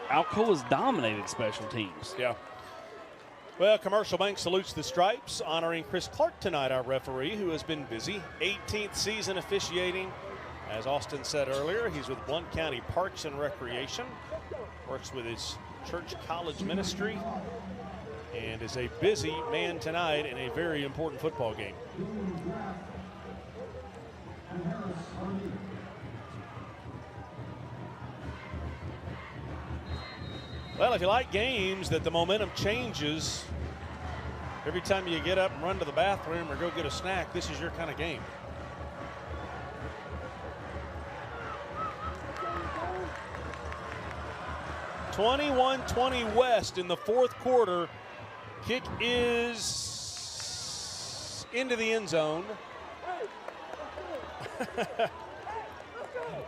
Alcoa's dominated special teams. Yeah. Well, Commercial Bank salutes the stripes, honoring Chris Clark tonight, our referee, who has been busy. 18th season officiating. As Austin said earlier, he's with Blount County Parks and Recreation, works with his church college ministry, and is a busy man tonight in a very important football game. Well, if you like games that the momentum changes every time you get up and run to the bathroom or go get a snack, this is your kind of game. 21-20 West in the fourth quarter. Kick is into the end zone.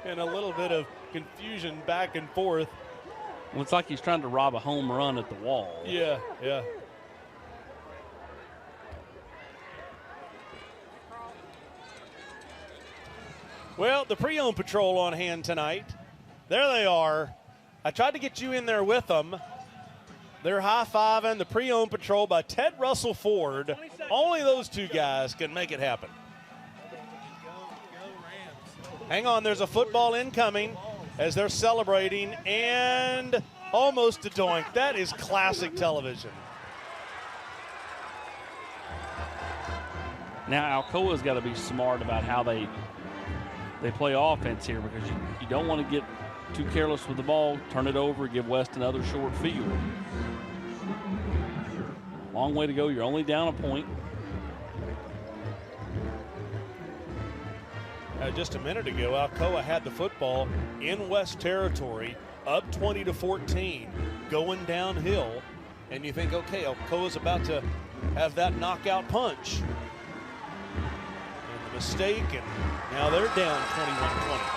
And a little bit of confusion back and forth. Well, it's like he's trying to rob a home run at the wall. Yeah. Well, the pre-owned patrol on hand tonight. There they are. I tried to get you in there with them. They're high-fiving the pre-owned patrol by Ted Russell Ford. Only those two guys can make it happen. Hang on, there's a football incoming as they're celebrating, and almost a doink. That is classic television. Now Alcoa's got to be smart about how they play offense here, because you don't want to get too careless with the ball, turn it over, give West another short field. Long way to go. You're only down a point. Just a minute ago, Alcoa had the football in West territory, up 20-14, going downhill, and you think, okay, Alcoa's about to have that knockout punch. And the mistake, and now they're down 21-20.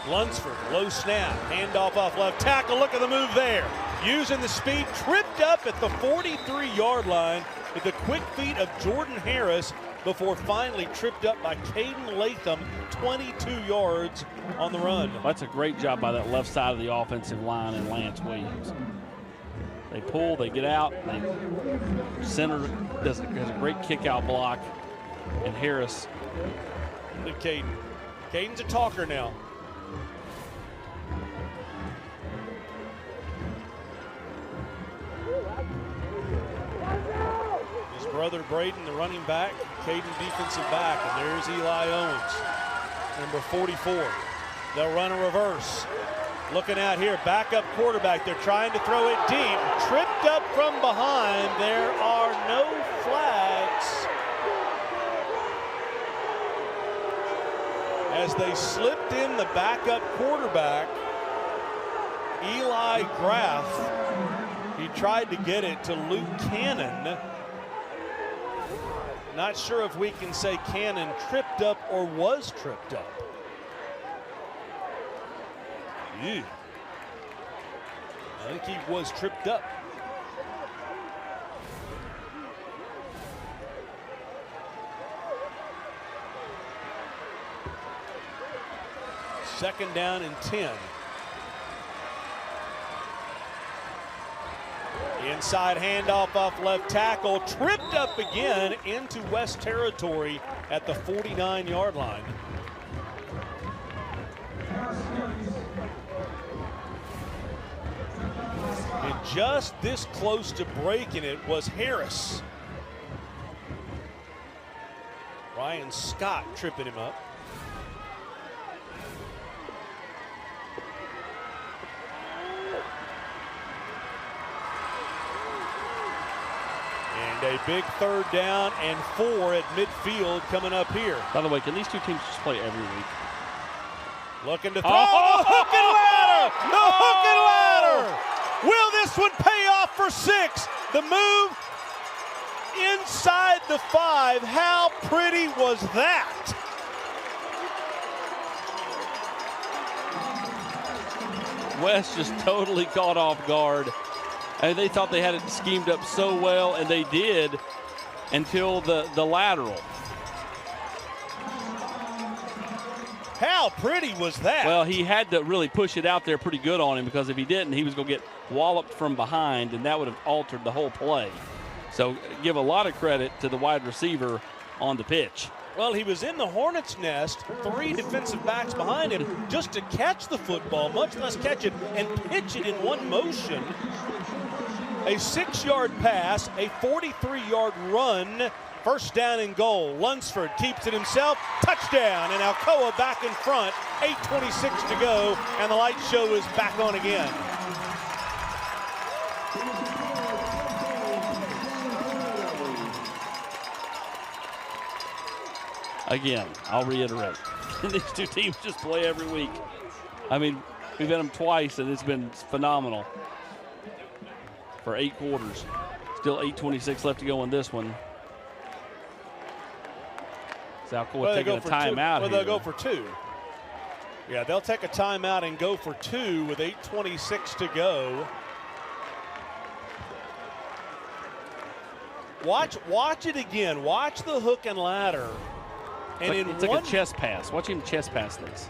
Lunsford, low snap, handoff off left tackle. Look at the move there. Using the speed, tripped up at the 43-yard line with the quick feet of Jordan Harris before finally tripped up by Caden Latham, 22 yards on the run. That's a great job by that left side of the offensive line and Lance Williams. They pull, they get out, center has a great kick out block, and Harris. Look at Caden. Caden's a talker now. His brother Braden, the running back, Caden defensive back, and there's Eli Owens, number 44. They'll run a reverse. Looking out here, backup quarterback. They're trying to throw it deep. Tripped up from behind. There are no flags as they slipped in the backup quarterback, Eli Graff. He tried to get it to Luke Cannon. Not sure if we can say Cannon tripped up or was tripped up. Ew. I think he was tripped up. Second down and 10. Inside handoff off left tackle, tripped up again into West territory at the 49-yard line. And just this close to breaking it was Harris. Ryan Scott tripping him up. A big third down and 4 at midfield coming up here. By the way, can these two teams just play every week? Looking to throw. Oh, hook and ladder! The hook and ladder! Will this one pay off for 6? The move inside the 5. How pretty was that? West just totally caught off guard. And they thought they had it schemed up so well, and they did until the lateral. How pretty was that? Well, he had to really push it out there pretty good on him, because if he didn't, he was going to get walloped from behind, and that would have altered the whole play. So give a lot of credit to the wide receiver on the pitch. Well, he was in the hornet's nest, 3 defensive backs behind him, just to catch the football, much less catch it and pitch it in one motion. A 6-yard pass, a 43-yard run, first down and goal. Lunsford keeps it himself, touchdown, and Alcoa back in front, 8:26 to go, and the light show is back on again. Again, I'll reiterate, these two teams just play every week. I mean, We've had them twice, and it's been phenomenal for 8 quarters. Still 8:26 left to go in this one. Alcoa taking a timeout here. They'll go for 2. Yeah, they'll take a timeout and go for 2 with 8:26 to go. Watch it again. Watch the hook and ladder. And it's like a chest pass. Watch him chest pass this.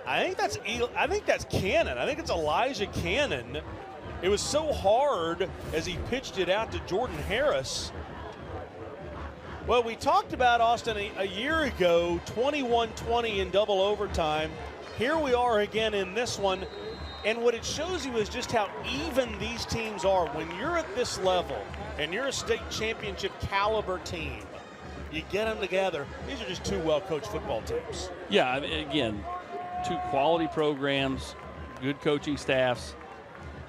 I think that's Cannon. I think it's Elijah Cannon. It was so hard as he pitched it out to Jordan Harris. Well, we talked about Austin a year ago, 21-20 in double overtime. Here we are again in this one. And what it shows you is just how even these teams are. When you're at this level and you're a state championship caliber team, you get them together. These are just 2 well-coached football teams. Yeah, I mean, again, 2 quality programs, good coaching staffs,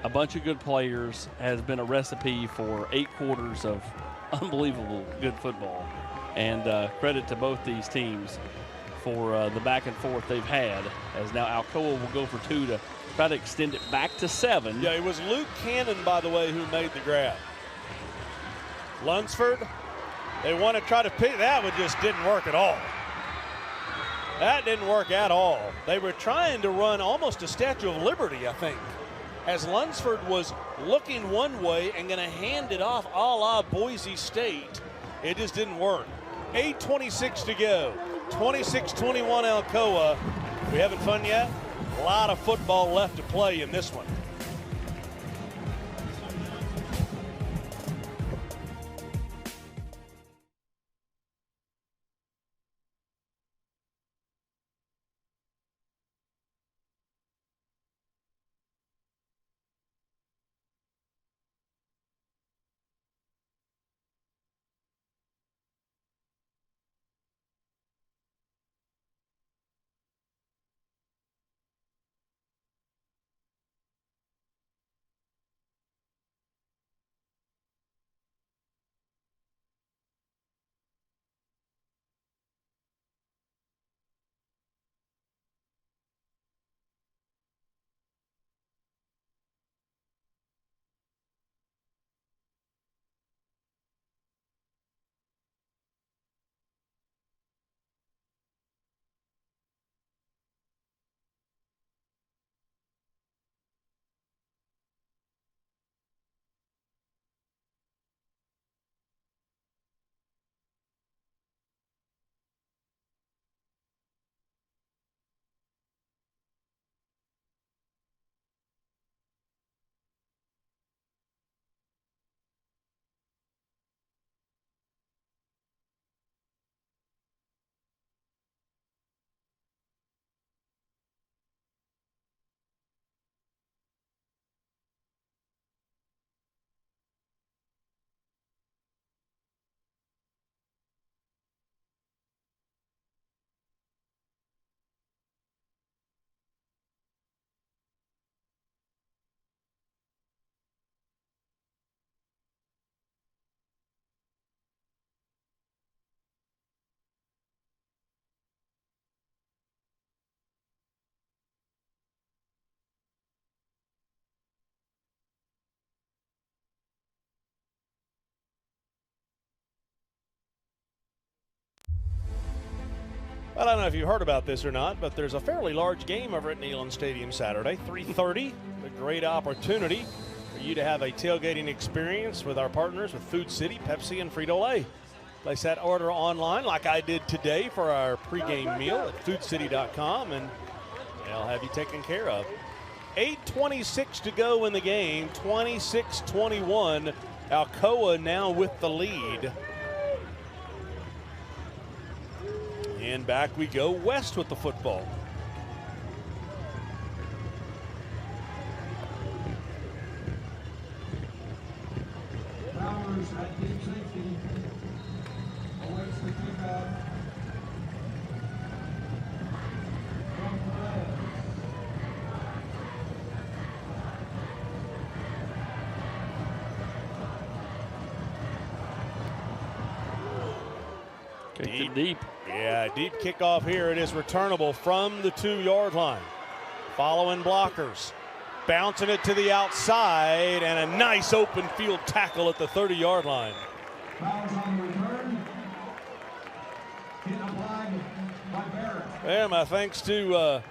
a bunch of good players has been a recipe for 8 quarters of unbelievable good football. And credit to both these teams for the back and forth they've had, as now Alcoa will go for 2 to try to extend it back to 7. Yeah, it was Luke Cannon, by the way, who made the grab. Lunsford, they want to try to pick. That one just didn't work at all. That didn't work at all. They were trying to run almost a Statue of Liberty, I think, as Lunsford was looking one way and going to hand it off a la Boise State. It just didn't work. 8:26 to go. 26-21 Alcoa. We having fun yet? A lot of football left to play in this one. Well, I don't know if you heard about this or not, but there's a fairly large game over at Neyland Stadium Saturday, 3:30. A great opportunity for you to have a tailgating experience with our partners with Food City, Pepsi, and Frito-Lay. Place that order online like I did today for our pregame meal at foodcity.com, and they'll have you taken care of. 8:26 to go in the game, 26-21. Alcoa now with the lead. And back we go west with the football. Bowers at deep safety awaits the kickoff. Kicked it deep. Yeah, deep kickoff here. It is returnable from the 2-yard line. Following blockers. Bouncing it to the outside, and a nice open field tackle at the 30-yard line. Yeah, my thanks to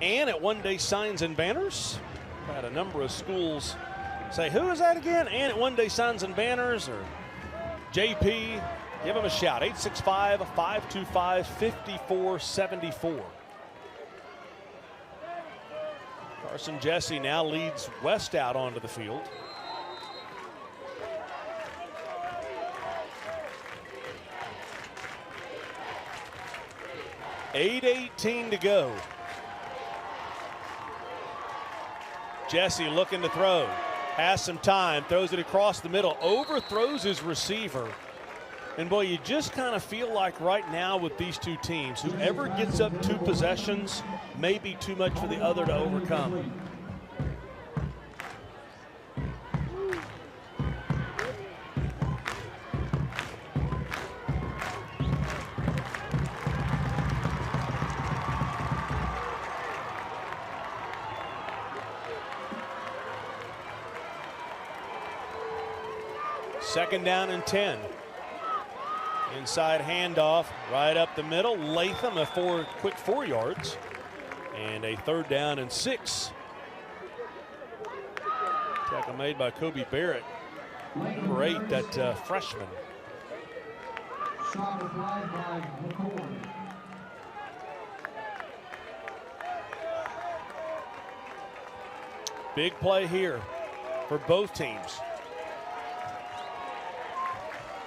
Ann at One Day Signs and Banners. Had a number of schools say, who is that again? Ann at One Day Signs and Banners, or JP. Give them a shout, 865-525-5474. Carson Jesse now leads West out onto the field. .818 to go. Jesse looking to throw. Has some time, throws it across the middle, overthrows his receiver. And boy, you just kind of feel like right now with these two teams, whoever gets up 2 possessions may be too much for the other to overcome. Second down and 10. Inside handoff, right up the middle. Latham a quick 4 yards. And a 3rd down and 6. Tackle made by Kobe Barrett. Number 8, that freshman. Big play here for both teams.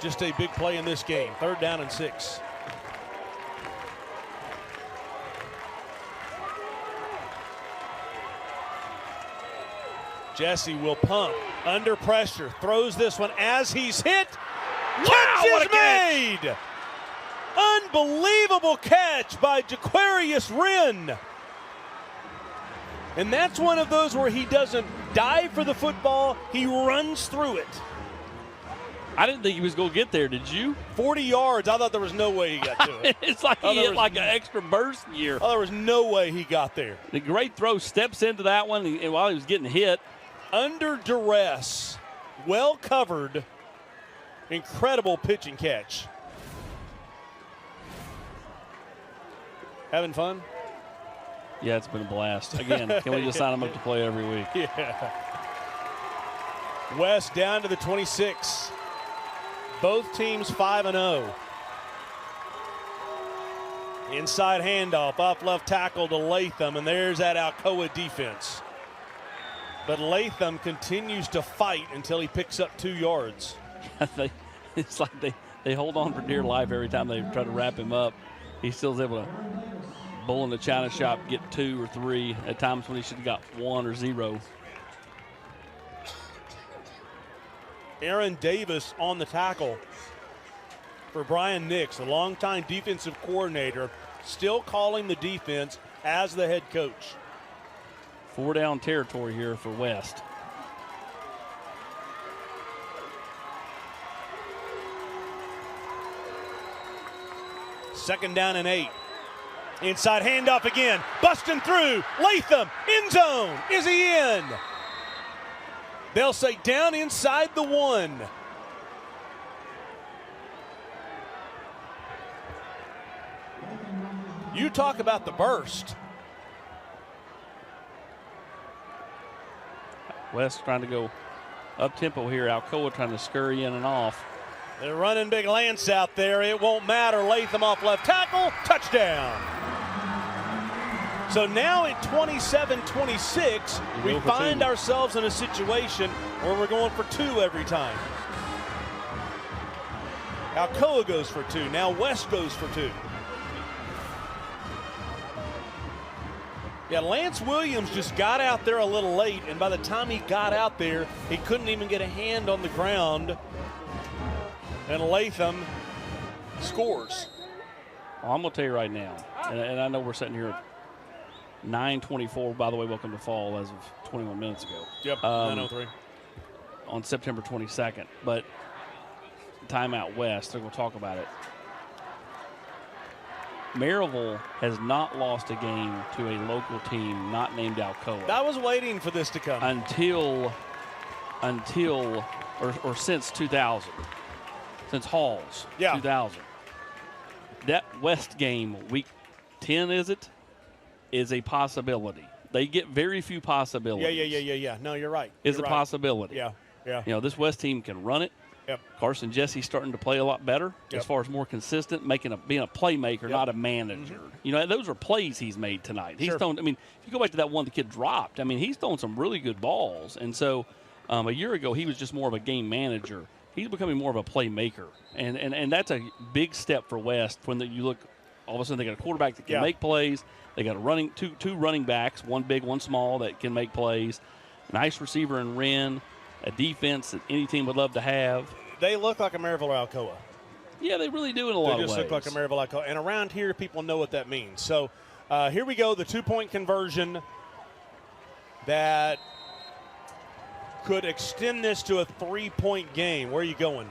Just a big play in this game. 3rd down and 6. Jesse will pump under pressure. Throws this one as he's hit. Catch is made. Unbelievable catch by Jaquarius Wren. And that's one of those where he doesn't dive for the football. He runs through it. I didn't think he was going to get there, did you? 40 yards. I thought there was no way he got to it. It's like he hit like an extra burst gear. Oh, there was no way he got there. The great throw, steps into that one, and while he was getting hit. Under duress, well covered, incredible pitch and catch. Having fun? Yeah, it's been a blast. Again, can we just sign him up to play every week? Yeah. West down to the 26. Both teams 5-0. Inside handoff, off left tackle to Latham, and there's that Alcoa defense. But Latham continues to fight until he picks up 2 yards. It's like they hold on for dear life every time they try to wrap him up. He still's able to bull in the china shop, get 2 or 3 at times when he should have got 1 or 0. Aaron Davis on the tackle for Brian Nix, a longtime defensive coordinator, still calling the defense as the head coach. 4-down territory here for West. Second down and 8. Inside handoff again. Busting through. Latham. End zone. Is he in? They'll say down inside the 1. You talk about the burst. West trying to go up-tempo here. Alcoa trying to scurry in and off. They're running big Lance out there. It won't matter. Latham off left tackle. Touchdown. So now at 27-26, we find ourselves in a situation where we're going for 2 every time. Alcoa goes for 2. Now West goes for 2. Yeah, Lance Williams just got out there a little late, and by the time he got out there, he couldn't even get a hand on the ground. And Latham scores. Well, I'm going to tell you right now, and I know we're sitting here at 9:24. By the way, welcome to fall as of 21 minutes ago. Yep, 9:03. On September 22nd. But timeout West, they're going to talk about it. Maryville has not lost a game to a local team not named Alcoa. I was waiting for this to come. Or since 2000. Since Halls, 2000. That West game, week 10, is a possibility. They get very few possibilities. Yeah. No, you're right. Is a possibility. Yeah. This West team can run it. Yep. Carson Jesse's starting to play a lot better as far as more consistent, being a playmaker, not a manager. Those are plays he's made tonight. He's thrown. If you go back to that one the kid dropped, he's thrown some really good balls. And so a year ago he was just more of a game manager. He's becoming more of a playmaker, and that's a big step for West. When you look, all of a sudden they got a quarterback that can make plays. They got two running backs, one big, one small, that can make plays. Nice receiver in Wren. A defense that any team would love to have. They look like a Maryville or Alcoa. Yeah, they really do in a lot of ways. They just look like a Maryville Alcoa. And around here, people know what that means. So here we go, the 2-point conversion that could extend this to a 3-point game. Where are you going?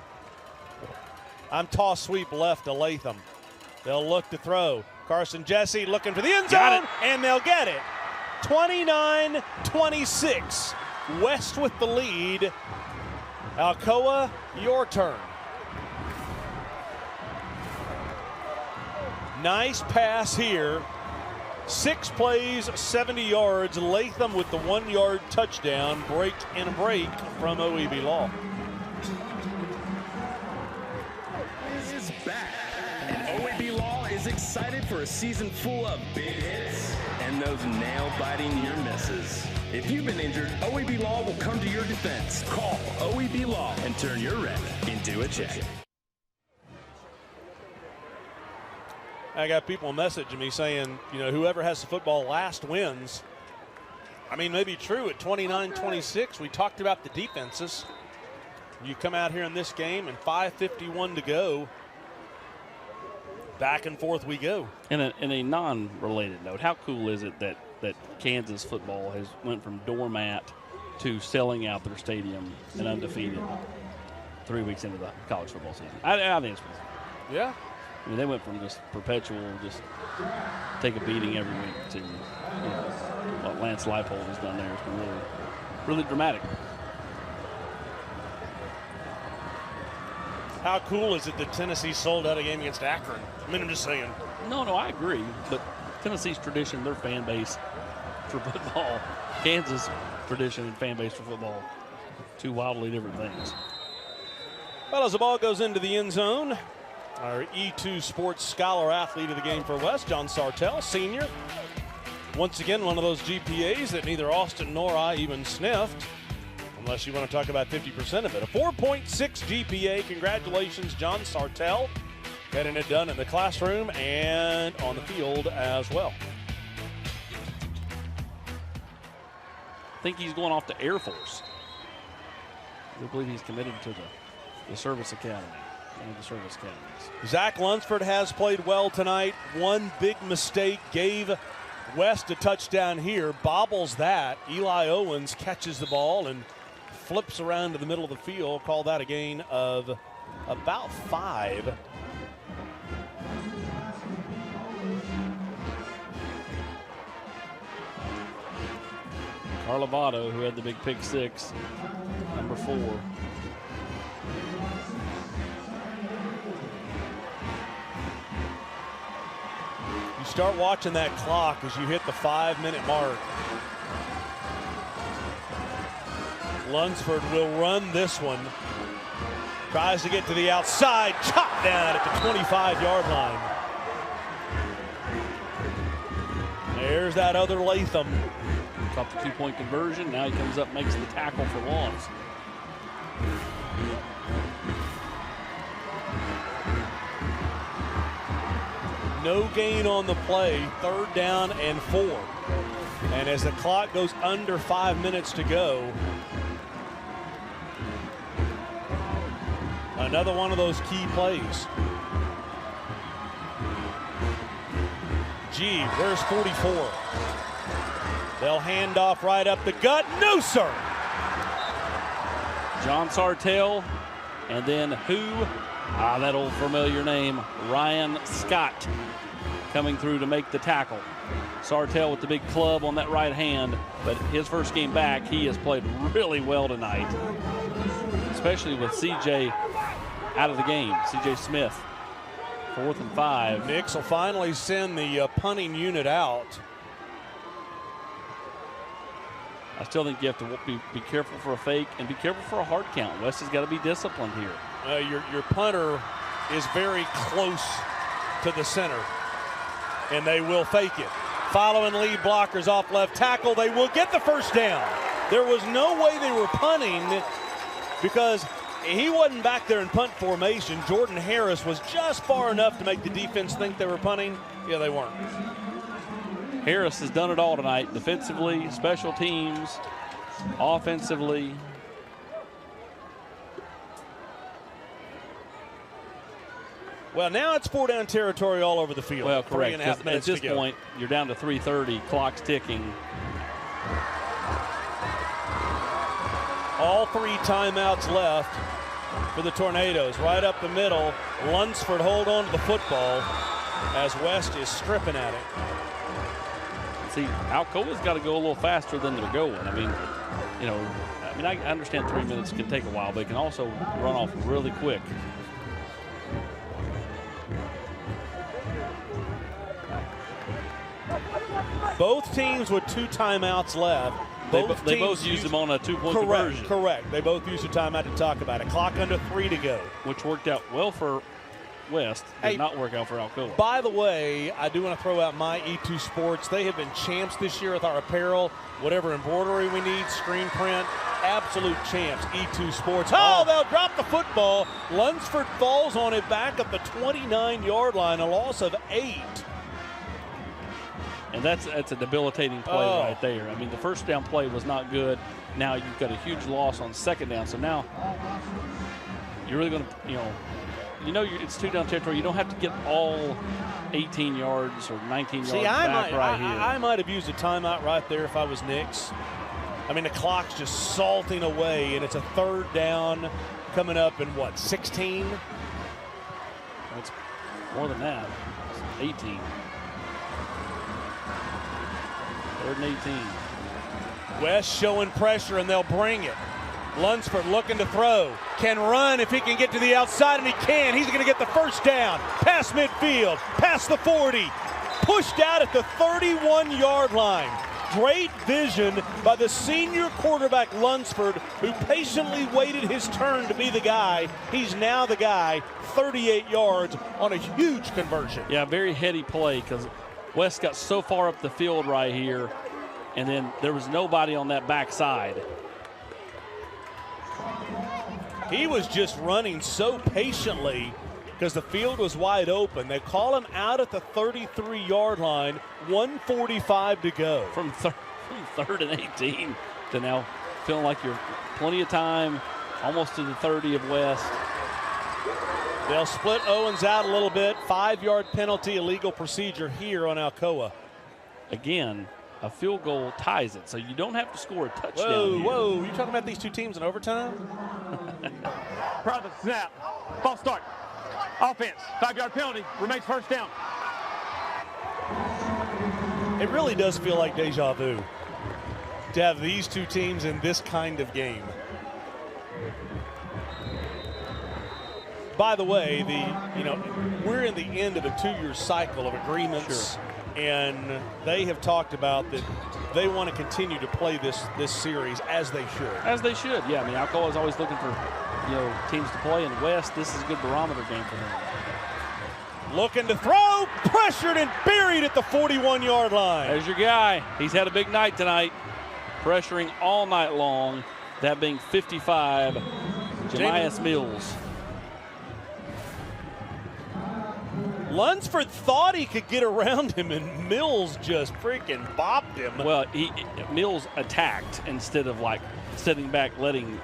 I'm toss sweep left to Latham. They'll look to throw. Carson Jesse looking for the end zone, and they'll get it. 29-26. West with the lead. Alcoa, your turn. Nice pass here. 6 plays, 70 yards. Latham with the 1-yard touchdown. Break from OEB Law. Is back, and OEB Law is excited for a season full of big hits and those nail-biting near misses. If you've been injured, OEB Law will come to your defense. Call OEB Law and turn your wreck into a check. I got people messaging me saying, whoever has the football last wins. Maybe true at 29-26. We talked about the defenses. You come out here in this game and 5:51 to go. Back and forth we go. In a non-related note, how cool is it that Kansas football has went from doormat to selling out their stadium and undefeated 3 weeks into the college football season? I think it's cool. Yeah. They went from just perpetual, just take a beating every week to what Lance Leipold has done there. It's been really, really dramatic. How cool is it that Tennessee sold out a game against Akron? I'm just saying. No, I agree. But Tennessee's tradition, their fan base for football, Kansas tradition and fan base for football, two wildly different things. Well, as the ball goes into the end zone, our E2 Sports Scholar Athlete of the game for West, John Sartell, senior. Once again, one of those GPAs that neither Austin nor I even sniffed, unless you want to talk about 50% of it. A 4.6 GPA. Congratulations, John Sartell. Getting it done in the classroom and on the field as well. I think he's going off to Air Force. I believe he's committed to the service academy. One of the service academies. Zach Lunsford has played well tonight. One big mistake gave West a touchdown here. Bobbles that. Eli Owens catches the ball and flips around to the middle of the field. Call that a gain of about 5. Carlavato, who had the big pick 6, number 4. You start watching that clock as you hit the 5-minute mark. Lunsford will run this one. Tries to get to the outside, chopped down at the 25-yard line. There's that other Latham. Caught the 2-point conversion. Now he comes up, makes the tackle for loss. No gain on the play, 3rd down and 4. And as the clock goes under 5 minutes to go, another one of those key plays. Gee, where's 44? They'll hand off right up the gut. No, sir. John Sartell, and then who? That old familiar name, Ryan Scott. coming through to make the tackle. Sartell with the big club on that right hand, but his first game back, he has played really well tonight, especially with CJ out of the game. CJ Smith, 4th and 5. Nix will finally send the punting unit out. I still think you have to be careful for a fake and be careful for a hard count. West has got to be disciplined here. Your punter is very close to the center, and they will fake it. Following lead blockers off left tackle, they will get the first down. There was no way they were punting because he wasn't back there in punt formation. Jordan Harris was just far enough to make the defense think they were punting. Yeah, they weren't. Harris has done it all tonight, defensively, special teams, offensively. Well, now it's 4-down territory all over the field. Well, correct. 3.5 minutes at this to go. point, you're down to 3:30, clock's ticking. All 3 timeouts left for the Tornadoes. Right up the middle, Lunsford hold on to the football as West is stripping at it. See, Alcoa's got to go a little faster than they're going. I mean, I understand 3 minutes can take a while, but it can also run off really quick. Both teams with 2 timeouts left. They both used them on a 2-point conversion. Correct. They both used a timeout to talk about it. Clock under 3 to go. Which worked out well for West, did not work out for Alcoa. By the way, I do want to throw out my E2 Sports. They have been champs this year with our apparel, whatever embroidery we need, screen print, absolute champs, E2 Sports. Oh, they'll drop the football. Lunsford falls on it back at the 29-yard line, a loss of 8. And that's a debilitating play right there. I mean, the first down play was not good. Now you've got a huge loss on 2nd down. So now you're really going to, it's 2-down territory. You don't have to get all 18 yards or 19 yards back right here. I might have used a timeout right there if I was Nix. I mean, the clock's just salting away, and it's a 3rd down coming up in, 16? It's more than that. It's 18. 3rd and 18. West showing pressure, and they'll bring it. Lunsford looking to throw. Can run if he can get to the outside, and he can. He's going to get the first down. Past midfield, past the 40. Pushed out at the 31-yard line. Great vision by the senior quarterback Lunsford, who patiently waited his turn to be the guy. He's now the guy, 38 yards on a huge conversion. Yeah, very heady play because West got so far up the field right here, and then there was nobody on that backside. He was just running so patiently because the field was wide open. They call him out at the 33-yard line, 1:45 to go. From 3rd and 18 to now feeling like you're plenty of time, almost to the 30 of West. They'll split Owens out a little bit. 5-yard penalty, illegal procedure here on Alcoa. Again, a field goal ties it, so you don't have to score a touchdown. Whoa, you talking about these 2 teams in overtime? Private snap, false start, offense, 5-yard penalty, remains 1st down. It really does feel like deja vu to have these 2 teams in this kind of game. By the way, we're in the end of a 2-year cycle of agreements, and they have talked about that they want to continue to play this series as they should. As they should, yeah. I mean, Alcoa is always looking for teams to play. In West, this is a good barometer game for them. Looking to throw, pressured and buried at the 41-yard line. There's your guy. He's had a big night tonight, pressuring all night long. That being 55, Jemias Mills. Lunsford thought he could get around him, and Mills just freaking bopped him. Well, Mills attacked instead of sitting back, letting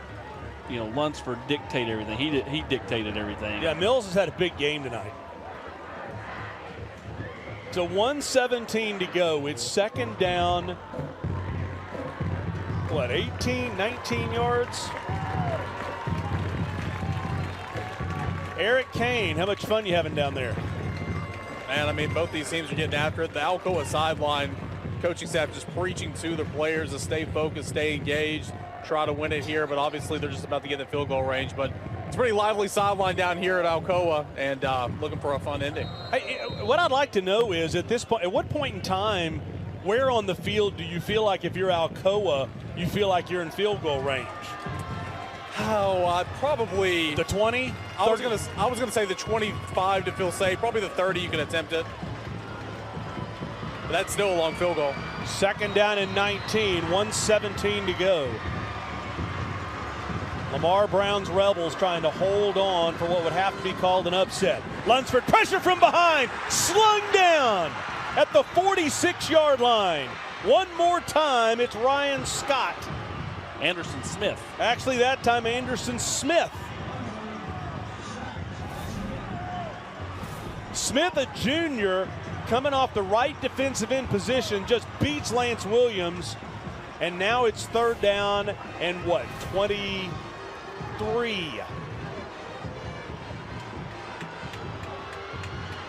Lunsford dictate everything. He dictated everything. Yeah, Mills has had a big game tonight. So 1:17 to go. It's 2nd down. 18, 19 yards? Eric Kane, how much fun you having down there? And I mean, both these teams are getting after it. The Alcoa sideline coaching staff just preaching to their players to stay focused, stay engaged, try to win it here. But obviously, they're just about to get in the field goal range. But it's a pretty lively sideline down here at Alcoa, and looking for a fun ending. What I'd like to know is at what point in time, where on the field do you feel like if you're Alcoa, you feel like you're in field goal range? Oh, probably the 20. I was gonna say the 25 to feel safe. Probably the 30 you can attempt it, but that's still a long field goal. Second down and 19, 1:17 to go. Lamar Brown's Rebels trying to hold on for what would have to be called an upset. Lunsford, pressure from behind, slung down at the 46-yard line. One more time, it's Ryan Scott. Anderson Smith. Actually, that time, Anderson Smith. Smith, a junior, coming off the right defensive end position, just beats Lance Williams. And now it's third down and what, 23.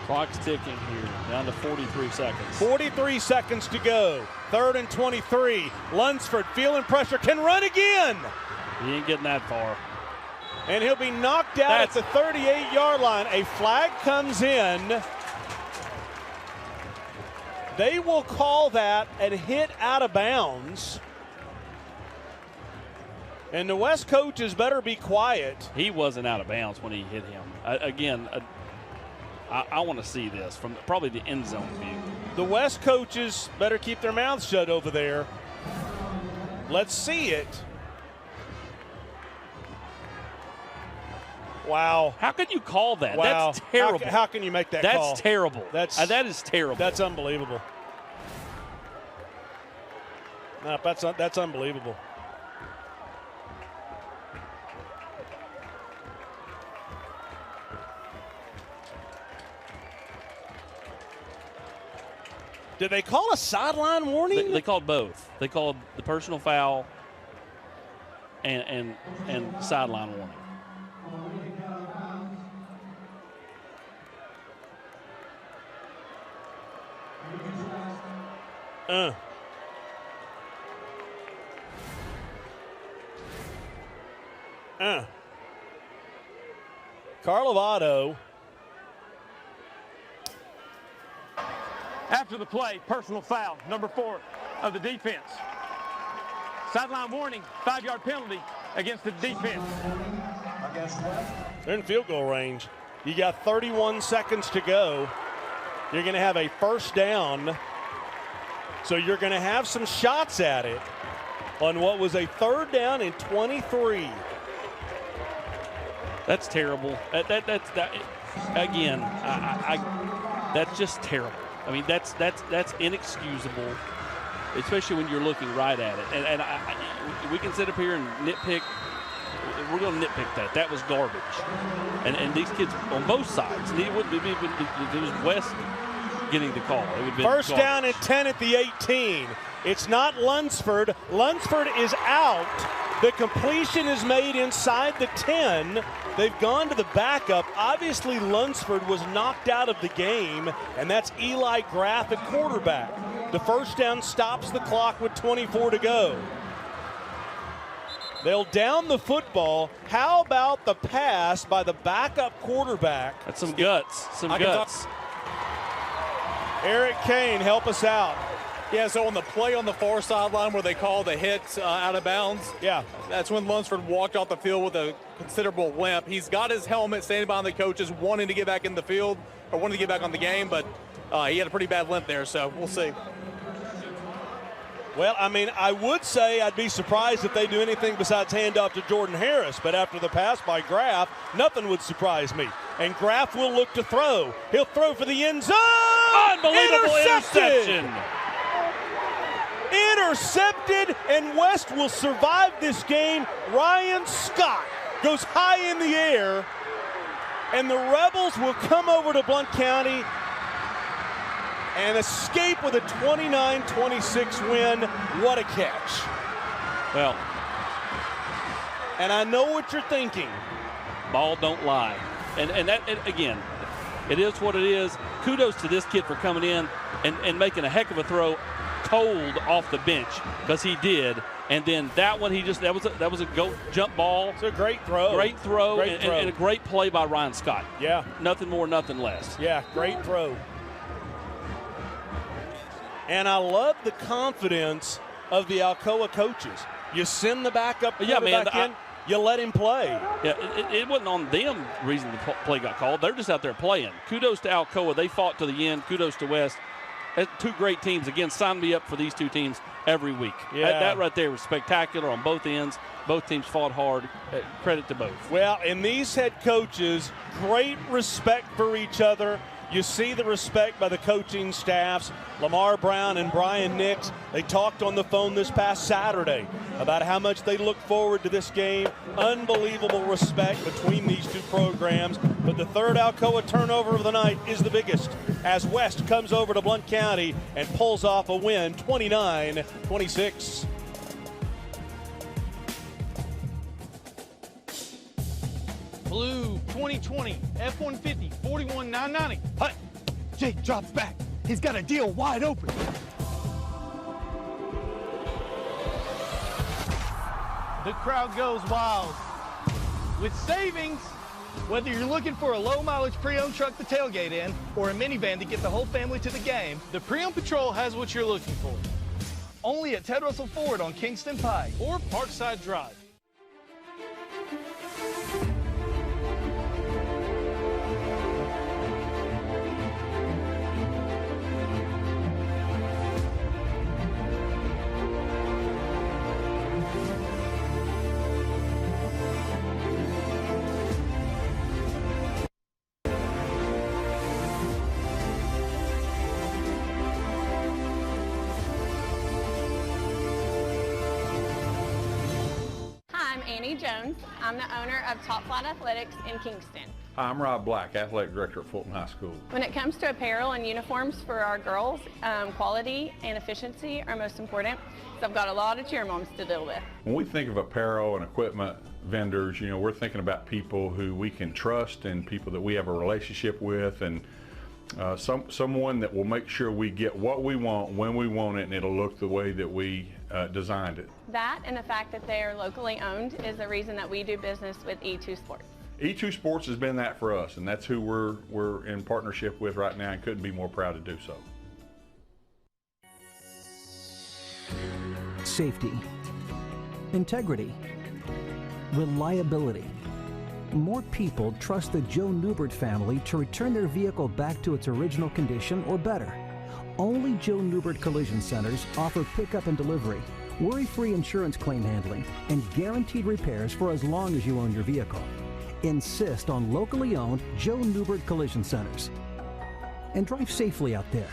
Clock's ticking here, down to 43 seconds. 43 seconds to go. Third and 23. Lunsford feeling pressure, can run again. He ain't getting that far. And he'll be knocked out at the 38-yard line. A flag comes in. They will call that a hit out of bounds. And the West coaches better be quiet. He wasn't out of bounds when he hit him. I want to see this from probably the end zone view. The West coaches better keep their mouths shut over there. Let's see it. Wow. How can you call that? Wow. That's terrible. How can you make that call? That's terrible. That is terrible. That's unbelievable. No, that's unbelievable. Did they call a sideline warning? They called both. They called the personal foul and sideline warning. Carlovado. After the play, personal foul, number 4 of the defense. Sideline warning, 5-yard penalty against the defense. They're in field goal range. You got 31 seconds to go. You're going to have a first down. So you're going to have some shots at it on what was a third down and 23. That's terrible. Again, that's just terrible. I mean, that's inexcusable, especially when you're looking right at it. And we can sit up here and nitpick. We're going to nitpick that. That was garbage. And these kids on both sides. It wouldn't be if it was West getting the call. It would have been first garbage. down and 10 at the 18. It's not Lunsford. Lunsford is out. The completion is made inside the 10. They've gone to the backup. Obviously, Lunsford was knocked out of the game, and that's Eli Graff at quarterback. The first down stops the clock with 24 to go. They'll down the football. How about the pass by the backup quarterback? That's some guts. Eric Kane, help us out. Yeah, so on the play on the far sideline where they called a hit out of bounds, that's when Lunsford walked off the field with a considerable limp. He's got his helmet standing behind the coaches, wanting to get back in the field or wanting to get back on the game, but he had a pretty bad limp there, so we'll see. Well, I mean, I would say I'd be surprised if they do anything besides hand off to Jordan Harris, but after the pass by Graff, nothing would surprise me. And Graff will look to throw. He'll throw for the end zone. Unbelievable interception. Intercepted, and West will survive this game. Ryan Scott goes high in the air, and the Rebels will come over to Blount County and escape with a 29-26 win. What a catch. Well, and I know what you're thinking. Ball don't lie. And that, again, It is what it is. Kudos to this kid for coming in and making a heck of a throw cold off the bench, because he did. And then that one, that was a go jump ball. It's a great throw. Great throw, and a great play by Ryan Scott. Yeah. Nothing more, nothing less. Yeah, great throw. And I love the confidence of the Alcoa coaches. You send the backup quarterback in, you let him play. Yeah, it wasn't on them reason the play got called. They're just out there playing. Kudos to Alcoa. They fought to the end. Kudos to West. Two great teams. Again, sign me up for these two teams every week. Yeah. That right there was spectacular on both ends. Both teams fought hard. Credit to both. Well, and these head coaches, great respect for each other. You see the respect by the coaching staffs. Lamar Brown and Brian Nix, they talked on the phone this past Saturday about how much they look forward to this game. Unbelievable respect between these two programs. But the third Alcoa turnover of the night is the biggest, as West comes over to Blount County and pulls off a win, 29-26. Blue 2020 F-150 41,990. Punt. Jake drops back. He's got a deal wide open. The crowd goes wild. With savings, whether you're looking for a low-mileage pre-owned truck to tailgate in or a minivan to get the whole family to the game, the Pre-Owned Patrol has what you're looking for. Only at Ted Russell Ford on Kingston Pike or Parkside Drive. Jones. I'm the owner of Top Flight Athletics in Kingston. Hi, I'm Rob Black, athletic director at Fulton High School. When it comes to apparel and uniforms for our girls, quality and efficiency are most important. So I've got a lot of cheer moms to deal with. When we think of apparel and equipment vendors, you know, we're thinking about people who we can trust and people that we have a relationship with, and someone that will make sure we get what we want when we want it, and it'll look the way that we designed it. That and the fact that they are locally owned is the reason that we do business with E2 Sports. E2 Sports has been that for us, and that's who we're in partnership with right now, and couldn't be more proud to do so. Safety, integrity, reliability. More people trust the Joe Newbert family to return their vehicle back to its original condition or better. Only Joe Newbert Collision Centers offer pickup and delivery, worry-free insurance claim handling, and guaranteed repairs for as long as you own your vehicle. Insist on locally owned Joe Newbert Collision Centers. And drive safely out there.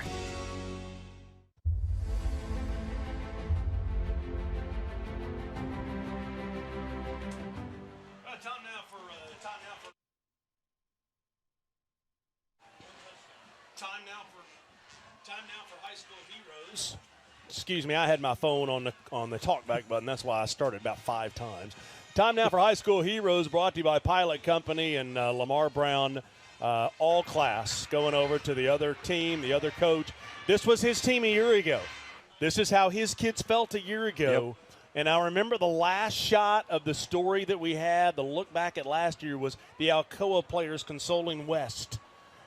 Excuse me, I had my phone on the talkback button. That's why I started about 5 times. Time now for High School Heroes, brought to you by Pilot Company and Lamar Brown, all class, going over to the other team, the other coach. This was his team a year ago. This is how his kids felt a year ago. Yep. And I remember the last shot of the story that we had, the look back at last year, was the Alcoa players consoling West.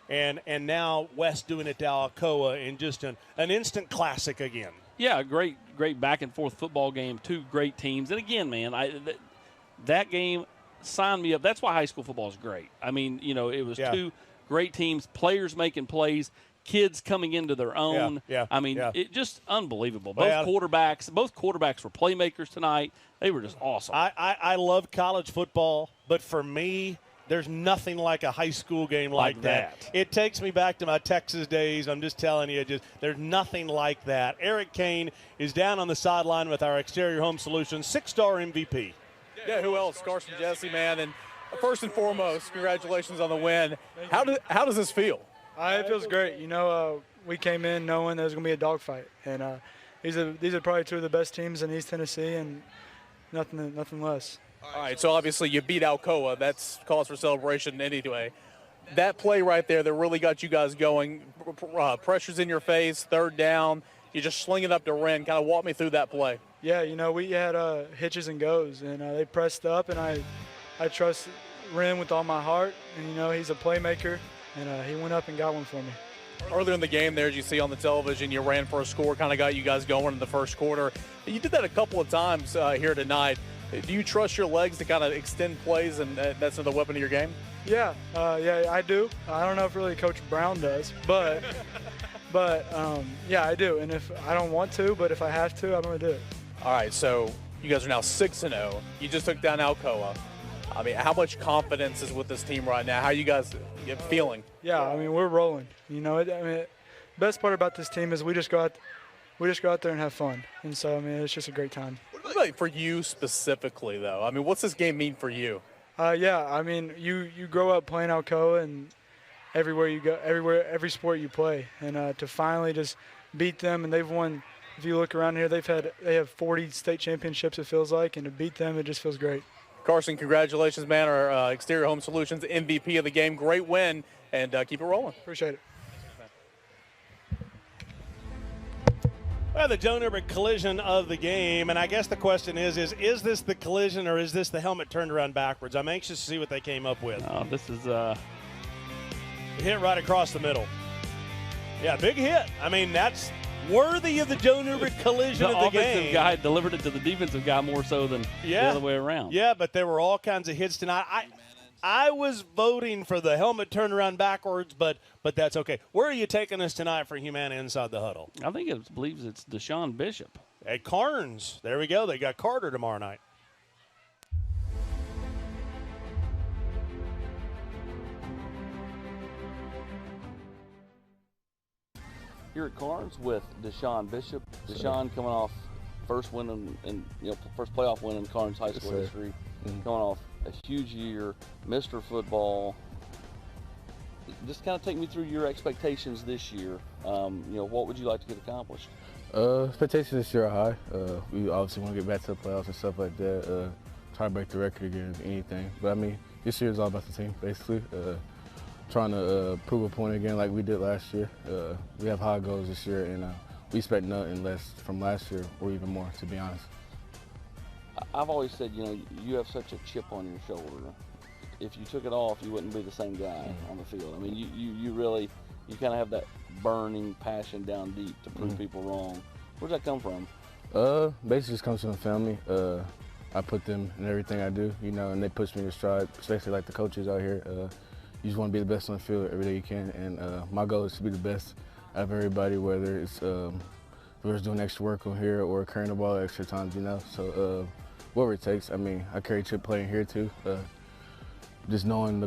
And now West doing it to Alcoa in just an instant classic again. Yeah, great back-and-forth football game, two great teams. And again, man, that game signed me up. That's why high school football is great. I mean, you know, it was two great teams, players making plays, kids coming into their own. I mean, it just unbelievable. Both quarterbacks were playmakers tonight. They were just awesome. I love college football, but for me, there's nothing like a high school game like that. It takes me back to my Texas days. I'm just telling you, there's nothing like that. Eric Kane is down on the sideline with our Exterior Home Solutions 6-star MVP. Yeah, who else? Carson Jesse, man. And first and foremost, congratulations on the win. How does this feel? It feels great. You know, we came in knowing there was going to be a dogfight. And these are probably two of the best teams in East Tennessee, and nothing less. All right, so obviously you beat Alcoa. That's cause for celebration anyway. that play right there that really got you guys going, pressure's in your face, third down, you just sling it up to Wren. Kind of walk me through that play. Yeah, we had hitches and goes, and they pressed up, and I trust Wren with all my heart, and he's a playmaker, and he went up and got one for me. Earlier in the game there, as you see on the television, you ran for a score, kind of got you guys going in the first quarter. You did that a couple of times here tonight. Do you trust your legs to kind of extend plays, and that's another weapon of your game? Yeah, I do. I don't know if really Coach Brown does, but yeah, I do. And if I don't want to, but if I have to, I'm going to do it. All right, so you guys are now 6-0. You just took down Alcoa. I mean, how much confidence is with this team right now? How are you guys feeling? Yeah, I mean, we're rolling. Best part about this team is we just go out there and have fun. And so, it's just a great time. What about for you specifically, though? I mean, what's this game mean for you? Yeah, you grow up playing Alcoa, and everywhere you go, every sport you play, and to finally just beat them, and they've won. If you look around here, they have 40 state championships, it feels like, and to beat them, it just feels great. Carson, congratulations, man. Our Exterior Home Solutions MVP of the game. Great win, and keep it rolling. Appreciate it. Well, the Joe Newbert collision of the game, and I guess the question is this the collision or is this the helmet turned around backwards? I'm anxious to see what they came up with. Oh, this is hit right across the middle. Yeah, big hit. That's worthy of the Joe Newbert collision of the game. The offensive guy delivered it to the defensive guy more so than the other way around. Yeah, but there were all kinds of hits tonight. I was voting for the helmet turned around backwards, but that's okay. Where are you taking us tonight for Humana Inside the Huddle? I think it believes it's Deshaun Bishop. At Carnes. There we go. They got Carter tomorrow night. Here at Carnes with Deshaun Bishop. Deshaun coming off first win first playoff win in Carnes High School history. Coming off a huge year, Mr. Football. Just kind of take me through your expectations this year. What would you like to get accomplished? Expectations this year are high. We obviously want to get back to the playoffs and stuff like that. Try to break the record again, anything. But this year is all about the team, basically. Trying to prove a point again like we did last year. We have high goals this year, and we expect nothing less from last year or even more, to be honest. I've always said, you have such a chip on your shoulder. If you took it off, you wouldn't be the same guy on the field. You really kind of have that burning passion down deep to prove people wrong. Where's that come from? Basically just comes from the family. I put them in everything I do, and they push me to stride, especially like the coaches out here. You just want to be the best on the field every day you can, and my goal is to be the best out of everybody, whether it's doing extra work on here or carrying the ball extra times, So whatever it takes. I carry chip playing here too. Just knowing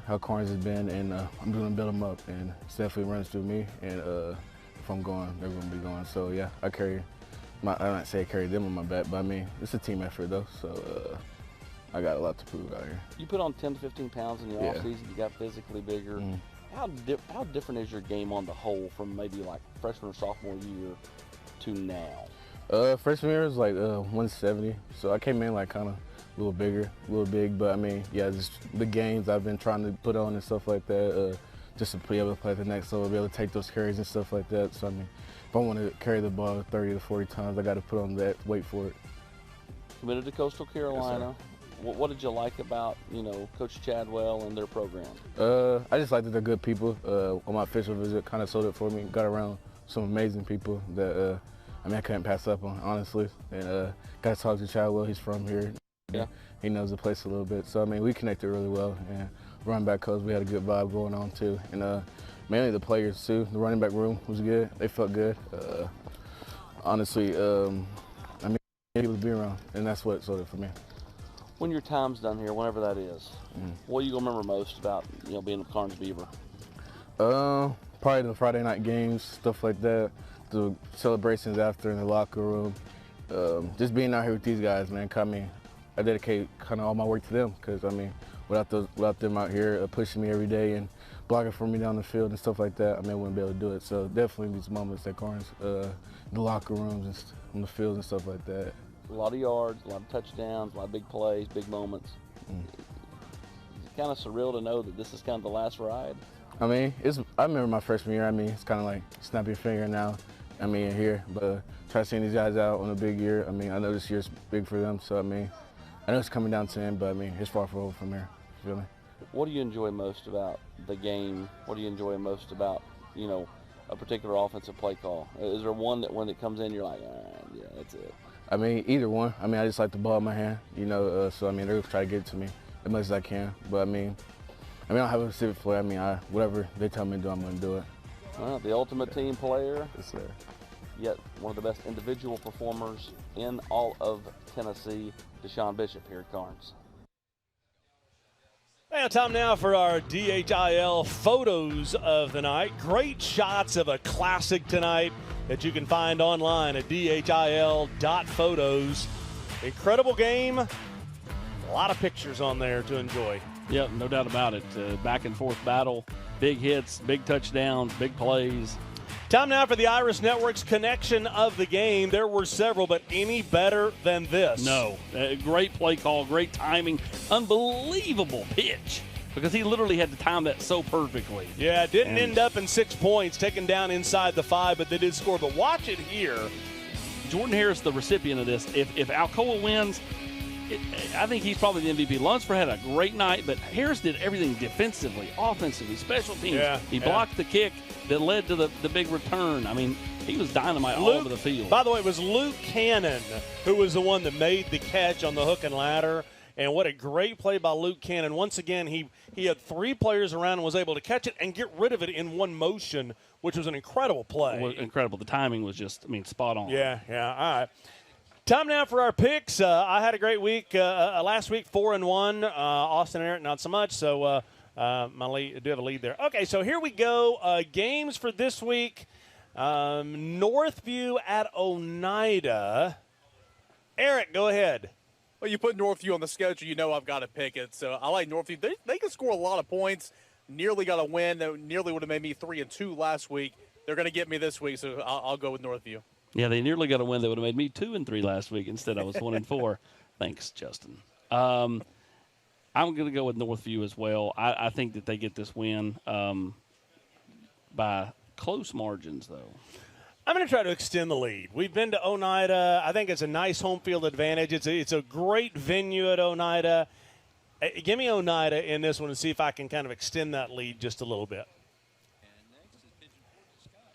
how Carnes has been, and I'm going to build them up, and it definitely runs through me. And if I'm going, they're going to be going. So yeah, I carry them on my back, but it's a team effort though. So I got a lot to prove out here. You put on 10 to 15 pounds in your offseason. You got physically bigger. How different is your game on the whole from maybe like freshman or sophomore year to now? Freshman year was like 170, so I came in like kind of a little bigger, a little big, but just the games I've been trying to put on and stuff like that, just to be able to play at the next level, be able to take those carries and stuff like that. So if I want to carry the ball 30 to 40 times, I got to put on that weight for it. Committed to Coastal Carolina. Yes, what did you like about Coach Chadwell and their program? I just like that they're good people. On my official visit, kind of sold it for me. Got around some amazing people that I couldn't pass up on, honestly. And got to talk to Chadwell. He's from here. Yeah. He knows the place a little bit. So we connected really well. And running back coach, we had a good vibe going on too. And mainly the players too. The running back room was good. They felt good. Honestly, able to be around, and that's what sold it for me. When your time's done here, whenever that is, what are you gonna remember most about being a Carnes Beaver? Probably the Friday night games, stuff like that. The celebrations after in the locker room. Just being out here with these guys, man. I dedicate kind of all my work to them because without them out here pushing me every day and blocking for me down the field and stuff like that, I wouldn't be able to do it. So definitely these moments at Carnes, the locker rooms and on the field and stuff like that. A lot of yards, a lot of touchdowns, a lot of big plays, big moments. kind of surreal to know that this is kind of the last ride? I mean, I remember my freshman year. I mean, it's kind of like snap your finger now. I mean, here, but try to send these guys out on a big year. I mean, I know this year's big for them, so I mean, I know it's coming down to the end, but I mean, it's far from here. Really. What do you enjoy most about the game? What do you enjoy most about, you know, a particular offensive play call? Is there one that when it comes in, you're like, yeah, that's it? I mean, either one. I mean, I just like the ball in my hand, you know. So I mean, they're gonna try to get it to me as much as I can. But I mean, I don't have a specific play. I mean, whatever they tell me to do, I'm gonna do it. Well, the ultimate team player. Yes, sir. Yet one of the best individual performers in all of Tennessee, Deshaun Bishop here at Carnes. Well, time now for our DHIL photos of the night. Great shots of a classic tonight that you can find online at dhil.photos. Incredible game. A lot of pictures on there to enjoy. Yep, no doubt about it. Back and forth battle, big hits, big touchdowns, big plays. Time now for the Iris Network's connection of the game. There were several, but any better than this? No. Great play call, great timing, unbelievable pitch, because he literally had to time that so perfectly. Yeah, it didn't end up in 6 points, taken down inside the 5, but they did score. But watch it here. Jordan Harris, the recipient of this. If Alcoa wins, I think he's probably the MVP. Lunsford had a great night, but Harris did everything defensively, offensively, special teams. Yeah, he blocked the kick that led to the big return. I mean, he was dynamite all over the field. By the way, it was Luke Cannon who was the one that made the catch on the hook and ladder. And what a great play by Luke Cannon. Once again, he had 3 players around and was able to catch it and get rid of it in one motion, which was an incredible play. Well, incredible. The timing was just, spot on. Yeah, all right. Time now for our picks. I had a great week. Last week, 4-1. Austin and Eric, not so much. So my lead, I do have a lead there. Okay, so here we go. Games for this week. Northview at Oneida. Eric, go ahead. Well, you put Northview on the schedule, you know I've got to pick it. So I like Northview. They can score a lot of points. Nearly got a win. That nearly would have made me 3-2 last week. They're going to get me this week, so I'll go with Northview. Yeah, they nearly got a win that would have made me 2-3 last week. Instead, I was 1-4. Thanks, Justin. I'm going to go with Northview as well. I think that they get this win by close margins, though. I'm going to try to extend the lead. We've been to Oneida. I think it's a nice home field advantage. It's a great venue at Oneida. Give me Oneida in this one and see if I can kind of extend that lead just a little bit.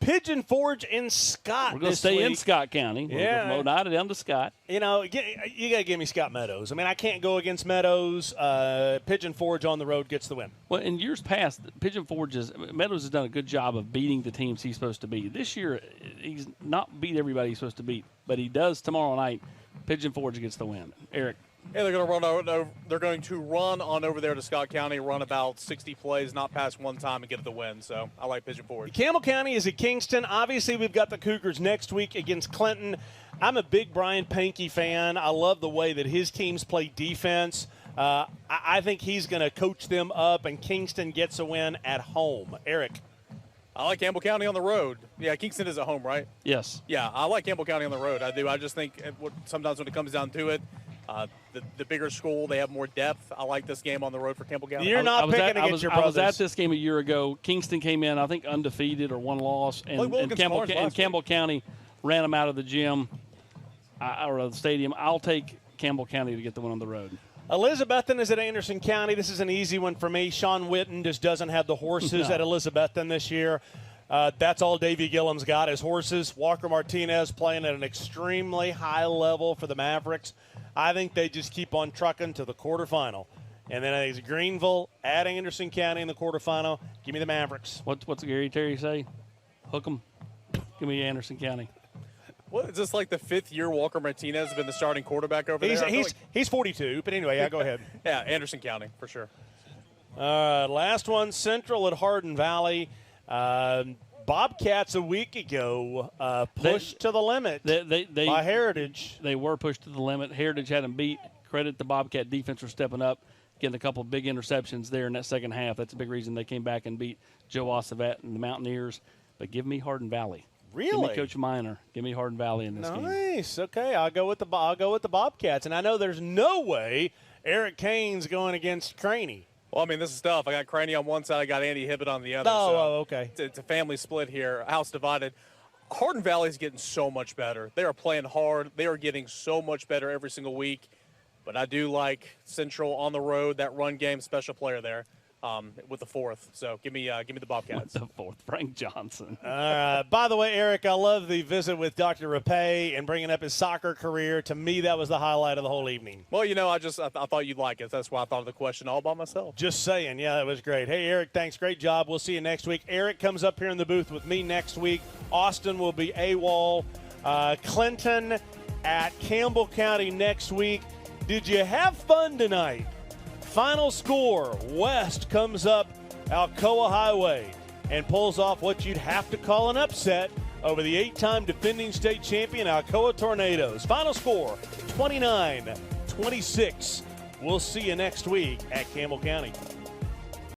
Pigeon Forge in Scott. We're going to stay in Scott County. Yeah. From Oneida down to Scott. You know, you got to give me Scott Meadows. I mean, I can't go against Meadows. Pigeon Forge on the road gets the win. Well, in years past, Meadows has done a good job of beating the teams he's supposed to beat. This year, he's not beat everybody he's supposed to beat, but he does tomorrow night. Pigeon Forge gets the win. Eric. Yeah, they're going to run on over there to Scott County, run about 60 plays, not pass one time, and get the win. So I like Pigeon Forge. Campbell County is at Kingston. Obviously, we've got the Cougars next week against Clinton. I'm a big Brian Pankey fan. I love the way that his teams play defense. I think he's going to coach them up, and Kingston gets a win at home. Eric. I like Campbell County on the road. Yeah, Kingston is at home, right? Yes. Yeah, I like Campbell County on the road. I do. I just think sometimes when it comes down to it, the bigger school, they have more depth. I like this game on the road for Campbell County. You're not picking against your brothers. I was at this game a year ago. Kingston came in, I think, undefeated or one loss, and Campbell County ran them out of the gym or the stadium. I'll take Campbell County to get the win on the road. Elizabethton is at Anderson County. This is an easy one for me. Sean Witten just doesn't have the horses at Elizabethton this year. That's all Davey Gillum's got is horses. Walker Martinez playing at an extremely high level for the Mavericks. I think they just keep on trucking to the quarterfinal. And then it's Greenville at Anderson County in the quarterfinal. Give me the Mavericks. What's Gary Terry say? Hook 'em. Give me Anderson County. What is this, like the 5th year Walker Martinez has been the starting quarterback over there? He's 42, but anyway, go ahead. Yeah, Anderson County for sure. Last one, Central at Hardin Valley. Bobcats a week ago pushed to the limit by Heritage. They were pushed to the limit. Heritage had them beat. Credit the Bobcat defense for stepping up, getting a couple of big interceptions there in that second half. That's a big reason they came back and beat Joe Ossavet and the Mountaineers. But give me Hardin Valley. Really? Give me Coach Miner. Give me Hardin Valley in this game. Nice. Okay, I'll go with the Bobcats. And I know there's no way Eric Kane's going against Craney. Well, I mean, this is tough. I got Craney on one side. I got Andy Hibbett on the other. Okay. It's a family split here, house divided. Hardin Valley is getting so much better. They are playing hard. They are getting so much better every single week. But I do like Central on the road, that run game, special player there with the fourth. So give me the Bobcats. With the fourth, Frank Johnson. By the way, Eric, I love the visit with Dr. Rapay and bringing up his soccer career. To me, that was the highlight of the whole evening. Well, you know, I thought you'd like it. That's why I thought of the question all by myself. Just saying. Yeah, that was great. Hey, Eric, thanks. Great job. We'll see you next week. Eric comes up here in the booth with me next week. Austin will be AWOL. Clinton at Campbell County next week. Did you have fun tonight? Final score, West comes up Alcoa Highway and pulls off what you'd have to call an upset over the 8-time defending state champion Alcoa Tornadoes. Final score, 29-26. We'll see you next week at Campbell County.